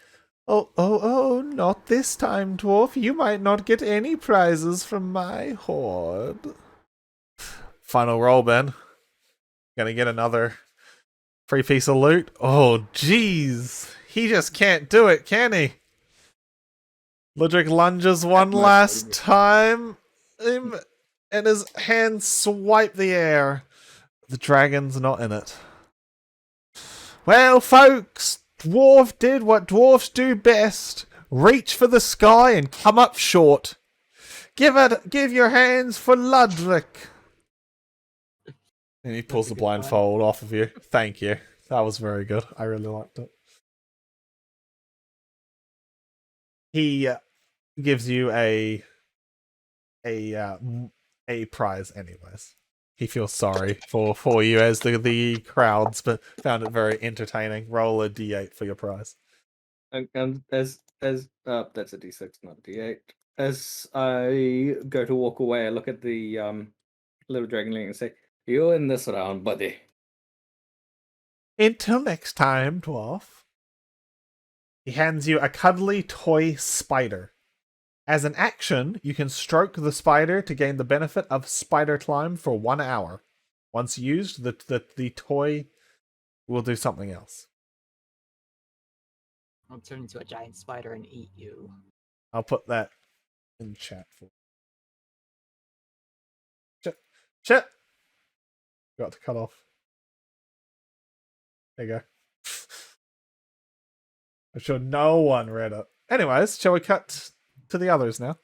Oh, not this time, dwarf. You might not get any prizes from my hoard. Final roll, Ben. Gonna get another free piece of loot. Oh, jeez. He just can't do it, can he? Ludruc lunges one last time. And his hands swipe the air. The dragon's not in it. Well, folks, dwarf did what dwarfs do best. Reach for the sky and come up short. Give your hands for Ludruc. And he pulls the blindfold off of you. Thank you. That was very good. I really liked it. He gives you a prize anyways. He feels sorry for you as the crowds, but found it very entertaining. Roll a d8 for your prize. And that's a d6, not d8. As I go to walk away, I look at the little dragonling and say, "You in this round, buddy." Until next time, dwarf. He hands you a cuddly toy spider. As an action, you can stroke the spider to gain the benefit of spider climb for 1 hour. Once used, the toy will do something else. I'll turn into a giant spider and eat you. I'll put that in chat for Shit! Got to cut off. There you go. I'm sure no one read it. Anyways, shall we cut to the others now?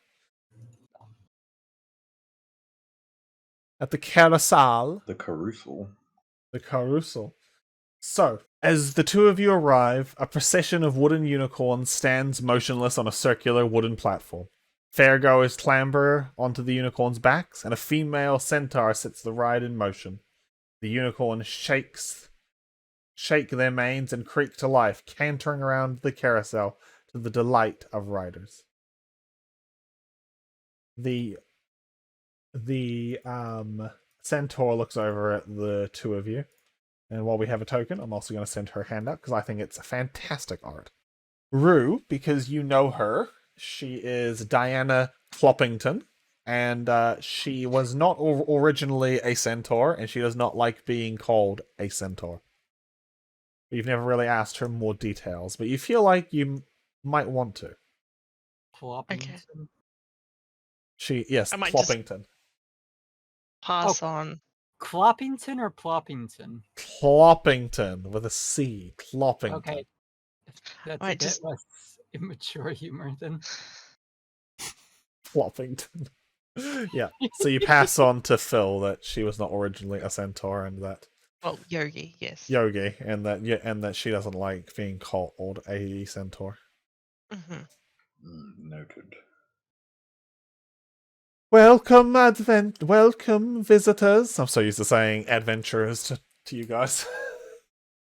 At the Carousel. The Carousel. The Carousel. So, as the two of you arrive, a procession of wooden unicorns stands motionless on a circular wooden platform. Fairgoers clamber onto the unicorns' backs, and a female centaur sets the ride in motion. The unicorns shake their manes and creak to life, cantering around the carousel to the delight of riders. The centaur looks over at the two of you. And while we have a token, I'm also going to send her hand up because I think it's fantastic art. Ryuu, because you know her, she is Diana Cloppington, and she was not originally a centaur, and she does not like being called a centaur. You've never really asked her more details, but you feel like you might want to. Cloppington. Yes, I might Cloppington. Pass on. Cloppington or Ploppington? Cloppington with a C. Cloppington. Okay. That's Might a bit just- less immature humor than. Cloppington. Yeah. So you pass on to Phil that she was not originally a centaur, and that Well, Yogi, yes. Yogi, and that she doesn't like being called a centaur. Mm-hmm. Noted. Welcome visitors. I'm so used to saying adventurers to you guys.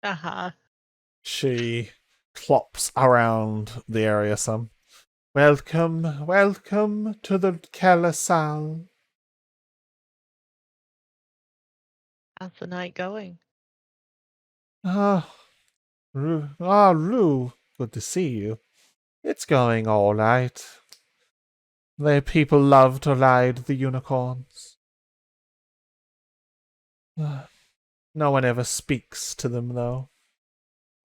Uh-huh. She clops around the area some. Welcome to the Carousel. How's the night going? Ryuu, good to see you. It's going all right. The people love to ride the unicorns. No one ever speaks to them though,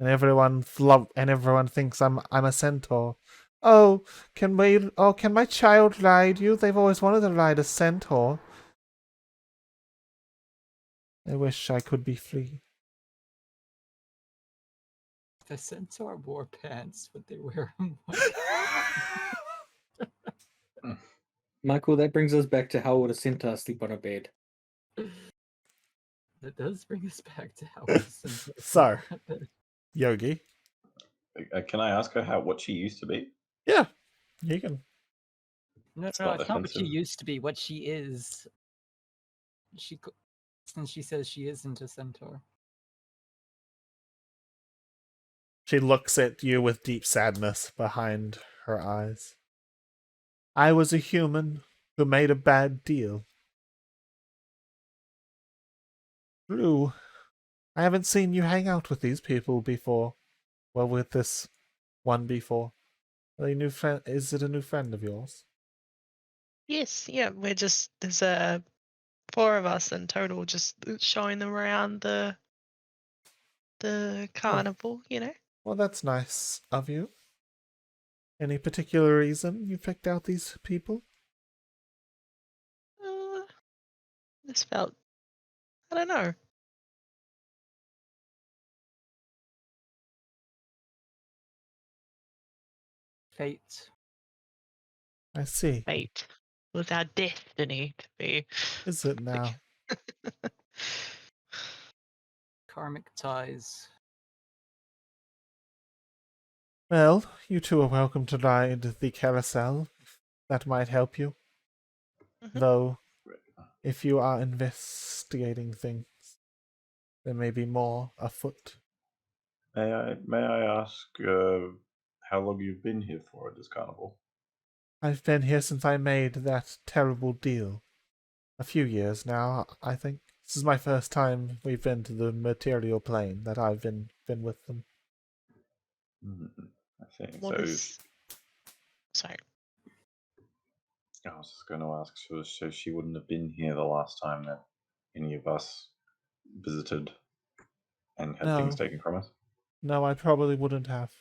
and everyone thinks I'm a centaur. Oh, can my child ride you? They've always wanted to ride a centaur. I wish I could be free. The centaur wore pants, but they wear them. Michael, that brings us back to how would a centaur sleep on a bed? That does bring us back to how a centaur So, Yogi. Can I ask her what she used to be? Yeah, you can. No, It's it's not not what she offensive. used to be. What she is. Since she says she isn't a centaur. She looks at you with deep sadness behind her eyes. I was a human who made a bad deal. Ryuu, I haven't seen you hang out with these people before. Well, with this one before. Are they new friend? Is it a new friend of yours? Yes, yeah, there's 4 of us in total, just showing them around the carnival, you know? Well, that's nice of you. Any particular reason you picked out these people? This felt, I don't know. Fate. I see. Fate was our destiny to be. Is it now? Karmic ties. Well, you two are welcome to ride the carousel. That might help you. Though, if you are investigating things, there may be more afoot. May I ask how long you've been here for at this carnival? I've been here since I made that terrible deal. A few years now, I think. This is my first time we've been to the material plane that I've been with them. I see. Sorry. I was just going to ask, so she wouldn't have been here the last time that any of us visited and had things taken from us? No, I probably wouldn't have.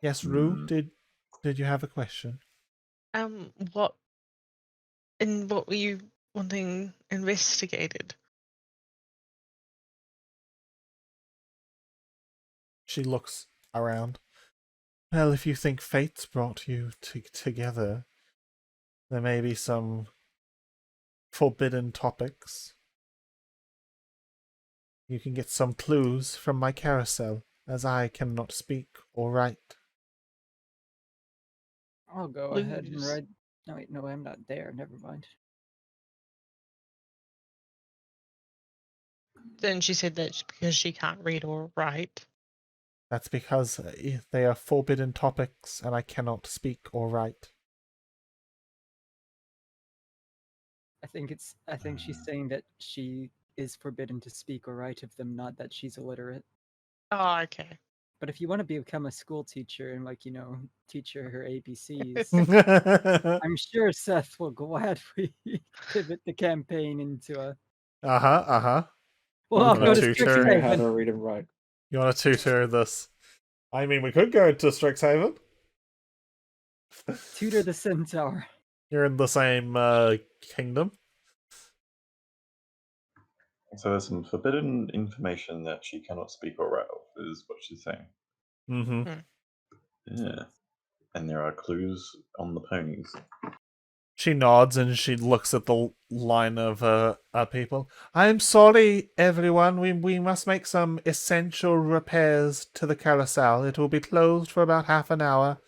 Yes, Ryuu, did you have a question? What were you wanting investigated? She looks around. Well, if you think fate's brought you together, there may be some forbidden topics. You can get some clues from my carousel, as I cannot speak or write. I'll go ahead and write. No, wait, no, I'm not there. Never mind. Then she said that because she can't read or write. That's because they are forbidden topics, and I cannot speak or write. I think she's saying that she is forbidden to speak or write of them, not that she's illiterate. Oh, okay. But if you want to become a school teacher and, like, teach her ABCs, I'm sure Seth will gladly pivot the campaign into a. Well, I'll go to Strixhaven. How to read and write. You want to tutor this? I mean, we could go to Strixhaven. Tutor the Centaur. You're in the same kingdom. So there's some forbidden information that she cannot speak or write of, is what she's saying. Yeah. And there are clues on the ponies. She nods and she looks at the line of people. I'm sorry, everyone. We must make some essential repairs to the carousel. It will be closed for about half an hour.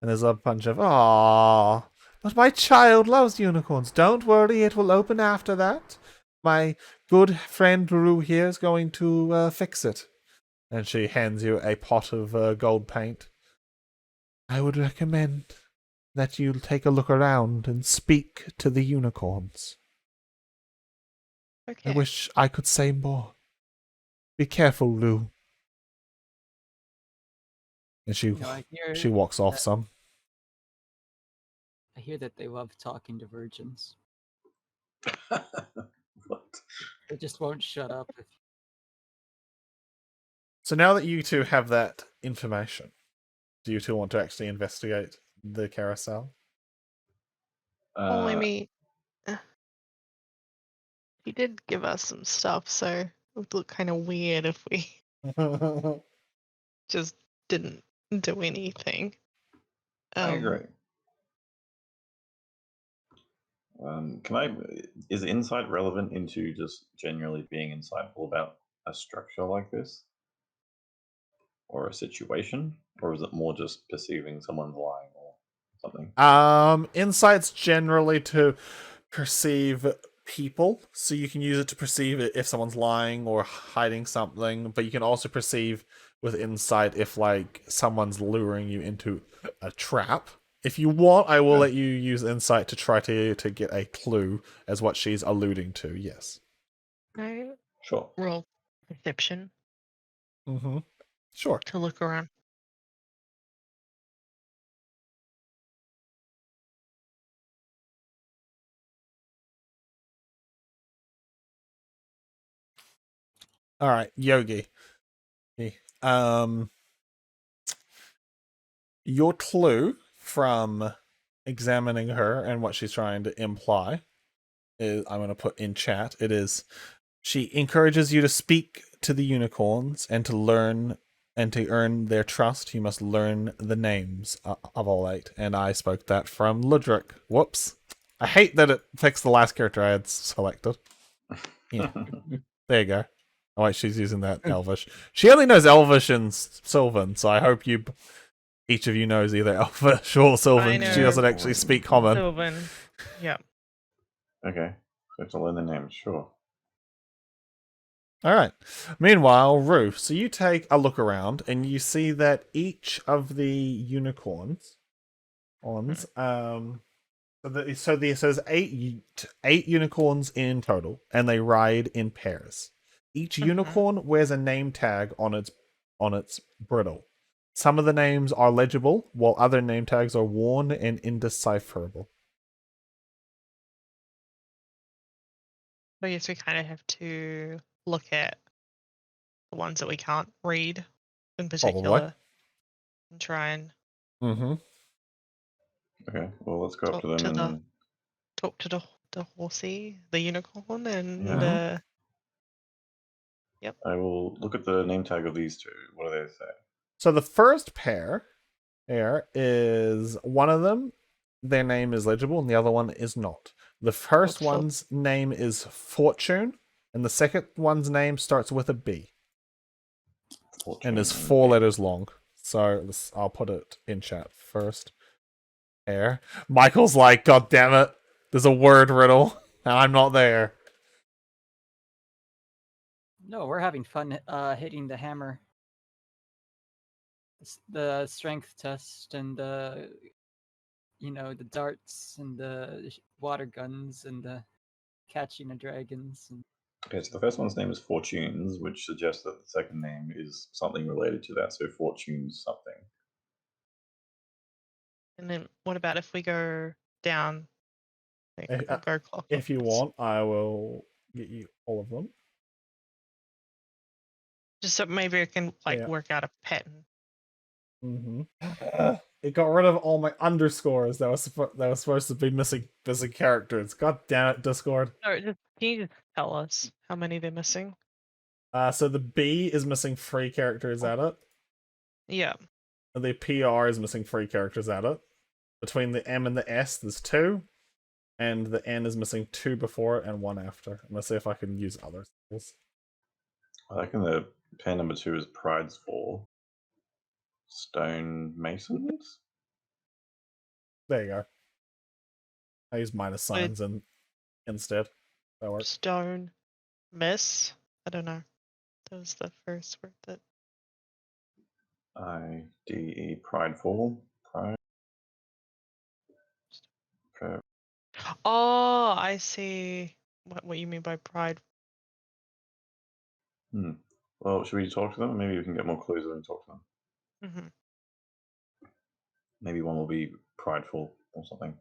And there's a bunch of, "Aww, but my child loves unicorns. Don't worry, it will open after that. My good friend Ryuu here is going to fix it." And she hands you a pot of gold paint. I would recommend that you take a look around and speak to the unicorns. Okay. I wish I could say more. Be careful, Ryuu. And she walks off some. I hear that they love talking to virgins. What? They just won't shut up. So now that you two have that information, do you two want to actually investigate the carousel? Well, I mean, he did give us some stuff, so it would look kind of weird if we just didn't do anything. I agree. Is insight relevant into just generally being insightful about a structure like this? Or a situation? Or is it more just perceiving someone's lying or something? Insight's generally to perceive people, so you can use it to perceive if someone's lying or hiding something, but you can also perceive with insight if, like, someone's luring you into a trap. If you want, I will let you use insight to try to get a clue as what she's alluding to, yes. Right. Sure. Roll perception. Sure. To look around. All right, Yogi. Your clue from examining her and what she's trying to imply is, I'm going to put in chat, it is, she encourages you to speak to the unicorns and to learn and to earn their trust. You must learn the names of all 8. And I spoke that from Ludruc. Whoops. I hate that it fixed the last character I had selected. Yeah. There you go. Oh wait, she's using that Elvish. She only knows Elvish and Sylvan, so I hope each of you knows either Elvish or Sylvan. She know. doesn't actually speak common. Sylvan. Yeah. Okay. So to learn the names, sure. All right. Meanwhile, Ruth, so you take a look around and you see that each of the unicorns, so there's eight unicorns in total, and they ride in pairs. Each unicorn wears a name tag on its bridle. Some of the names are legible, while other name tags are worn and indecipherable. So I guess we kind of have to look at the ones that we can't read in particular and try and Mm-hmm. Okay, well, let's go up to Talk them to and talk to the horsey, the unicorn, and Yeah. I will look at the name tag of these two. What do they say? So the first pair here is one of them, their name is legible, and the other one is not. The first What's one's name is Fortune, and the second one's name starts with a B Fortune and is and 4 B. letters long. So I'll put it in chat first. Here. Michael's like, God damn it, there's a word riddle, and I'm not there. No, we're having fun hitting the hammer. The strength test and the darts and the water guns and the catching of dragons. And Okay, so the first one's name is Fortunes, which suggests that the second name is something related to that. So Fortunes something. And then what about if we go down? Like, we'll go clockwise. If you want, I will get you all of them. Just so maybe I can work out a pattern. Mm-hmm. It got rid of all my underscores that was supposed to be missing characters. God damn it, Discord. Or can you just tell us how many they're missing? So the B is missing 3 characters at it. Yeah. And the PR is missing 3 characters at it. Between the M and the S, there's 2. And the N is missing 2 before it and 1 after. I'm gonna see if I can use other symbols. I reckon the pair number 2 is Pride's Fall. Stone Masons? There you go. I use minus signs instead. That works. Stone miss. I don't know. That was the first word that. IDE Prideful. Pride. Okay. Oh, I see what you mean by pride. Well, should we talk to them? Maybe we can get more clues when we talk to them. Mm-hmm. Maybe one will be prideful or something.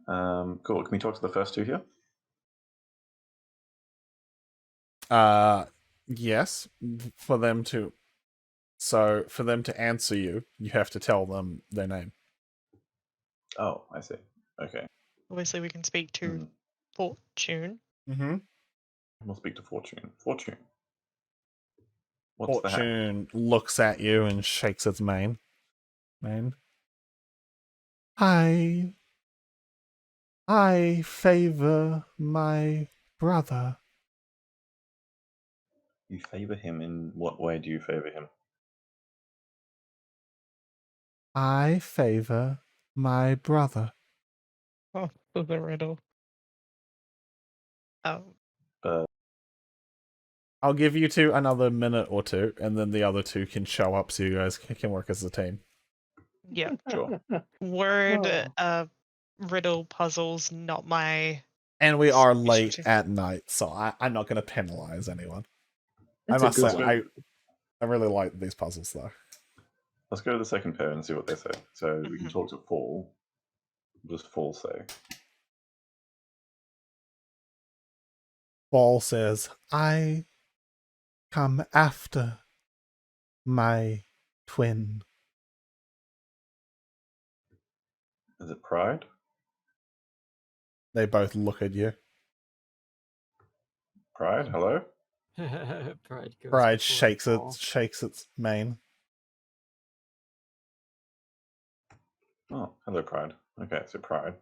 Cool. Can we talk to the first 2 here? Yes. For them to answer you, you have to tell them their name. Oh, I see. Okay. Obviously, we can speak to Fortune. Mm-hmm. We'll speak to Fortune. Fortune. What's Fortune looks at you and shakes its mane. I favor my brother. You favor him? In what way do you favor him? I favor my brother. Oh, the riddle. Oh. I'll give you 2 another minute or 2, and then the other 2 can show up so you guys can work as a team. Yeah. Sure. Word riddle puzzles, not my. And we are late at night, so I'm not going to penalize anyone. That's I must a good say, one. I really like these puzzles, though. Let's go to the second pair and see what they say. So we can talk to Fall. What does Fall say? Fall says, I come after my twin. Is it Pride? They both look at you. Pride, hello? Pride shakes its mane. Oh, hello, Pride. Okay, so Pride.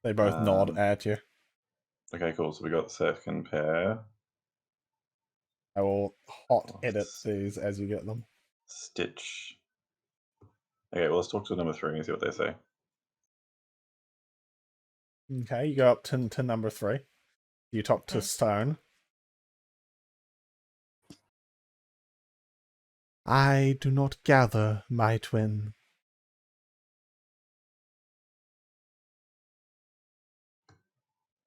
They both nod Um, at you. Okay, cool. So we got the second pair. I will hot edit these as you get them. Stitch. Okay, well, let's talk to number 3 and see what they say. Okay, you go up to number 3. You talk to Okay. Stone. I do not gather, my twin.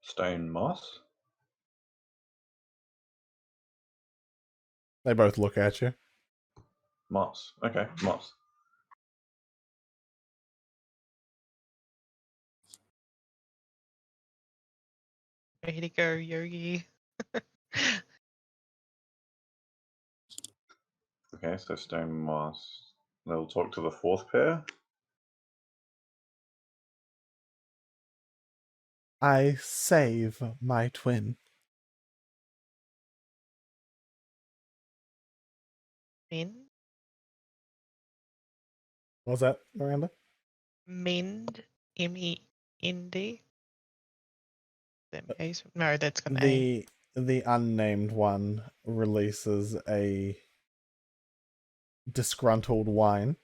Stone moss. They both look at you. Moss. Okay, moss. Way to go, Yogi. Okay, so stone moss. They'll talk to the fourth pair. I save my twin. Min? What was that, Miranda? Mind? M-E-N-D? No, that's got an A. The unnamed one releases a disgruntled whine.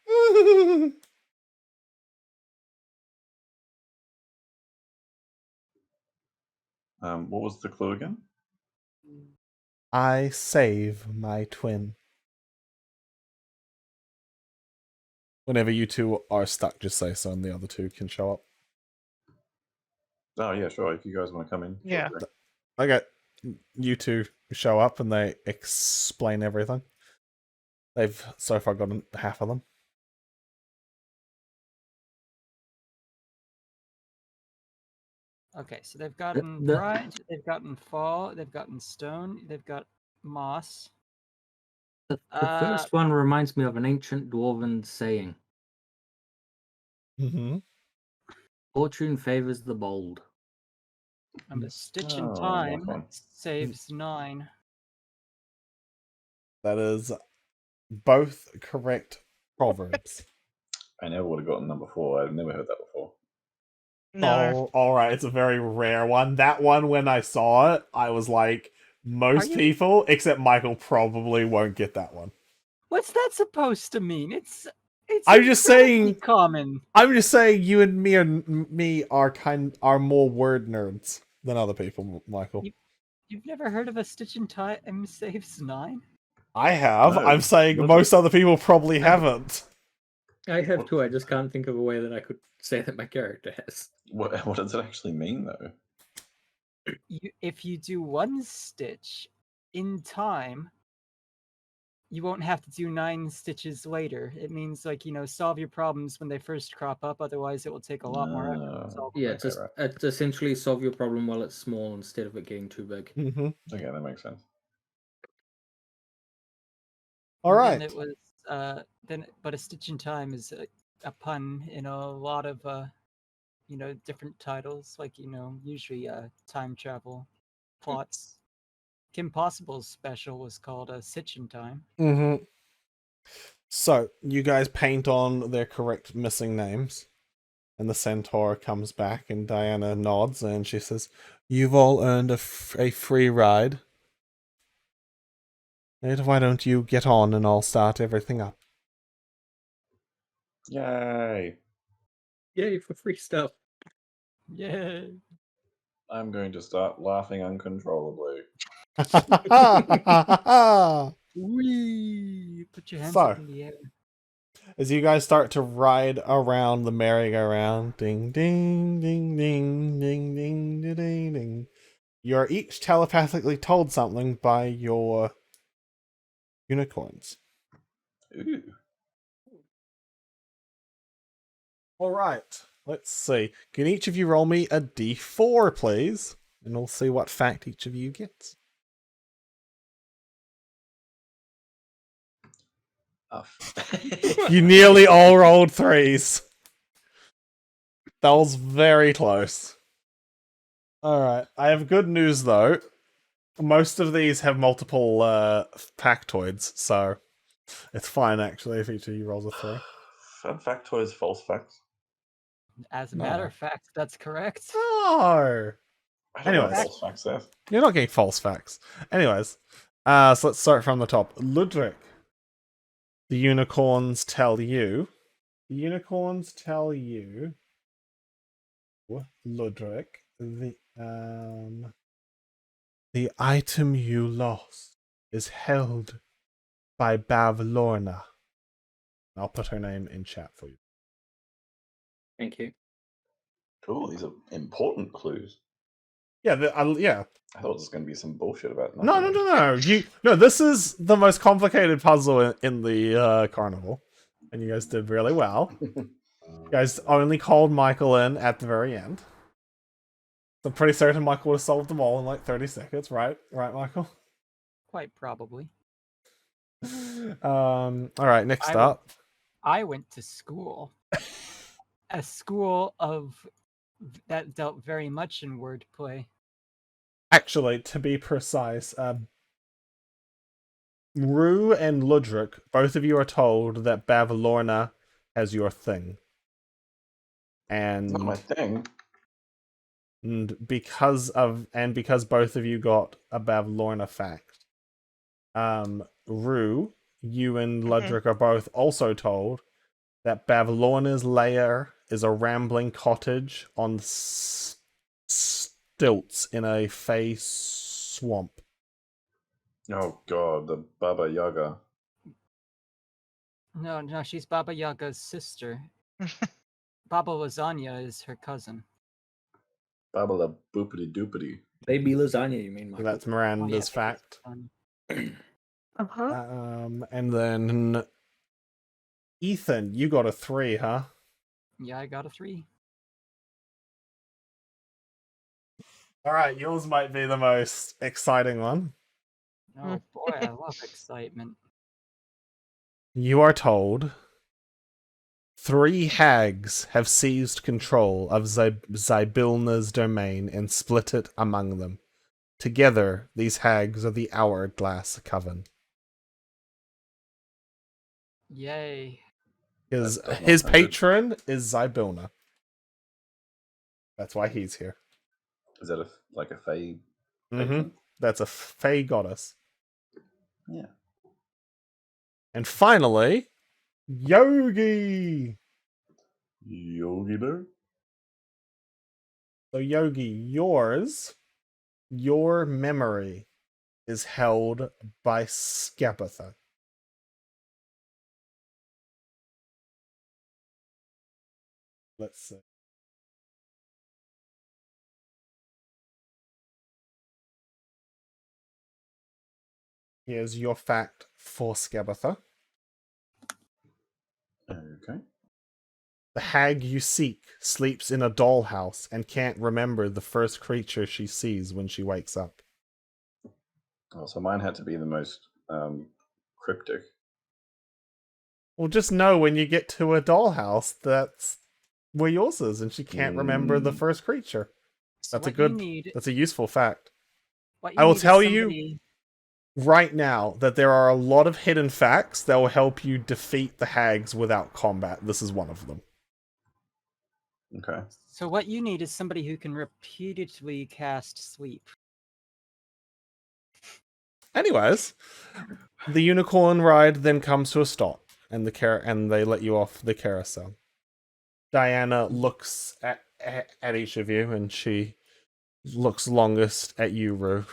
What was the clue again? I save my twin. Whenever you two are stuck, just say so and the other two can show up. Oh, yeah, sure. If you guys want to come in. feel Yeah. free. Okay, you two show up and they explain everything. They've so far gotten half of them. Okay, so they've gotten the- pride, they've gotten fall, they've gotten stone, they've got moss. The first one reminds me of an ancient dwarven saying. Mm-hmm. Fortune favors the bold. And the stitch in Oh, nice time one. saves 9. That is both correct proverbs. I never would have gotten number 4. I've never heard that before. No. Oh, all right. It's a very rare one. That one, when I saw it, I was like, most you- people, except Michael, probably won't get that one. What's that supposed to mean? It's I'm just incredibly saying- common. I'm just saying, you and me are more word nerds than other people, Michael. You've never heard of a stitch in time saves 9? I have. No, I'm saying what is most other people probably haven't. I have too. I just can't think of a way that I could say that my character has. What does it actually mean, though? If you do 1 stitch in time, you won't have to do 9 stitches later. It means, like, solve your problems when they first crop up. Otherwise, it will take a lot more effort to solve. Yeah, Okay, it's essentially solve your problem while it's small instead of it getting too big. Mm-hmm. Okay, that makes sense. All right. And then it was but a stitch in time is a pun in a lot of different titles, like usually time travel plots. Kim Possible's special was called a Stitch in Time. Mm-hmm. So, you guys paint on their correct missing names. And the centaur comes back and Diana nods and she says, "You've all earned a free ride. And why don't you get on and I'll start everything up?" Yay! Yay for free stuff. Yeah. I'm going to start laughing uncontrollably. Wee! Put your hands So, up in the air. as you guys start to ride around the merry-go-round, ding, ding, ding, ding, ding, ding, ding, ding, ding, you're each telepathically told something by your unicorns. Ooh. All right, let's see. Can each of you roll me a d4, please? And we'll see what fact each of you gets. Oh. You nearly all rolled 3s. That was very close. Alright, I have good news though. Most of these have multiple factoids, so it's fine actually if each of you rolls a 3. Fun factoids, false facts. As a matter No. of fact, that's correct. No! I don't know Anyways. false facts, Seth. You're not getting false facts. Anyways, so let's start from the top. Ludruc. The unicorns tell you. The unicorns tell you, Ludruc, the item you lost is held by Bavlorna. I'll put her name in chat for you. Thank you. Cool, these are important clues. Yeah, yeah. I thought it was going to be some bullshit about No, nothing. no. This is the most complicated puzzle in the carnival, and you guys did really well. You guys only called Michael in at the very end. So I'm pretty certain Michael would have solved them all in like 30 seconds, right? Right, Michael? Quite probably. All right, next up. I went to school. A school that dealt very much in wordplay. Actually, to be precise, Ryuu and Ludruc, both of you are told that Bavlorna has your thing. It's not my thing. And because both of you got a Bavlorna fact, Ryuu, you and Ludruc are both also told that Bavlorna's lair is a rambling cottage on stilts in a fey swamp. Oh god, the Baba Yaga. No, she's Baba Yaga's sister. Baba Lasagna is her cousin. Baba la boopity doopity. Baby lasagna, you mean, So Michael? that's Miranda's fact. And then Eithan, you got a 3, huh? Yeah, I got a 3. Alright, yours might be the most exciting one. Oh boy, I love excitement. You are told 3 hags have seized control of Zybilna's domain and split it among them. Together, these hags are the Hourglass Coven. Yay. His That does not his sound good. patron is Zybilna. That's why he's here. Is that like a fey? Mm-hmm. That's a fey goddess. Yeah. And finally, Yogi. Yogi there? So Yogi, your memory is held by Scabatha. Let's see. Here's your fact for Scabatha. Okay. The hag you seek sleeps in a dollhouse and can't remember the first creature she sees when she wakes up. Oh, so mine had to be the most cryptic. Well, just know when you get to a dollhouse, that's where yours is, and she can't remember the first creature. So That's a what you good. need- That's a useful fact. what I will need is tell you somebody- right now that there are a lot of hidden facts that will help you defeat the hags without combat. This is one of them. Okay. So what you need is somebody who can repeatedly cast sleep. Anyways, the unicorn ride then comes to a stop, and they let you off the carousel. Diana looks at each of you, and she looks longest at you, Ryuu.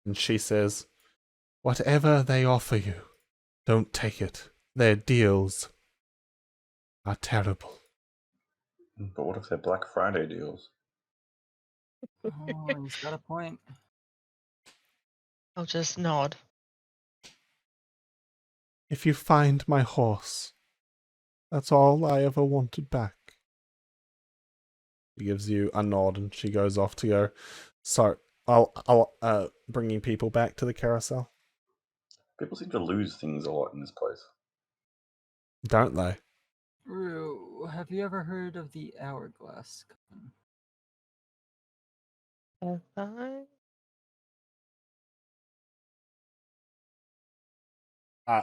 And she says, "Whatever they offer you, don't take it. Their deals are terrible." But what if they're Black Friday deals? Oh, he's got a point. I'll just nod. "If you find my horse, that's all I ever wanted back." She gives you a nod, and she goes off to go start bringing people back to the carousel. People seem to lose things a lot in this place. Don't they? Rue, have you ever heard of the Hourglass Coven?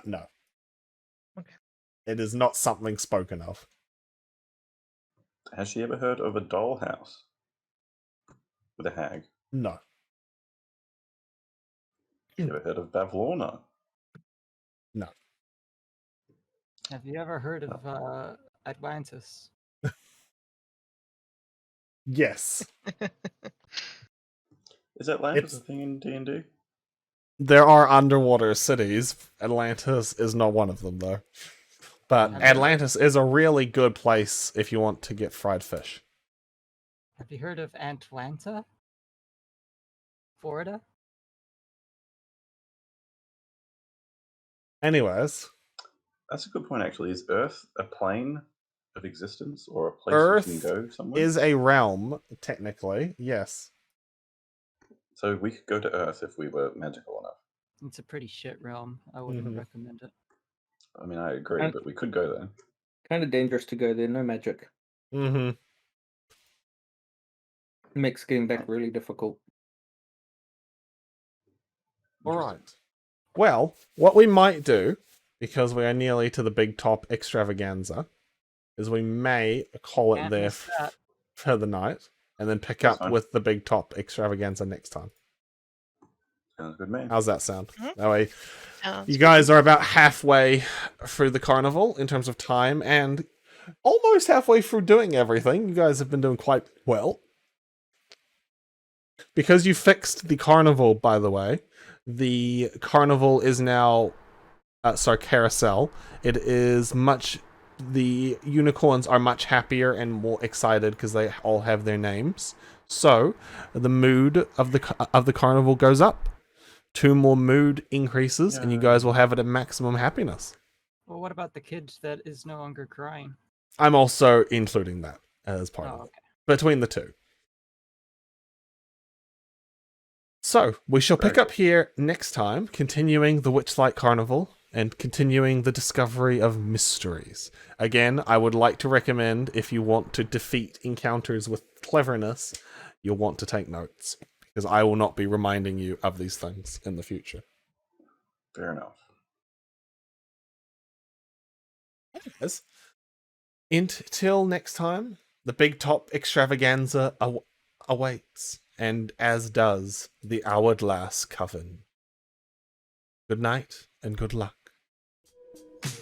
No. Okay. It is not something spoken of. Has she ever heard of a dollhouse with a hag? No. Has she ever heard of Bavlorna? No. Have you ever heard of Atlantis? Yes. Is Atlantis It's- a thing in D&D? There are underwater cities. Atlantis is not one of them, though. But Okay. Atlantis is a really good place if you want to get fried fish. Have you heard of Atlanta? Florida? Anyways, That's a good point, actually. Is Earth a plane of existence or a place Earth we can go somewhere? is a realm, technically. Yes. So we could go to Earth if we were magical enough. It's a pretty shit realm. I wouldn't Mhm. recommend it. I mean, I agree, And- but we could go there. Kind of dangerous to go there. No magic. Mm-hmm. Makes getting back really difficult. All right. Well, what we might do, because we are nearly to the big top extravaganza, is we may call it Can't there miss that. for the night, and then pick That's up fine. with the big top extravaganza next time. Sounds good, man. How's that sound? Mhm. That way, Sounds you guys are about halfway through the carnival in terms of time, and almost halfway through doing everything. You guys have been doing quite well. Because you fixed the carnival, by the way, the carnival is now... Carousel. It is much... The unicorns are much happier and more excited because they all have their names. So, the mood of the carnival goes up. 2 more mood increases, and you guys will have it at maximum happiness. Well, what about the kid that is no longer crying? I'm also including that as part Oh, of it. okay. Between the two. So, we shall pick Very up here next time, continuing the Witchlight Carnival and continuing the discovery of mysteries. Again, I would like to recommend, if you want to defeat encounters with cleverness, you'll want to take notes, because I will not be reminding you of these things in the future. Fair enough. Yes. Until next time, the big top extravaganza awaits, and as does the hourglass coven. Good night and good luck.